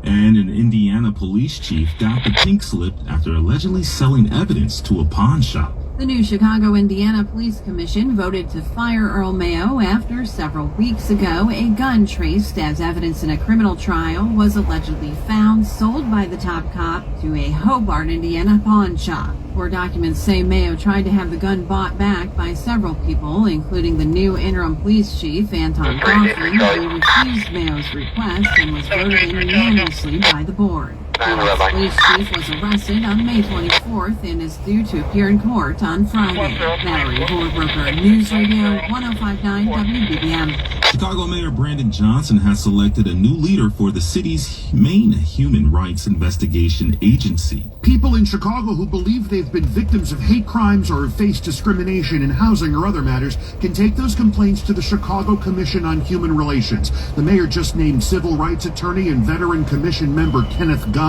And an Indiana police chief got the pink slip after allegedly selling evidence to a pawn shop. The new Chicago, Indiana Police Commission voted to fire Earl Mayo after several weeks ago a gun traced as evidence in a criminal trial was allegedly found sold by the top cop to a Hobart, Indiana pawn shop. Court documents say Mayo tried to have the gun bought back by several people, including the new interim police chief, Anton Coughlin, who refused Mayo's request and was voted in unanimously by the board. The police chief was arrested on May 24th and is due to appear in court on Friday. Valerie Horbroker, News Radio 105.9 WBBM. Chicago Mayor Brandon Johnson has selected a new leader for the city's main human rights investigation agency. People in Chicago who believe they've been victims of hate crimes or have faced discrimination in housing or other matters can take those complaints to the Chicago Commission on Human Relations. The mayor just named civil rights attorney and veteran commission member Kenneth Gunn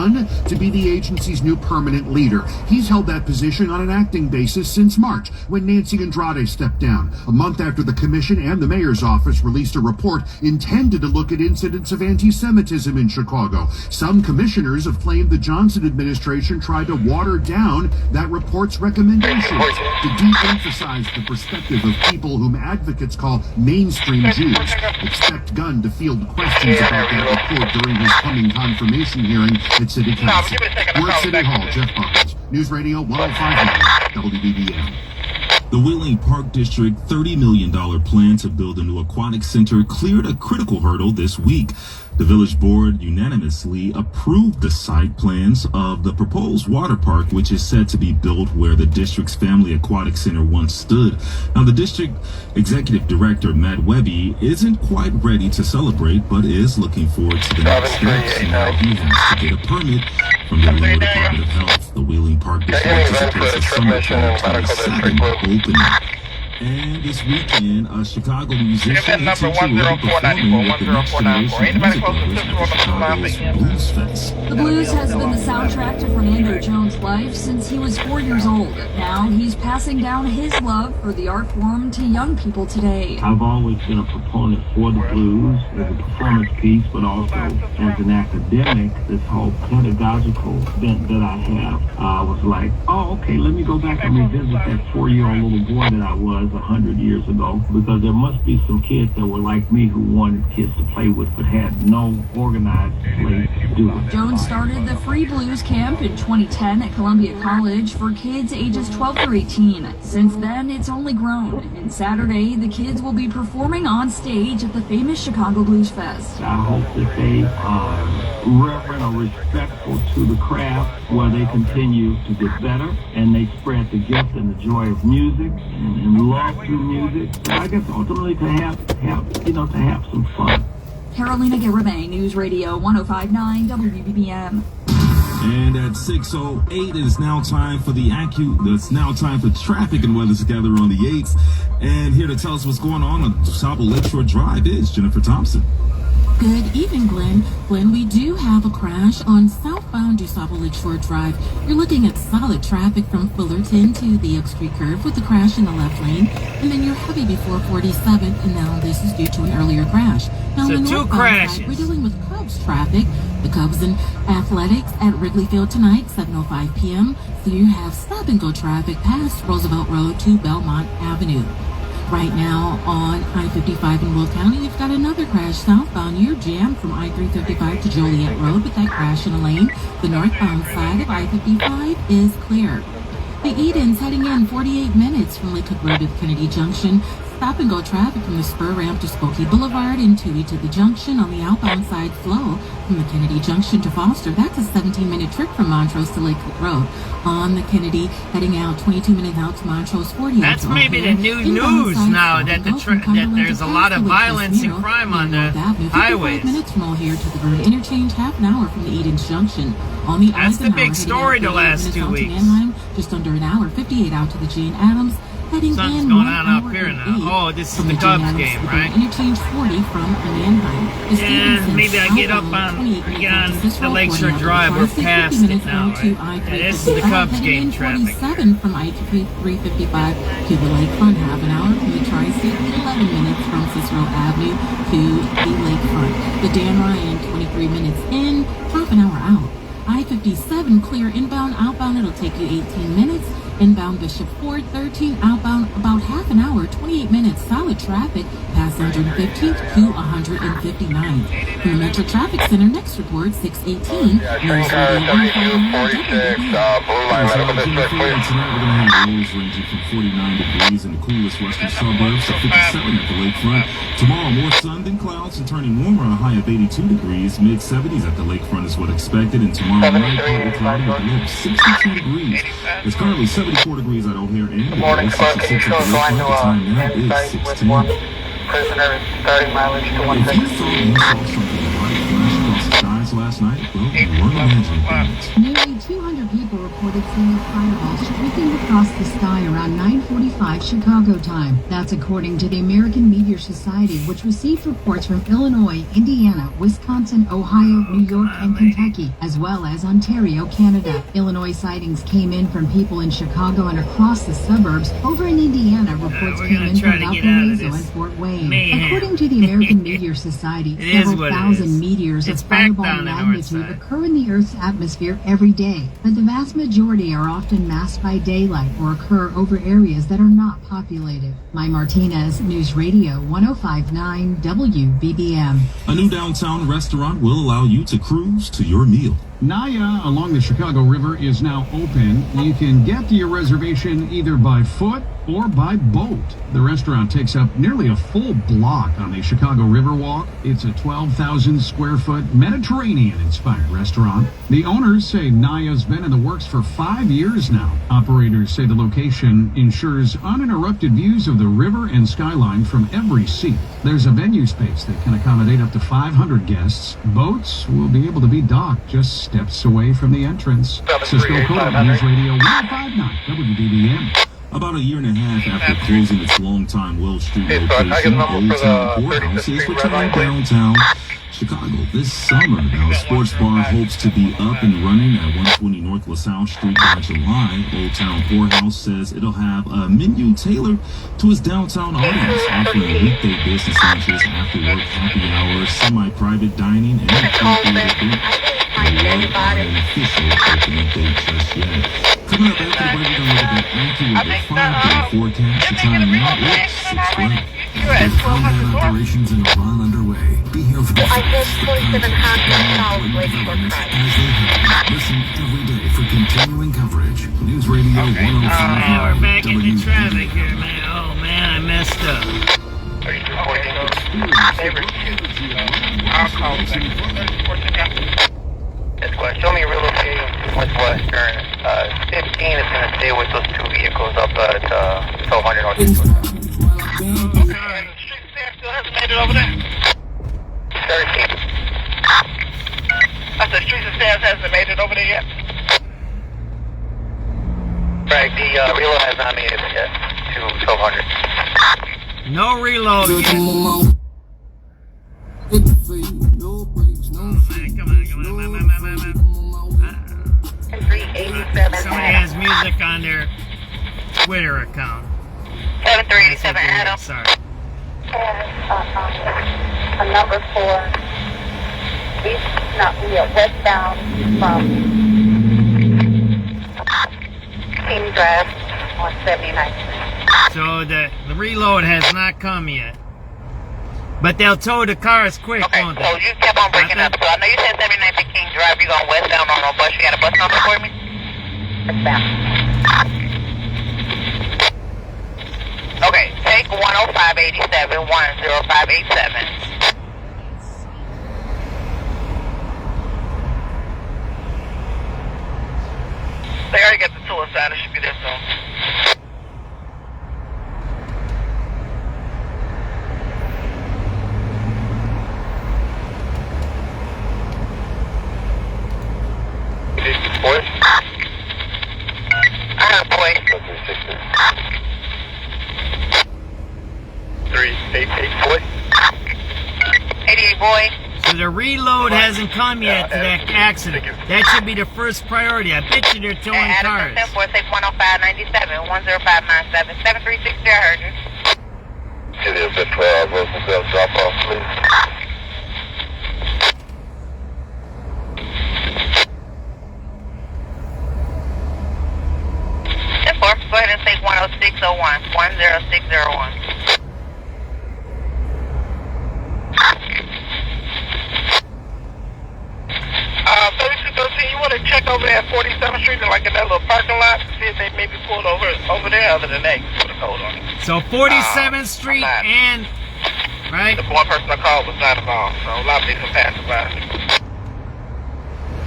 to be the agency's new permanent leader. He's held that position on an acting basis since March, when Nancy Andrade stepped down, a month after the commission and the mayor's office released a report intended to look at incidents of anti-Semitism in Chicago. Some commissioners have claimed the Johnson administration tried to water down that report's recommendations to de-emphasize the perspective of people whom advocates call mainstream Jews. Expect Gunn to field questions about that report during his coming confirmation hearing at City Council. We're at City Hall. Jeff Buckles, News Radio 105.9 WBBM. The Wheeling Park District $30 million plan to build a new aquatic center cleared a critical hurdle this week. The village board unanimously approved the site plans of the proposed water park, which is set to be built where the district's family aquatic center once stood. Now, the district executive director, Matt Webby, isn't quite ready to celebrate, but is looking forward to the next steps. Now he has to get a permit from the Illinois Department of Health. The Wheeling Park District anticipates a summer 2027 opening. And this weekend, a Chicago musician and teacher will be performing with the next generation music lovers at Chicago's Blues Fest. The blues has been the soundtrack to Fernando Jones' life since he was 4 years old. Now he's passing down his love for the art form to young people today. I've always been a proponent for the blues as a performance piece, but also as an academic. This whole pedagogical bent that I have was like, oh, okay, let me go back and revisit that 4-year-old little boy that I was 100 years ago, because there must be some kids that were like me who wanted kids to play with but had no organized place to do it. Jones started the Free Blues Camp in 2010 at Columbia College for kids ages 12 through 18. Since then, it's only grown, and Saturday, the kids will be performing on stage at the famous Chicago Blues Fest. I hope that they are reverent or respectful to the craft, where they continue to get better and they spread the gift and the joy of music and love through music. So I guess ultimately to have some fun. Carolina Garibay, News Radio 105.9 WBBM. And at 6:08, it is now time for it's now time for traffic and weather together on the 8th. And here to tell us what's going on DuSable Lakeshore Drive is Jennifer Thompson. Good evening, Glenn. Glenn, we do have a crash on southbound DuSable Lakeshore Drive. You're looking at solid traffic from Fullerton to the Oak Street curve with the crash in the left lane. And then you're heavy before 47th, and now this is due to an earlier crash. Now, so on the two northbound side, we're dealing with Cubs traffic. The Cubs and Athletics at Wrigley Field tonight, 7:05 p.m. So you have stop-and-go traffic past Roosevelt Road to Belmont Avenue. Right now on I-55 in Will County, you've got another crash southbound. You're jammed from I-355 to Joliet Road with that crash in a lane. The northbound side of I-55 is clear. The Edens heading in 48 minutes from Lake Cook Road to Kennedy Junction. Stop-and-go traffic from the spur ramp to Skokie Boulevard and Toohey to the junction on the outbound side flow from the Kennedy Junction to Foster. That's a 17-minute trip from Montrose to Lakewood Road. On the Kennedy, heading out 22 minutes out to Montrose, 40 That's maybe the new news now, that there's a lot of violence and crime on the highways. 55 minutes from O'Hare to the Bird Interchange, half an hour from the Edens Junction. On the That's the big story the last 2 weeks. Anaheim, just under an hour, 58 out to the Jane Addams. Heading Something's in going 1 on hour up here and now. 8 Oh, this is from the Jane Cubs Addams game, to the right? Interchange 40 from Manheim. The Yeah, Stevenson maybe I get up on, get on the Lakeshore Drive. We're past it now, right? Yeah, this is the Cubs game traffic. 47 from I-355 to the lakefront, half an hour from the Tri-State, 11 minutes from Cicero Avenue to the lakefront. The Dan Ryan, 23 minutes in, half an hour out. I-57 clear inbound, outbound, it'll take you 18 minutes. Inbound Bishop Ford, 13, outbound about half an hour, 28 minutes, solid traffic, past 115th to 159th. From the Metro Traffic Center, next report, 618. Tonight we're going to have lows ranging from 49 degrees in the coolest western suburbs to 57 at the lakefront. Tomorrow, more sun than clouds and turning warmer, a high of 82 degrees. Mid-70s at the lakefront is what expected. And tomorrow night, partly cloudy with a low of 62 degrees. It's currently 74 degrees at O'Hare and Good morning, Clark. Can you show us line to inside with one prisoner starting mileage to 160? If you thought you saw something bright flash across the skies last night, well, you weren't imagining things. Nearly 200 people reported seeing a fireball streaking across the sky around 9:45 Chicago time. That's according to the American Meteor Society, which received reports from Illinois, Indiana, Wisconsin, Ohio, New York, and Kentucky, as well as Ontario, Canada. Illinois sightings came in from people in Chicago and across the suburbs. Over in Indiana, reports came in from Valparaiso and Fort Wayne. According to the American Meteor Society, several thousand meteors of fireball magnitude occur in the Earth's atmosphere every day, but the vast majority are often masked by daylight or occur over areas that are not populated. My Martinez, News Radio 105.9 WBBM. A new downtown restaurant will allow you to cruise to your meal. Naya along the Chicago River is now open. You can get to your reservation either by foot or by boat. The restaurant takes up nearly a full block on the Chicago River Walk. It's a 12,000 square foot Mediterranean-inspired restaurant. The owners say Naya's been in the works for 5 years now. Operators say the location ensures uninterrupted views of the river and skyline from every seat. There's a venue space that can accommodate up to 500 guests. Boats will be able to be docked just steps away from the entrance. Cisco Coda, News Radio 105.9 WBBM. About a year and a half after closing its longtime Wells Street location, Old Town Courthouse is returning downtown Chicago this summer. Now, Sports Bar hopes to be up and running at 120 North LaSalle Street by July. Old Town Courthouse says it'll have a menu tailored to its downtown audience, offering weekday business lunches, after-work happy hours, semi-private dining, and a theater. An official opening date just yet. Coming up after the break, we're going to look at the accurate 5-day forecast. The time now is 6:12. With combat operations in Iran underway, be here for the facts, the context, and important developments as they happen. Listen every day for continuing coverage. News Radio 105.9 we're back in the traffic here, man. Oh, man, I messed up. I'll call back. Show me real estate Northwestern. 15 is going to stay with those two vehicles up at 1200 North. Okay, the street staff still hasn't made it over there? 13. I said street staff hasn't made it over there yet? Right, the reload has not made it yet to 1200. No reload yet. Somebody has music on their Twitter account. 7387 Adam. Sorry. A number 4 westbound from King Drive on 79th. So the reload has not come yet. But they'll tow the cars quick, won't they? So you kept on breaking up. So I know you said 79th and King Drive. You going westbound on no bus. You got a bus number for me? Westbound. Okay, take 10587, 10587. They already got the tour sign. It should be there soon. Boy? I have boy. 388 boy. 88 boy. So the reload hasn't come yet to that accident. That should be the first priority. I bet you they're towing cars. 10-4, take 10597, 10597, 7363, I heard you. City of the 12, Roosevelt, drop off, please. Go ahead and take 10601, 10601. 3213, you want to check over there at 47th Street and like in that little parking lot, see if they maybe pulled over there. Other than that, you put a code on it. So 47th Street and, right? The one person I called was not involved, so a lot of these are passing by.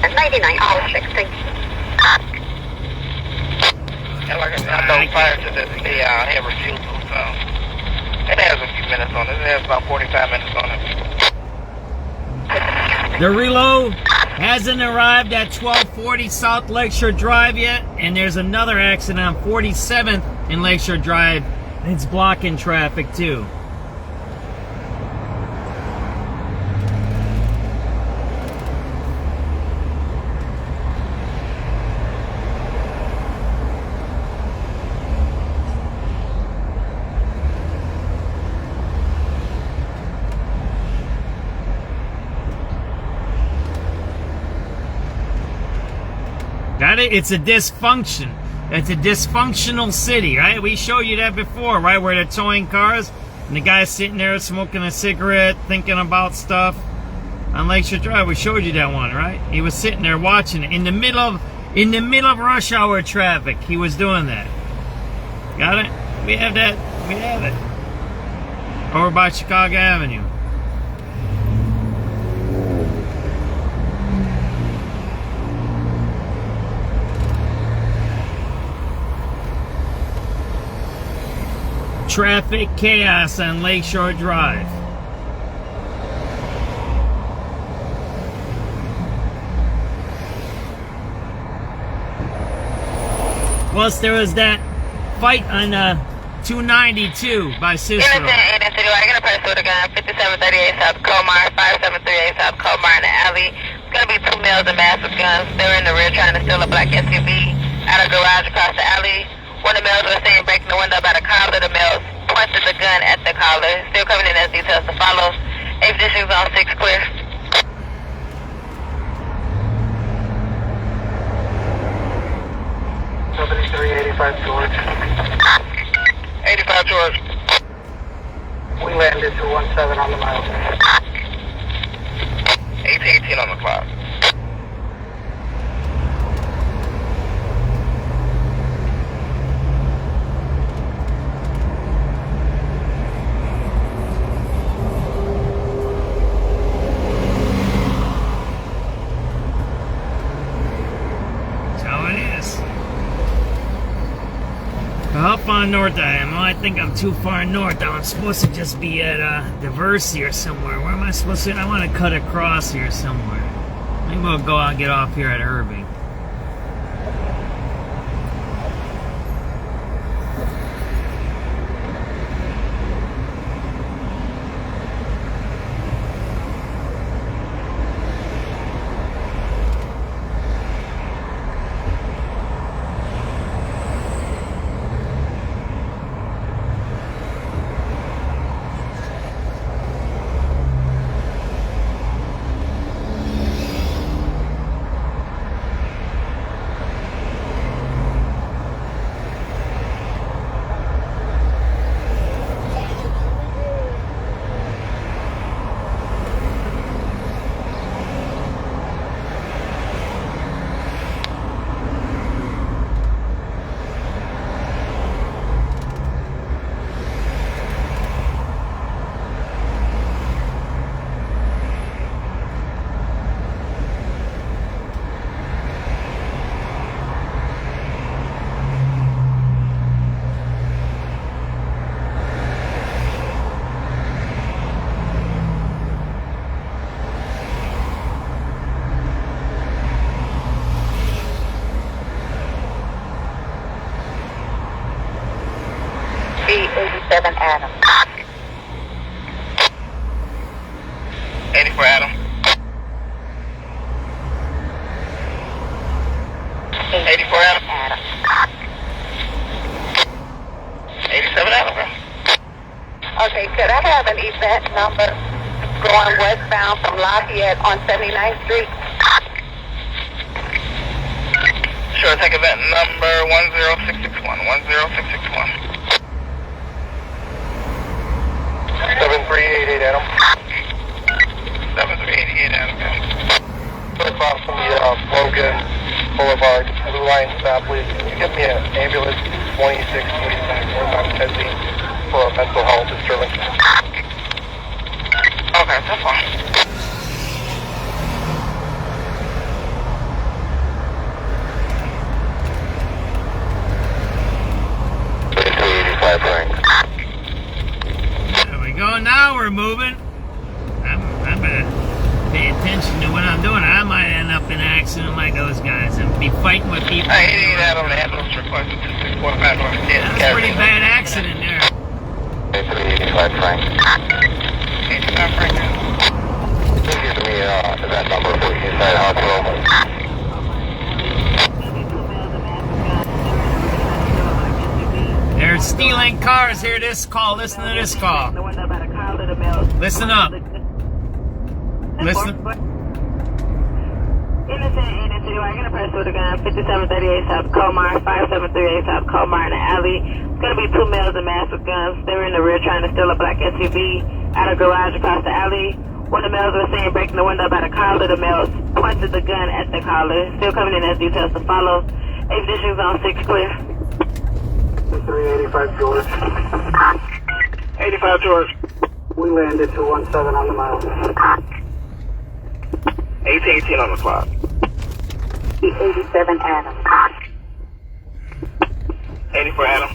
9906, thank you. And like I said, I know prior to this, they had refusal, so it has a few minutes on it. It has about 45 minutes on it. The reload hasn't arrived at 1240 South Lakeshore Drive yet, and there's another accident on 47th in Lakeshore Drive. It's blocking traffic too. Got it? It's a dysfunction. It's a dysfunctional city, right? We showed you that before, right? Where they're towing cars and the guy's sitting there smoking a cigarette, thinking about stuff on Lakeshore Drive. We showed you that one, right? He was sitting there watching it in the middle of rush hour traffic. He was doing that. Got it? We have that. We have it. Over by Chicago Avenue. Traffic chaos on Lakeshore Drive. Plus, there was that fight on 292 by Cicero. City, I get a person with a gun, 5738 South Colmar, 5738 South Colmar in the alley. It's going to be 2 males and masked with guns. They were in the rear trying to steal a black SUV out of a garage across the alley. One of the males was seen breaking the window by the collar. The males pointed the gun at the collar. Still coming in as details to follow. 8 districts on 6 clear. George. 85 George. We landed 217 on the mile. 1818 on the clock. How far north I am? Oh, I think I'm too far north. I'm supposed to just be at Diversey or somewhere. Where am I supposed to? I want to cut across here somewhere. Maybe we'll go out and get off here at Irving. 87 Adam. 84 Adam. 84 Adam. 87 Adam, bro. Okay, could I have an event number going westbound from Lafayette on 79th Street? Sure, take event number 10661. 10661. 7388 Adam. 7388 Adam, okay. Across from the Logan Boulevard, Blue Line stop, please. Can you get me an ambulance 2645 north on Kedzie for a mental health disturbance? Okay, that's fine. There we go. Now we're moving. I'm gonna pay attention to what I'm doing. I might end up in an accident like those guys and be fighting with people. I hate that on the ambulance request of 2645 north. That's a pretty bad accident there. 85 Frank. 85 Frank. Please give me that number for inside hospital. They're stealing cars. Hear this call. Listen to this call. Listen up. Listen. Innocent wagon person with a gun, 5738 South Comar, 5738 South Comar in the alley. It's going to be two males in masks with guns. They were in the rear trying to steal a black SUV out of a garage across the alley. One of the males was seen breaking the window by the collar. The males pointed the gun at the collar. Still coming in as details to follow. Ignition's on 6 clear. 385 George. 85 George. We landed 217 on the mile. 18 on the clock. 87 Adam. 84 Adam.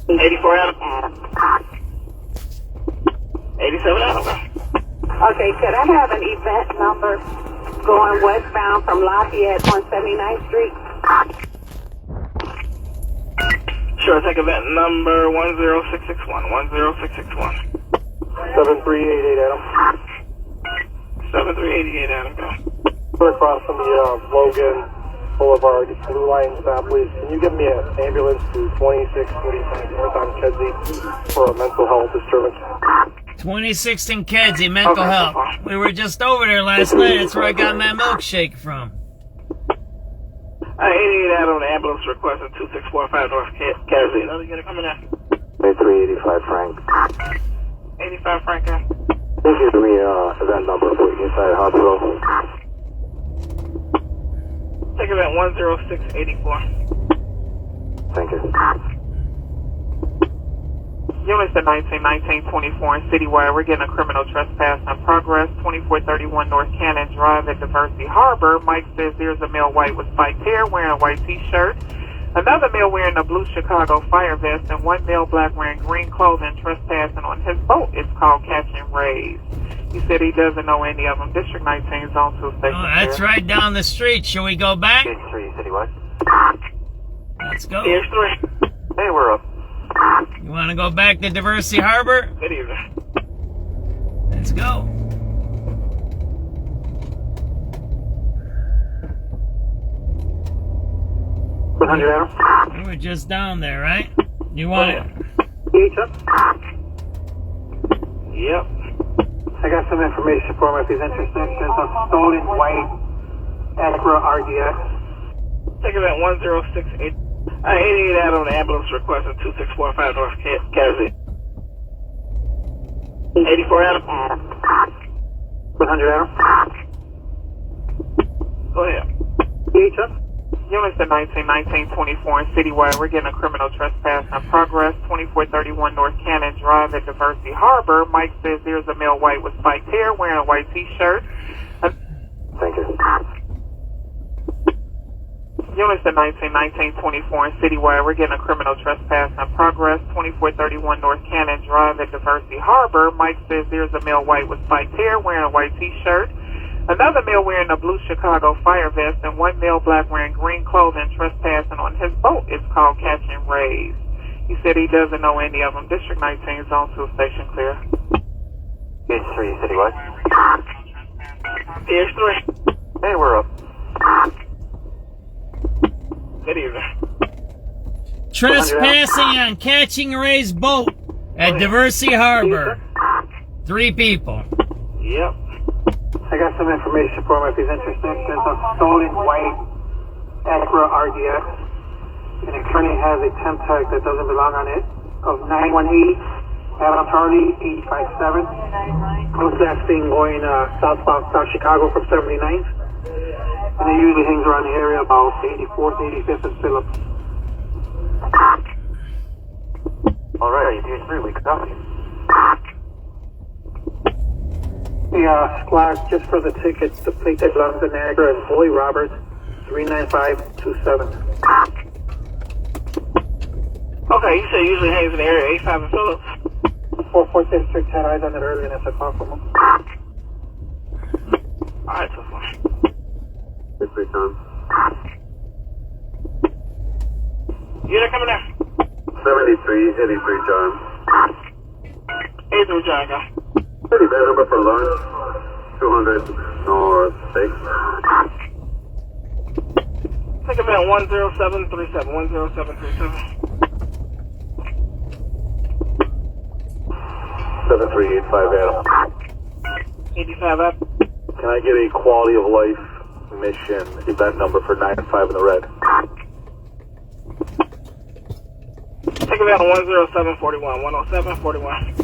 84 Adam. 87 Adam. Okay, could I have an event number going westbound from Lafayette on 79th Street? Sure, take event number 10661. 10661. 7388 Adam. 7388 Adam, go. We're across from the Logan Boulevard, Blue Line stop, please. Can you give me an ambulance to 2645 north on Kedzie for a mental health disturbance? 26th and Kedzie, mental health. We were just over there last night. That's where I got my milkshake from. 88 Adam, the ambulance requesting 2645 north Kedzie. Another unit coming in. 385 Frank. 85 Frank, go. Can you give me event number for inside hospital? Take event 10684. Thank you. Units at 1924 in Citywide. We're getting a criminal trespass in progress. 2431 North Cannon Drive at Diversity Harbor. Mike says there's a male white with spiked hair wearing a white t-shirt. Another male wearing a blue Chicago fire vest, and one male black wearing green clothing trespassing on his boat. It's called Catching Rays. He said he doesn't know any of them. District 19 Zone 2 station. Oh, that's right down the street. Shall we go back? Gauge 3 Citywide. Let's go. Here's 3. Hey, we're up. You want to go back to Diversity Harbor? Good evening. Let's go. We were just down there, right? You want it? Yep. I got some information for him if he's interested. There's a stolen white Acura RDX. Take event 1068. 88 out on the ambulance requesting 2645 North Kedzie. 84 Adam. 100 Adam. Go ahead. Units at 1924 in Citywide. We're getting a criminal trespass in progress. 2431 North Cannon Drive at Diversity Harbor. Mike says there's a male white with spiked hair wearing a white t-shirt. Thank you. Units at 1924 in Citywide. We're getting a criminal trespass in progress. 2431 North Cannon Drive at Diversity Harbor. Mike says there's a male white with spiked hair wearing a white t-shirt. Another male wearing a blue Chicago fire vest, and one male black wearing green clothing trespassing on his boat. It's called Catching Rays. He said he doesn't know any of them. District 19, Zone 2, station clear. Gauge 3, citywide. Gauge 3. Hey, we're up. Good evening. Trespassing on Catching Ray's boat at Diversey Harbor. 3 people. Yep. I got some information for him if he's interested. There's a stolen white Acura RDX, and it currently has a temp tag that doesn't belong on it of 918 Adam Charlie 857. Close that thing going southbound South Chicago from 79th. And it usually hangs around the area about 84th, 85th, and Phillips. Alright, you do 3, we can copy. Yeah, Squad, just for the ticket, the plate that belongs to Niagara is Boy Roberts, 39527. Okay, you said usually hangs in the area 85 and Phillips. 4th District had eyes on it earlier, and that's a call from him. Alright, so far. Good free time. Unit coming down. 83 John. 83 John, go. Pretty bad number for lunch. 200 north 6. Take a minute, 10737. 10737. 7385 Adam. 85 up. Can I get a quality of life mission event number for 95 in the red? Take a minute, 10741. 10741.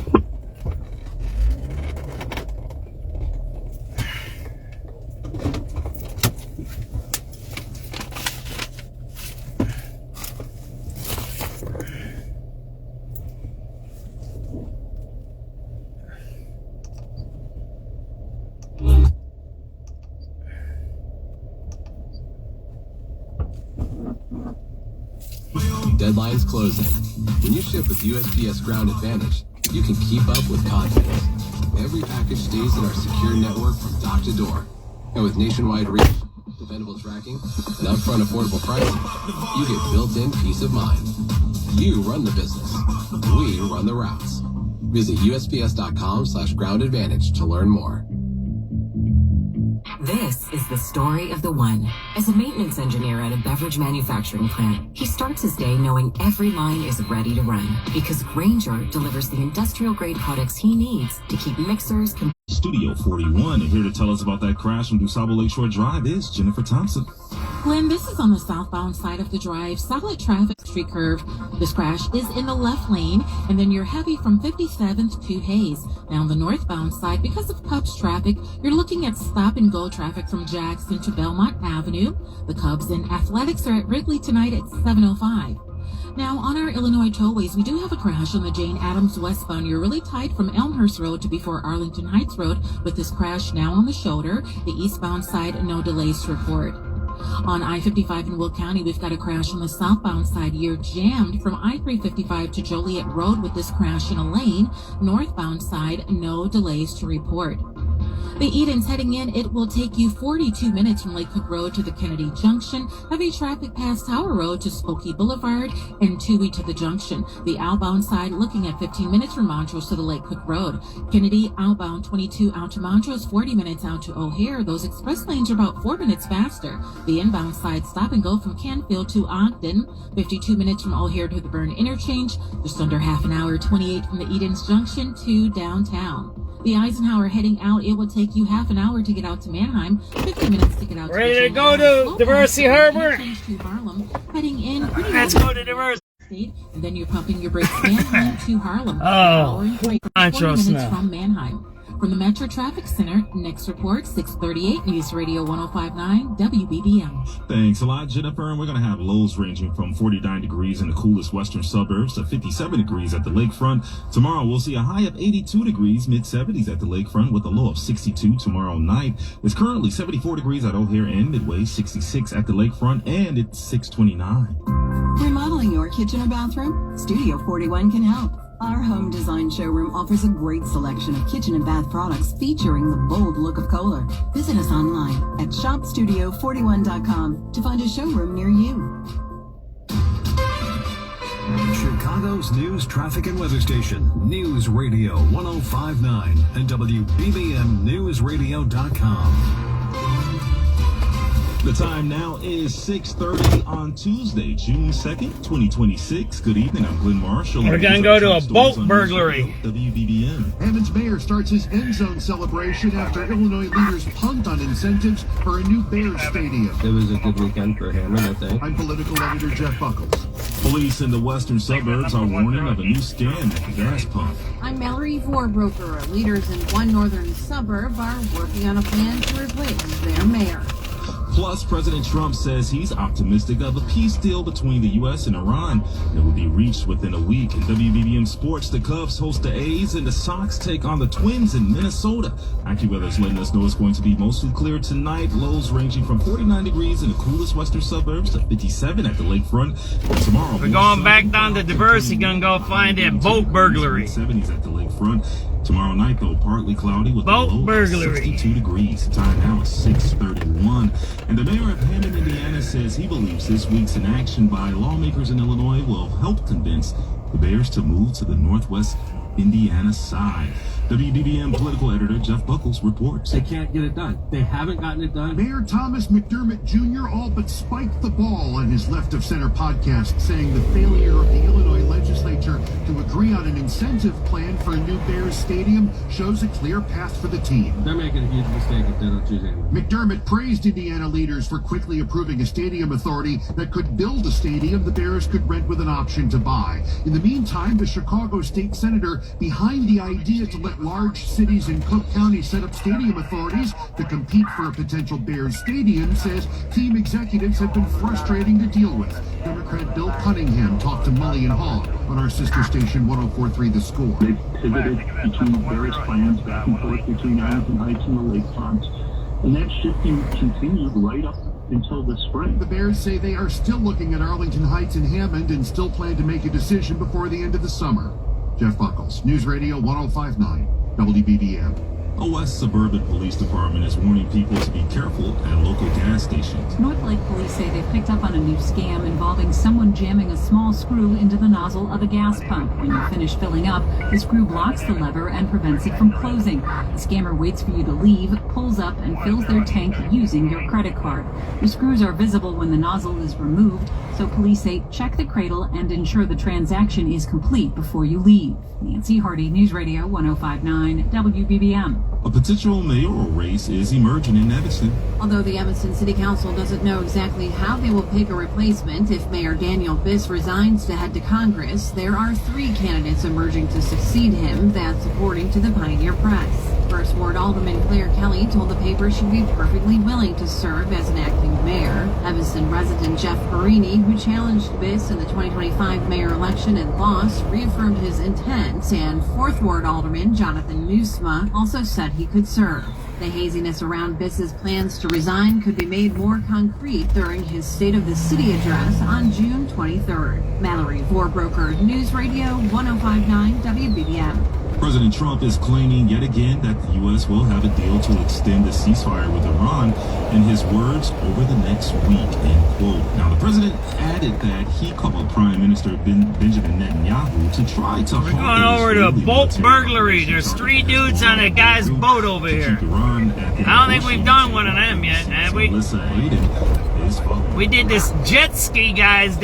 Deadlines closing. When you ship with USPS Ground Advantage, you can keep up with confidence. Every package stays in our secure network from dock to door. And with nationwide reach, dependable tracking, and upfront affordable pricing, you get built-in peace of mind. You run the business. We run the routes. Visit USPS.com/Ground Advantage to learn more. This is the story of the one. As a maintenance engineer at a beverage manufacturing plant, he starts his day knowing every line is ready to run because Grainger delivers the industrial-grade products he needs to keep mixers. Studio 41, and here to tell us about that crash on DuSable Lakeshore Drive is Jennifer Thompson. Glenn, this is on the southbound side of the drive. Solid traffic, street curve. This crash is in the left lane, and then you're heavy from 57th to Hayes. Now on the northbound side, because of Cubs traffic, you're looking at stop-and-go traffic from Jackson to Belmont Avenue. The Cubs and Athletics are at Wrigley tonight at 7:05. Now, on our Illinois tollways, we do have a crash on the Jane Addams westbound. You're really tight from Elmhurst Road to before Arlington Heights Road with this crash now on the shoulder. The eastbound side, no delays to report. On I-55 in Will County, we've got a crash on the southbound side. You're jammed from I-355 to Joliet Road with this crash in a lane. Northbound side, no delays to report. The Edens heading in, it will take you 42 minutes from Lake Cook Road to the Kennedy Junction. Heavy traffic past Tower Road to Skokie Boulevard and Toohey to the Junction. The outbound side looking at 15 minutes from Montrose to the Lake Cook Road. Kennedy outbound 22 out to Montrose, 40 minutes out to O'Hare. Those express lanes are about 4 minutes faster. The inbound side stop and go from Canfield to Ogden. 52 minutes from O'Hare to the Burn Interchange. Just under half an hour, 28 from the Edens Junction to downtown. The Eisenhower heading out, it will take you half an hour to get out to Manheim, 50 minutes to get out Ready to to go to Diversey Harbor? To Harlem, heading in. Let's go to Diversey. And then you're pumping your brakes Manheim to Harlem. Oh, 40 Montrose minutes now. from Manheim. From the Metro Traffic Center, next report, 638 News Radio 1059 WBBM. Thanks a lot, Jennifer. And we're going to have lows ranging from 49 degrees in the coolest western suburbs to 57 degrees at the lakefront. Tomorrow, we'll see a high of 82 degrees, mid-70s at the lakefront with a low of 62 tomorrow night. It's currently 74 degrees at O'Hare and Midway, 66 at the lakefront, and it's 6:29. Remodeling your kitchen or bathroom? Studio 41 can help. Our home design showroom offers a great selection of kitchen and bath products featuring the bold look of Kohler. Visit us online at shopstudio41.com to find a showroom near you. Chicago Chicago's news, traffic, and weather station, News Radio 105.9 and WBBMNewsRadio.com. The time now is 6:30 on Tuesday, June 2nd, 2026. Good evening, I'm Glenn Marshall. We're going to go to a boat burglary. WBBM. Hammond's mayor starts his end zone celebration after Illinois leaders punt on incentives for a new Bears stadium. It was a good weekend for Hammond, I think. I'm political editor Jeff Buckles. Police in the western suburbs are warning of a new scam at the gas pump. I'm Mallory Vorbroker. Leaders in one northern suburb are working on a plan to replace their mayor. Plus, President Trump says he's optimistic of a peace deal between the U.S. and Iran that will be reached within a week. In WBBM Sports, the Cubs host the A's and the Sox take on the Twins in Minnesota. AccuWeather's letting us know it's going to be mostly clear tonight. Lows ranging from 49 degrees in the coolest western suburbs to 57 at the lakefront. And tomorrow, we're going back down to Diversity. Gonna go find that boat burglary. 70s at the lakefront. Tomorrow night, though, partly cloudy with boat a low burglary. of 62 degrees. The time now is 6:31. And the mayor of Hammond, Indiana, says he believes this week's inaction by lawmakers in Illinois will help convince the Bears to move to the northwest Indiana side. WBBM political editor Jeff Buckles reports. They can't get it done. They haven't gotten it done. Mayor Thomas McDermott Jr. all but spiked the ball on his Left of Center podcast, saying the failure of the Illinois legislature to agree on an incentive plan for a new Bears stadium shows a clear path for the team. They're making a huge mistake if they don't choose him. McDermott praised Indiana leaders for quickly approving a stadium authority that could build a stadium the Bears could rent with an option to buy. In the meantime, the Chicago state senator behind the idea to let large cities in Cook County set up stadium authorities to compete for a potential Bears stadium says team executives have been frustrating to deal with. Democrat Bill Cunningham talked to Mully and Hall on our sister station 104.3 The Score. They pivoted between various plans back and forth between Arlington Heights and the lakefront, and that shifting continued right up until the spring. The Bears say they are still looking at Arlington Heights and Hammond and still plan to make a decision before the end of the summer. Jeff Buckles, News Radio 105.9, WBBM. A West Suburban Police Department is warning people to be careful at local gas stations. North Lake police say they've picked up on a new scam involving someone jamming a small screw into the nozzle of a gas pump. When you finish filling up, the screw blocks the lever and prevents it from closing. The scammer waits for you to leave, pulls up, and fills their tank using your credit card. The screws are visible when the nozzle is removed, so police say check the cradle and ensure the transaction is complete before you leave. Nancy Hardy, News Radio 105.9 WBBM. A potential mayoral race is emerging in Evanston. Although the Evanston City Council doesn't know exactly how they will pick a replacement if Mayor Daniel Biss resigns to head to Congress, there are 3 candidates emerging to succeed him, that's according to the Pioneer Press. First Ward Alderman Claire Kelly told the paper she'd be perfectly willing to serve as an acting mayor. Evanston resident Jeff Perini, who challenged Biss in the 2025 mayor election and lost, reaffirmed his intent, and Fourth Ward Alderman Jonathan Newsma also said he could serve. The haziness around Biss's plans to resign could be made more concrete during his State of the City address on June 23rd. Mallory Vorbroker, News Radio 105.9 WBBM. President Trump is claiming yet again that the U.S. will have a deal to extend the ceasefire with Iran, in his words, over the next week, end quote. Now, the president added that he called Prime Minister Benjamin Netanyahu to try to We're going over to a boat burglary. There's 3 dudes on a guy's boat over here. I don't think we've done one of them yet, have we? We did this jet ski guys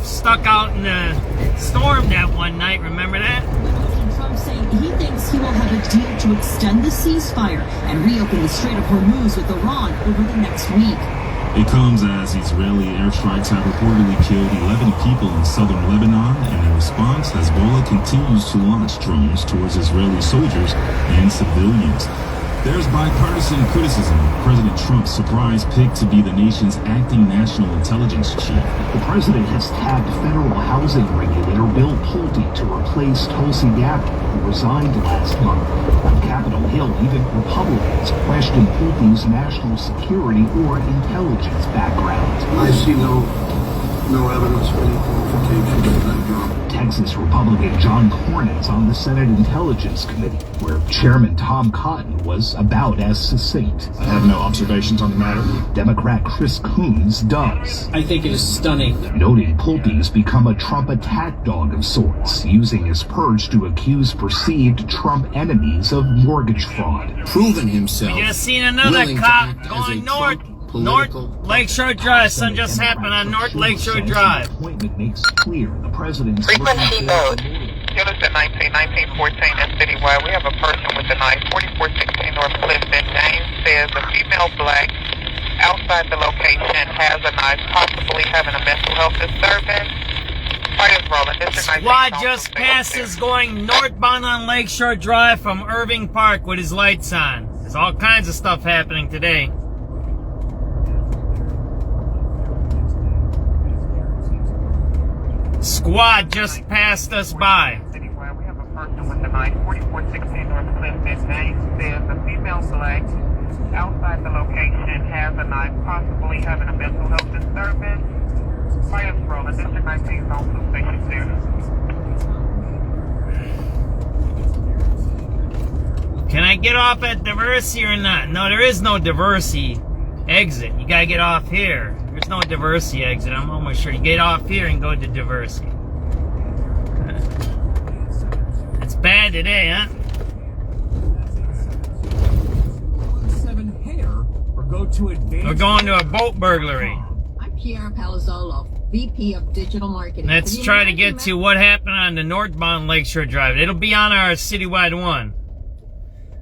stuck out in the storm that one night, remember that? Saying he thinks he will have a deal to extend the ceasefire and reopen the Strait of Hormuz with Iran over the next week. It comes as Israeli airstrikes have reportedly killed 11 people in southern Lebanon, and in response, Hezbollah continues to launch drones towards Israeli soldiers and civilians. There's bipartisan criticism of President Trump's surprise pick to be the nation's acting national intelligence chief. The president has tapped federal housing regulator Bill Pulte to replace Tulsi Gabbard, who resigned last month. On Capitol Hill, even Republicans questioned Pulte's national security or intelligence background. I see no no evidence of any qualification for that job. Texas Republican John Cornyn's on the Senate Intelligence Committee, where Chairman Tom Cotton was about as succinct. I have no observations on the matter. Democrat Chris Coons does. I think it is stunning. Noting Pulte's become a Trump attack dog of sorts, using his purge to accuse perceived Trump enemies of mortgage fraud. Proven himself. We just seen another cop going north Lakeshore Drive. Something just happened on North Lakeshore Drive. Appointment makes clear the president's Frequency mode. Units at 1914 and citywide. We have a person with a knife, 4416 North Clifton. Name says a female black outside the location has a knife, possibly having a mental health disturbance. Fires rolling. Squad just passes going northbound on Lakeshore Drive from Irving Park with his lights on. There's all kinds of stuff happening today. Squad just passed us by. We have a person with a knife, 4416 North Clifton. Name says a female black outside the location has a knife, possibly having a mental health disturbance. Fires rolling. District 19 is on to station 2. Can I get off at Diversity or not? No, there is no Diversity exit. You gotta get off here. There's no Diversity exit. I'm almost sure you get off here and go to Diversity. It's bad today, huh? 7 hair or go to advanced. We're going to a boat burglary. I'm Pierre Palazzolo, VP of Digital Marketing. Let's try to get to what happened on the northbound Lakeshore Drive. It'll be on our citywide one.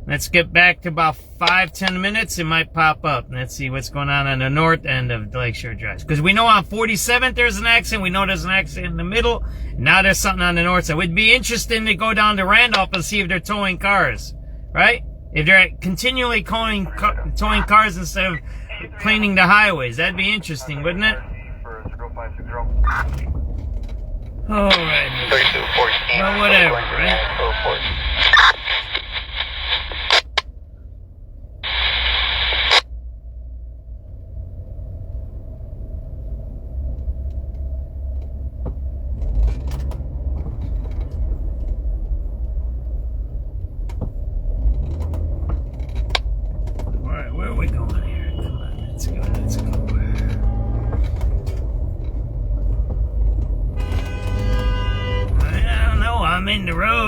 Let's get back to about 5-10 minutes. It might pop up. Let's see what's going on the north end of Lakeshore Drive. Because we know on 47th there's an accident. We know there's an accident in the middle. Now there's something on the north side. It would be interesting to go down to Randolph and see if they're towing cars. Right? If they're continually towing cars instead of cleaning the highways. That'd be interesting, wouldn't it? Alright. Well, whatever, right?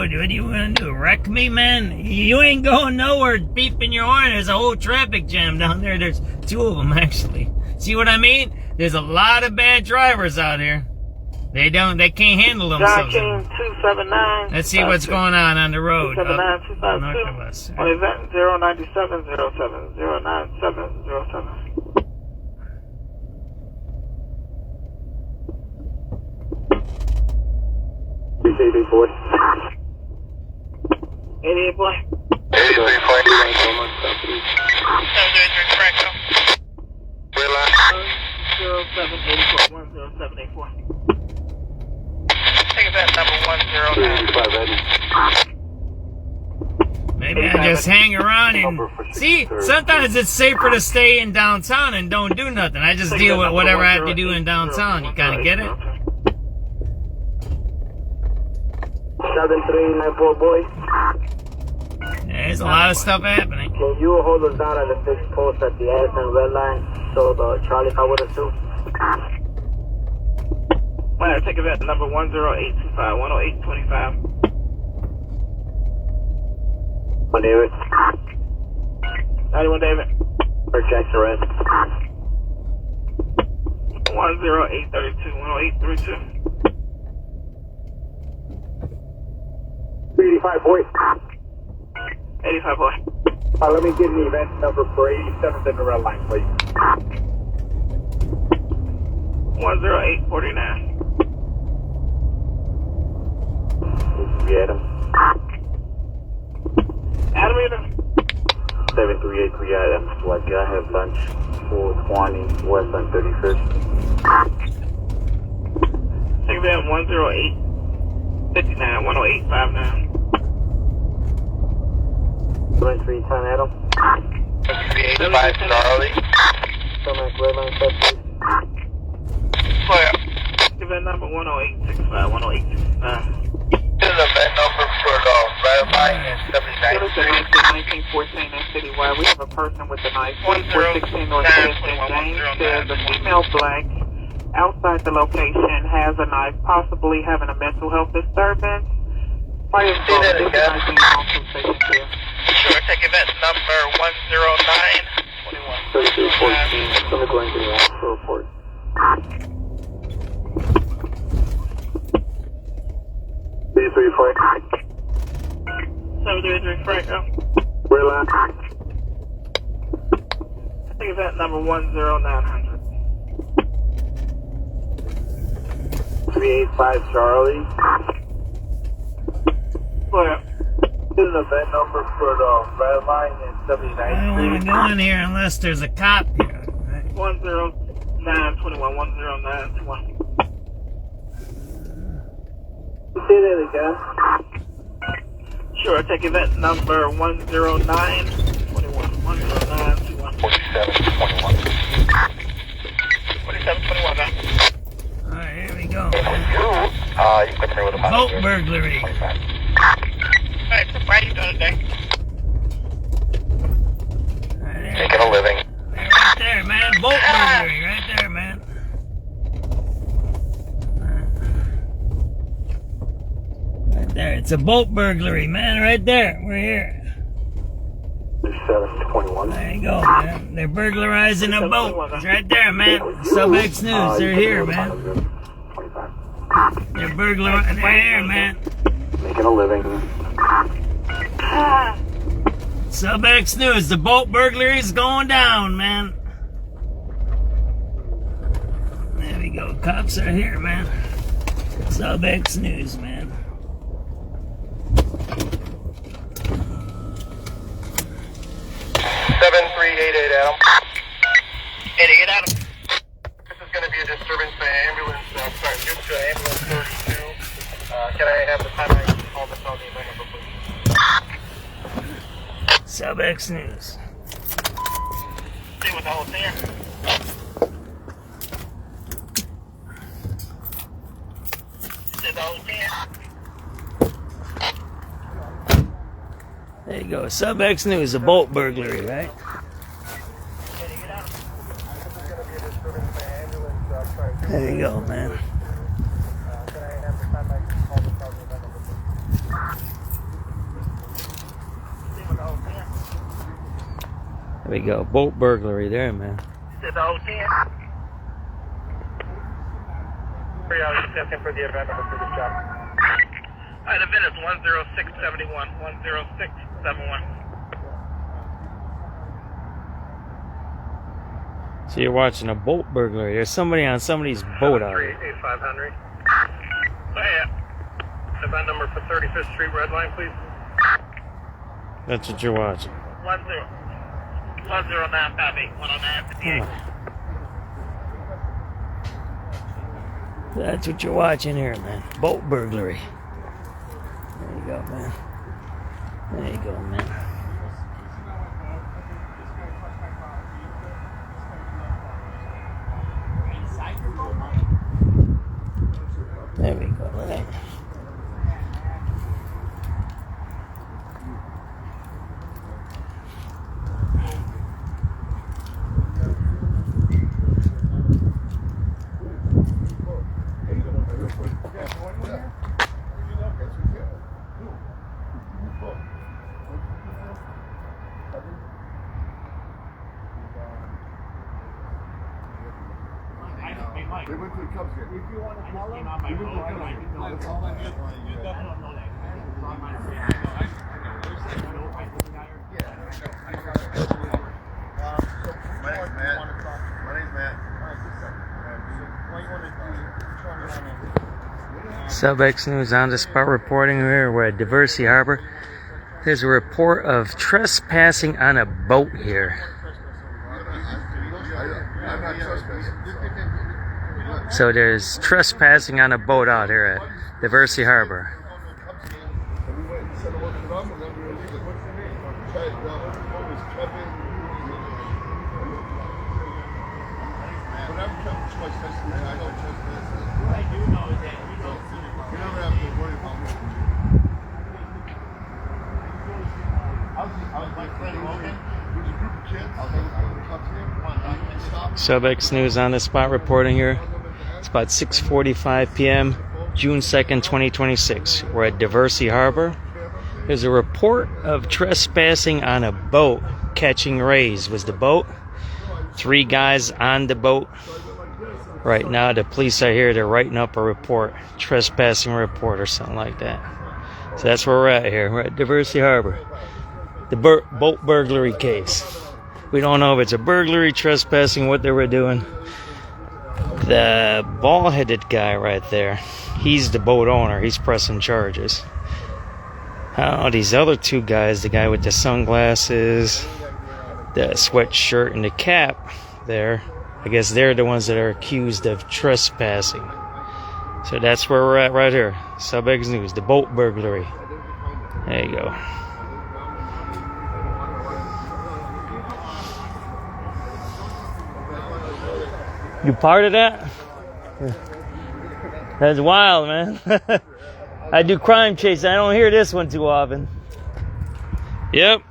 What are you gonna do? Wreck me, man? You ain't going nowhere beeping your horn. There's a whole traffic jam down there. There's 2 of them, actually. See what I mean? There's a lot of bad drivers out here. They can't handle themselves. John King 279. Let's see what's going on the road. 279 North of us. On event 09707 09707. 88 boy. 88 boy. 10784. Take that number 109. Maybe I just hang around and see. Sometimes it's safer to stay in downtown and don't do nothing. I just deal with whatever I have to do in downtown. You kind of get it? 7394 boy. There's a lot of stuff happening. Can you hold us down at the fixed post at the Addison red line so the Charlie car with us too? Well, take it at number 10825 10825. One David. 91 David. Or Jackson Red. 10832 10832. 85 boy. 85 boy. Let me get an event number for 87th in the red line, please. 10849. Adam. Adam, either. 7383 Adam. Like I have lunch 420 West on 31st. Take that 10859 10859. 23 10 Adam. 385 Charlie. Come back red line, please. Clear. event number 10865, 10865. This is event number for Red Line and 79th Street. 1914 and Citywide. We have a person with a knife. 1416 North Fifth and James says a female black outside the location has a knife, possibly having a mental health disturbance. Fire involved. This is 19 home from station 2. Sure, take event number 10921. 3314, somebody going to the officer report. 334. 733 Franco. Red line. Take event number 10900. 385 Charlie. Clear. This is an event number for the Red Line and 79th I don't want to go in here unless there's a cop here. Right? 10921, 10921. Say that again. Sure, take event number 10921, 10921. 4721. 4721, man. Alright, here we go. You come here with a Boat burglary. Alright, so why are you doing today? Making a living. Right there, man. Boat burglary. Right there, man. Right there. It's a boat burglary, man. Right there. We're here. 721. There you go, man. They're burglarizing a boat. It's right there, man. SubX.News. They're here, man. They're burglarizing. They're here, man. Making a living. SubX.News. The boat burglary is going down, man. There we go. Cops are here, man. SubX.News, man. 7388 Adam. 88 Adam. This is going to be a disturbance by ambulance, due to ambulance 32. Can I have the time I can call this on the event number, please? SubX.News. See what the whole thing. See the whole thing. There you go. SubX.News, a boat burglary, right? There you go, man. There we go. Boat burglary there, man. See the whole thing. Asking for the event number for this job. Alright, the event is 10671. 10671. So you're watching a boat burglary. There's somebody on somebody's boat out here. 385 Henry. So, yeah. Event number for 35th Street, Red Line, please. That's what you're watching. 10958. 10958. That's what you're watching here, man. Boat burglary. There you go, man. There you go, man. There we go, right? They went to the Cubs game. If you want to call them, they went to the Cubs game. That's all I know. You definitely know that. My name's Matt. SubX.News on the spot reporting here. We're at Diversity Harbor. There's a report of trespassing on a boat here. I'm not trespassing. So there's trespassing on a boat out here at Diversity Harbor. I SubX.News on the spot reporting here. It's about 6:45 p.m. June 2nd, 2026. We're at Diversey Harbor. There's a report of trespassing on a boat catching rays. Was the boat? 3 guys on the boat. Right now the police are here. They're writing up a report. Trespassing report or something like that. So that's where we're at here. We're at Diversey Harbor. The boat burglary case. We don't know if it's a burglary, trespassing, what they were doing. The bald-headed guy right there, he's the boat owner. He's pressing charges. I don't know, these other 2 guys, the guy with the sunglasses, the sweatshirt, and the cap there, I guess they're the ones that are accused of trespassing. So that's where we're at right here. SubX.News, the boat burglary. There you go. You part of that? That's wild, man. I do crime chase. I don't hear this one too often. Yep.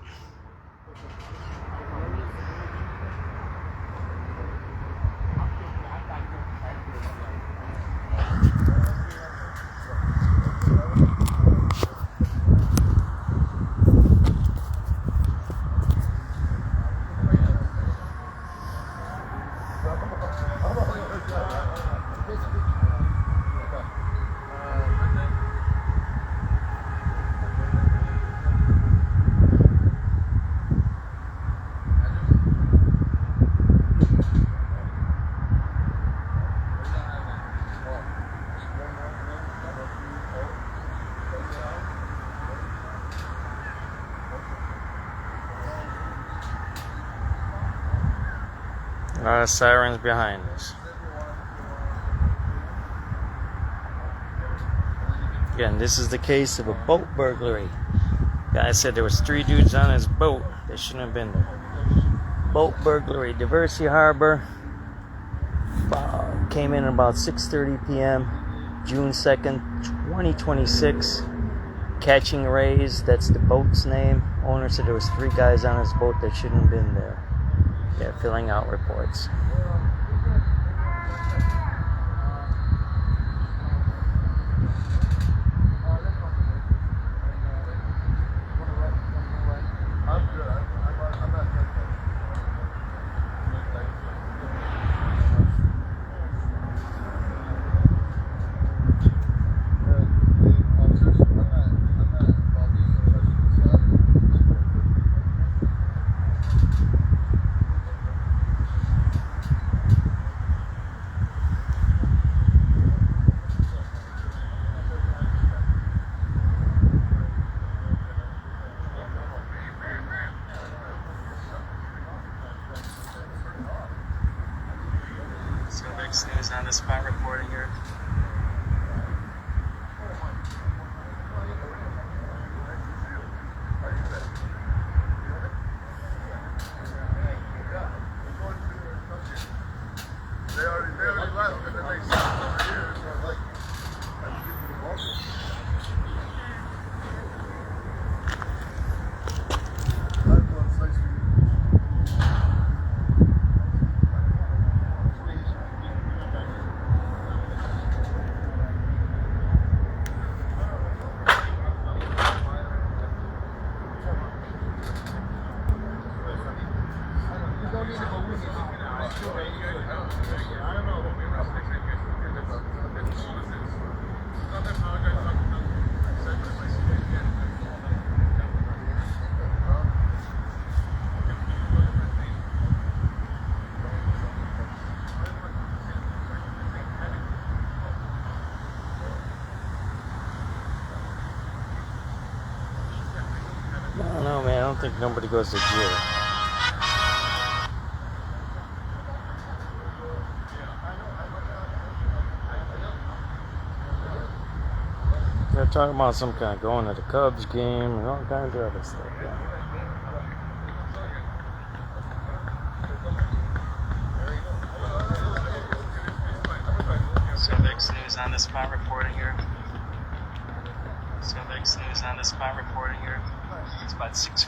A lot of sirens behind us. Again, this is the case of a boat burglary. Guy said there was 3 dudes on his boat that shouldn't have been there. Boat burglary, Diversey Harbor. Came in about 6:30 p.m. June 2nd, 2026. Catching rays, that's the boat's name. Owner said there was 3 guys on his boat that shouldn't have been there. They're filling out reports. SubX.News on the spot reporting here. I don't know, man. I don't think nobody goes to jail. They're talking about some kind of going to the Cubs game and all kinds of other stuff. Yeah. SubX.News on the spot reporting here. SubX.News on the spot reporting here. It's about 6:00.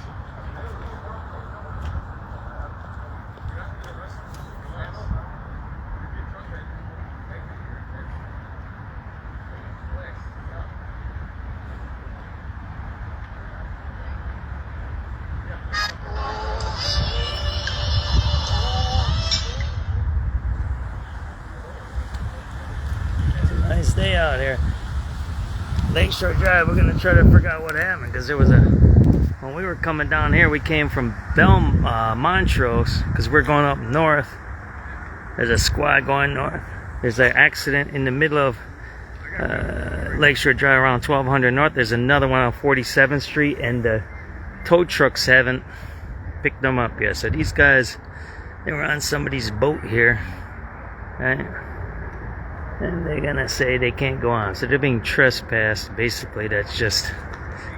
stay out here. Lakeshore Drive, we're gonna try to figure out what happened, because there was when we were coming down here, we came from Montrose, because we're going up north. There's a squad going north. There's an accident in the middle of Lakeshore Drive around 1200 North. There's another one on 47th Street, and the tow trucks haven't picked them up yet. So these guys, they were on somebody's boat here, right? And they're gonna say they can't go on. So they're being trespassed. Basically, that's just,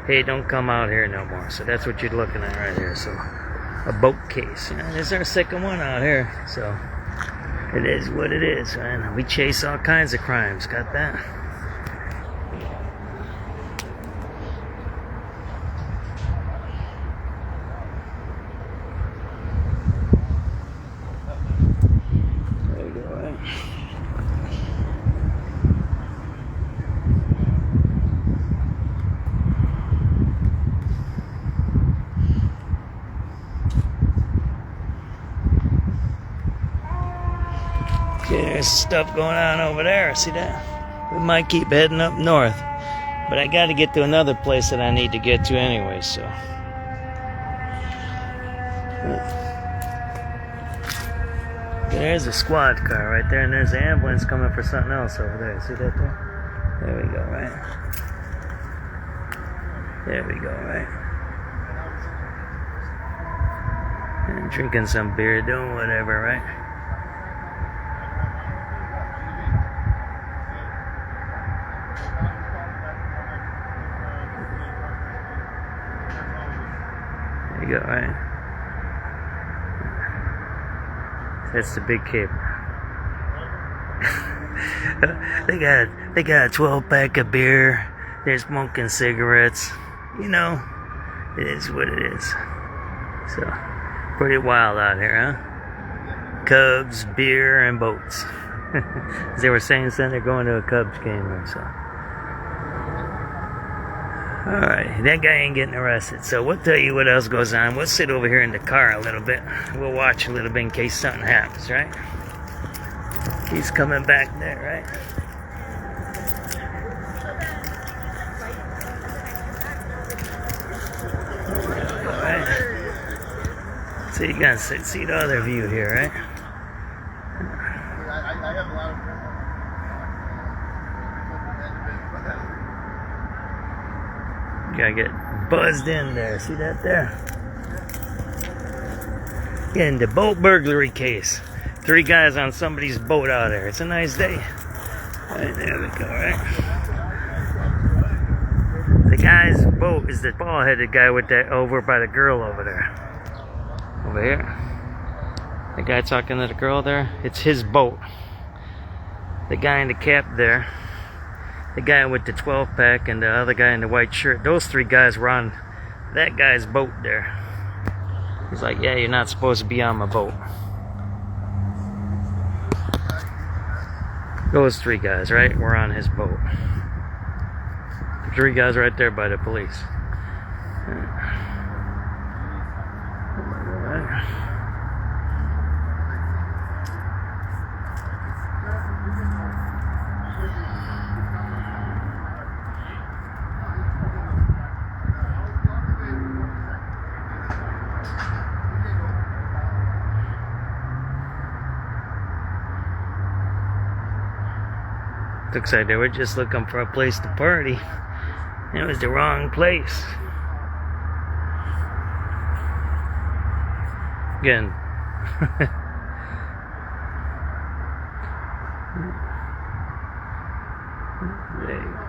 hey, don't come out here no more. So that's what you're looking at right here. So a boat case. You know, this is our second one out here. So it is what it is, man. We chase all kinds of crimes. Got that? There you go, right? Okay, there's stuff going on over there. See that? We might keep heading up north, but I got to get to another place that I need to get to anyway. So, okay, there's a squad car right there, and there's an ambulance coming for something else over there. See that there? There we go, right? There we go, right? And drinking some beer, doing whatever, right? There you go, right? That's the big cape. they got a 12-pack of beer. They're smoking cigarettes. You know, it is what it is. So, pretty wild out here, huh? Cubs, beer, and boats. As they were saying, son, they're going to a Cubs game or so. Alright, that guy ain't getting arrested, so we'll tell you what else goes on. We'll sit over here in the car a little bit. We'll watch a little bit in case something happens, right? He's coming back there, right? Alright. So you can see the other view here, right? Gotta get buzzed in there. See that there? Getting the boat burglary case. 3 guys on somebody's boat out there. It's a nice day. Right, there we go, right? The guy's boat is the bald-headed guy with that over by the girl over there. Over here. The guy talking to the girl there. It's his boat. The guy in the cap there. The guy with the 12-pack and the other guy in the white shirt. Those 3 guys were on that guy's boat there. He's like, yeah, you're not supposed to be on my boat. Those 3 guys, right, were on his boat. The 3 guys right there by the police. Looks like they were just looking for a place to party. It was the wrong place. Again. There you go.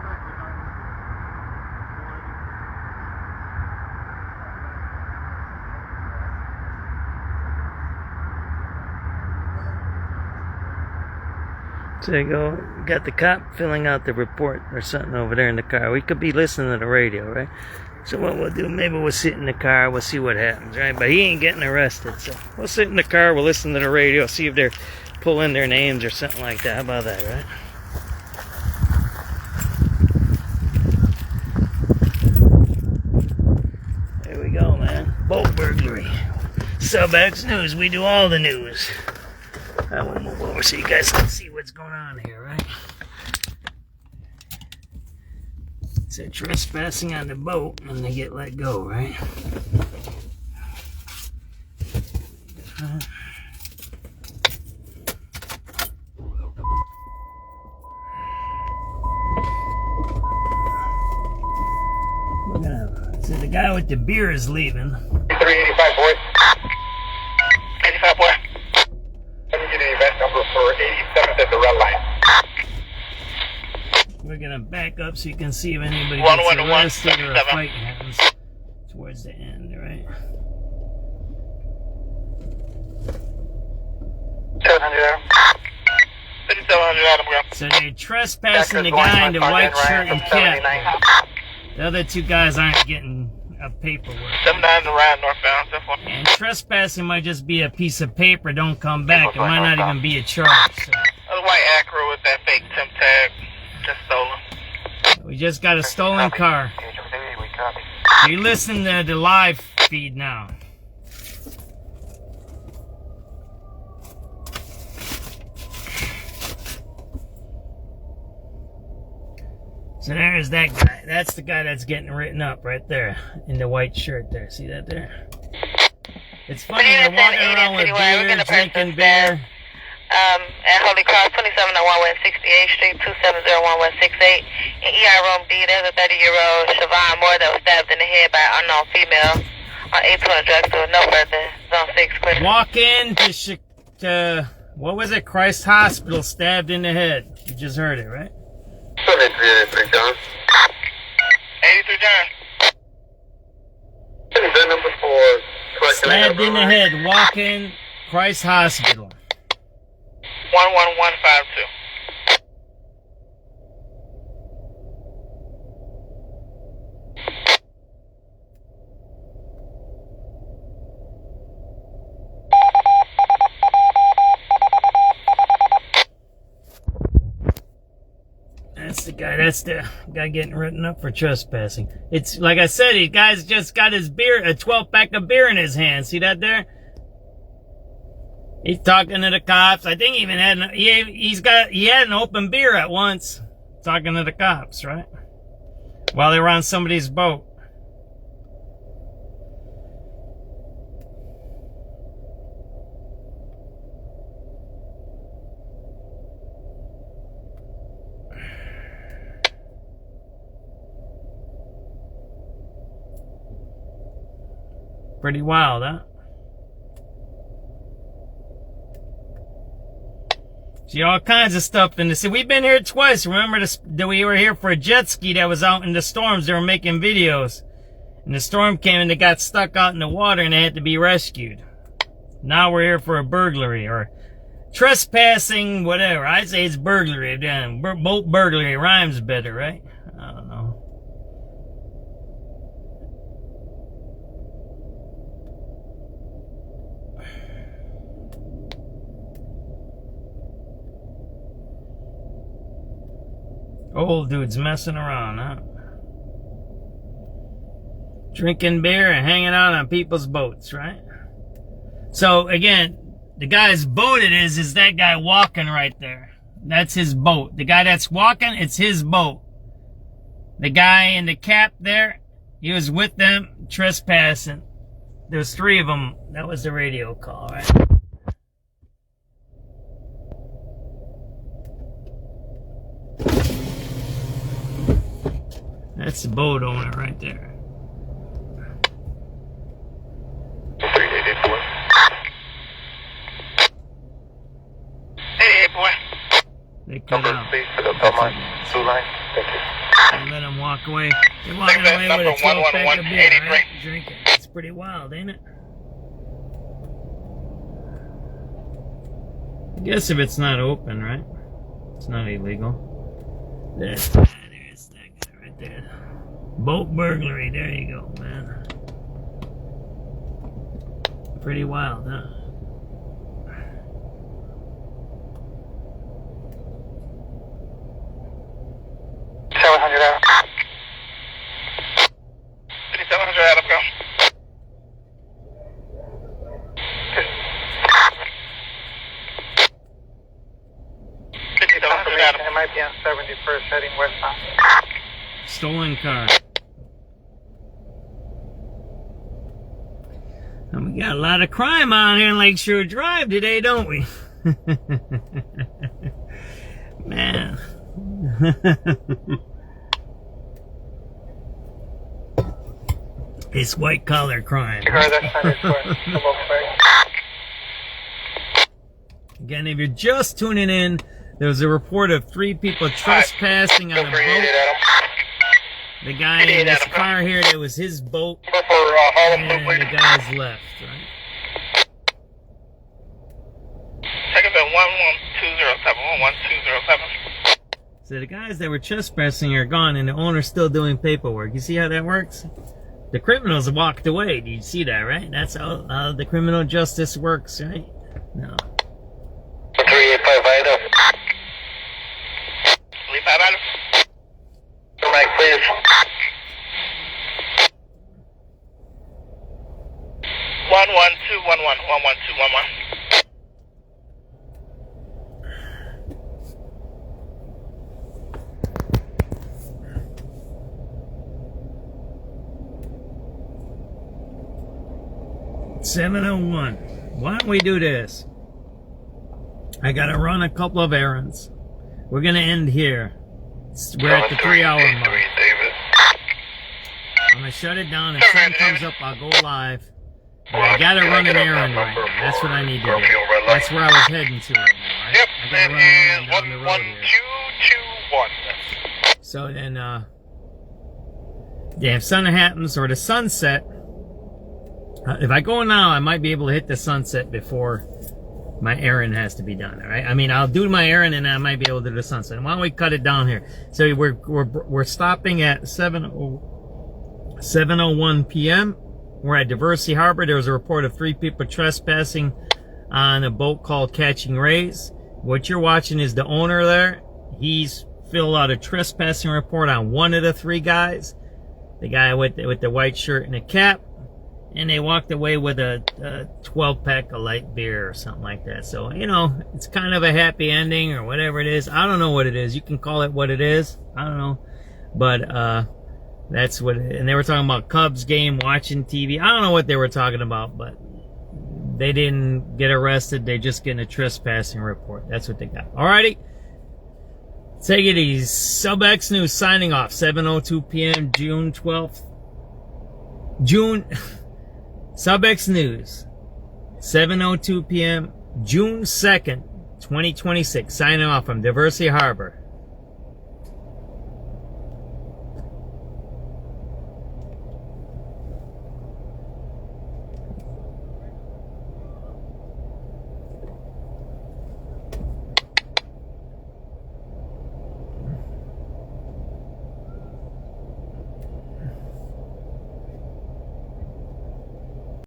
So you go, got the cop filling out the report or something over there in the car. We could be listening to the radio, right? So what we'll do, maybe we'll sit in the car, we'll see what happens, right? But he ain't getting arrested, so we'll sit in the car, we'll listen to the radio, see if they're pulling their names or something like that. How about that, right? There we go, man. Boat burglary. SubX.News, we do all the news. I will move over so you guys can see what's going on here, right? So trespassing on the boat and they get let go, right? So the guy with the beer is leaving. 385 boys. 85 boy. Let me get an event number for 87th at the red line. We're gonna back up so you can see if anybody gets arrested or a fight happens towards the end, right? 700 Adam. 5700 Adam, go. So they're trespassing the guy in the white shirt and cap. The other two guys aren't getting a paperwork. 79 to Ryan northbound. And trespassing might just be a piece of paper, don't come back. It might not even be a charge. So. The white Acura with that fake temp tag. Just stolen. We just got a stolen car. So you're listening to the live feed now. So there's that guy. That's the guy that's getting written up right there in the white shirt there. See that there? It's funny, they're walking around with beer, drinking beer. At Holy Cross, 2701 West 68th Street, 2701 West 68. In ER Room B, there's a 30-year-old Siobhan Moore that was stabbed in the head by an unknown female on 820 drugstore. No further. Zone 6, quick. Walk in to what was it? Christ Hospital, stabbed in the head. You just heard it, right? 73 John. 83 John. What is that number for? Stabbed in the head. Walk in Christ Hospital. 11152. That's the guy. That's the guy getting written up for trespassing. It's like I said, the guy's just got his beer, a 12-pack of beer in his hand. See that there? He's talking to the cops. I think he even had he had an open beer at once, talking to the cops, right? While they were on somebody's boat. Pretty wild, huh? See, all kinds of stuff in the city. We've been here twice. Remember that we were here for a jet ski that was out in the storms. They were making videos. And the storm came and they got stuck out in the water and they had to be rescued. Now we're here for a burglary or trespassing, whatever. I'd say it's burglary. Boat burglary rhymes better, right? I don't know. Old dude's messing around, huh? Drinking beer and hanging out on people's boats, right? So, again, the guy's boat is that guy walking right there. That's his boat. The guy that's walking, it's his boat. The guy in the cap there, he was with them trespassing. There's three of them. That was the radio call, right? That's the boat owner right there. 3884. 88 boy. They cut out. Please for the Belmont 2 line. Thank you. And let them walk away. They're walking away with a 12-pack of beer, right? Drinking. It's pretty wild, ain't it? I guess if it's not open, right? It's not illegal. There's that guy right there. Boat burglary. There you go, man. Pretty wild, huh? Adam, go. It might be on 71st heading westbound. stolen car. And we got a lot of crime out here in Lakeshore Drive today, don't we? Man. It's white collar crime. Again, if you're just tuning in, there was a report of 3 people trespassing on a boat. The guy in this car here, that was his boat, and the guy's left, right? Second bit 11207, 11207. So the guys that were trespassing are gone, and the owner's still doing paperwork. You see how that works? The criminals walked away. Do you see that, right? That's how the criminal justice works, right? No. 3855 item. 35 item. Come back, please. 11211, 11211. $701. Why don't we do this? I gotta run a couple of errands. We're gonna end here. We're at the 3-hour mark. I'm gonna shut it down. If something comes up, I'll go live. But I gotta run an errand right now. That's what I need to do. That's where I was heading to right now, right? Yep, I gotta run an errand down the road here. 11221. So then, yeah, if something happens or the sunset, if I go now, I might be able to hit the sunset before my errand has to be done. All right. I mean, I'll do my errand and I might be able to do the sunset. Why don't we cut it down here? So we're stopping at 7:01 p.m. We're at Diversity Harbor. There was a report of 3 people trespassing on a boat called Catching Rays. What you're watching is the owner there. He's filled out a trespassing report on one of the 3 guys. The guy with the white shirt and a cap. And they walked away with a 12-pack of light beer or something like that. So, you know, it's kind of a happy ending or whatever it is. I don't know what it is. You can call it what it is. I don't know. But that's what and they were talking about Cubs game, watching TV. I don't know what they were talking about, but they didn't get arrested. They just getting a trespassing report. That's what they got. Alrighty. Take it easy. SubX.News signing off. 7:02 p.m. June 12th. SubX.News, 7:02 p.m., June 2nd, 2026. Signing off from Diversity Harbor.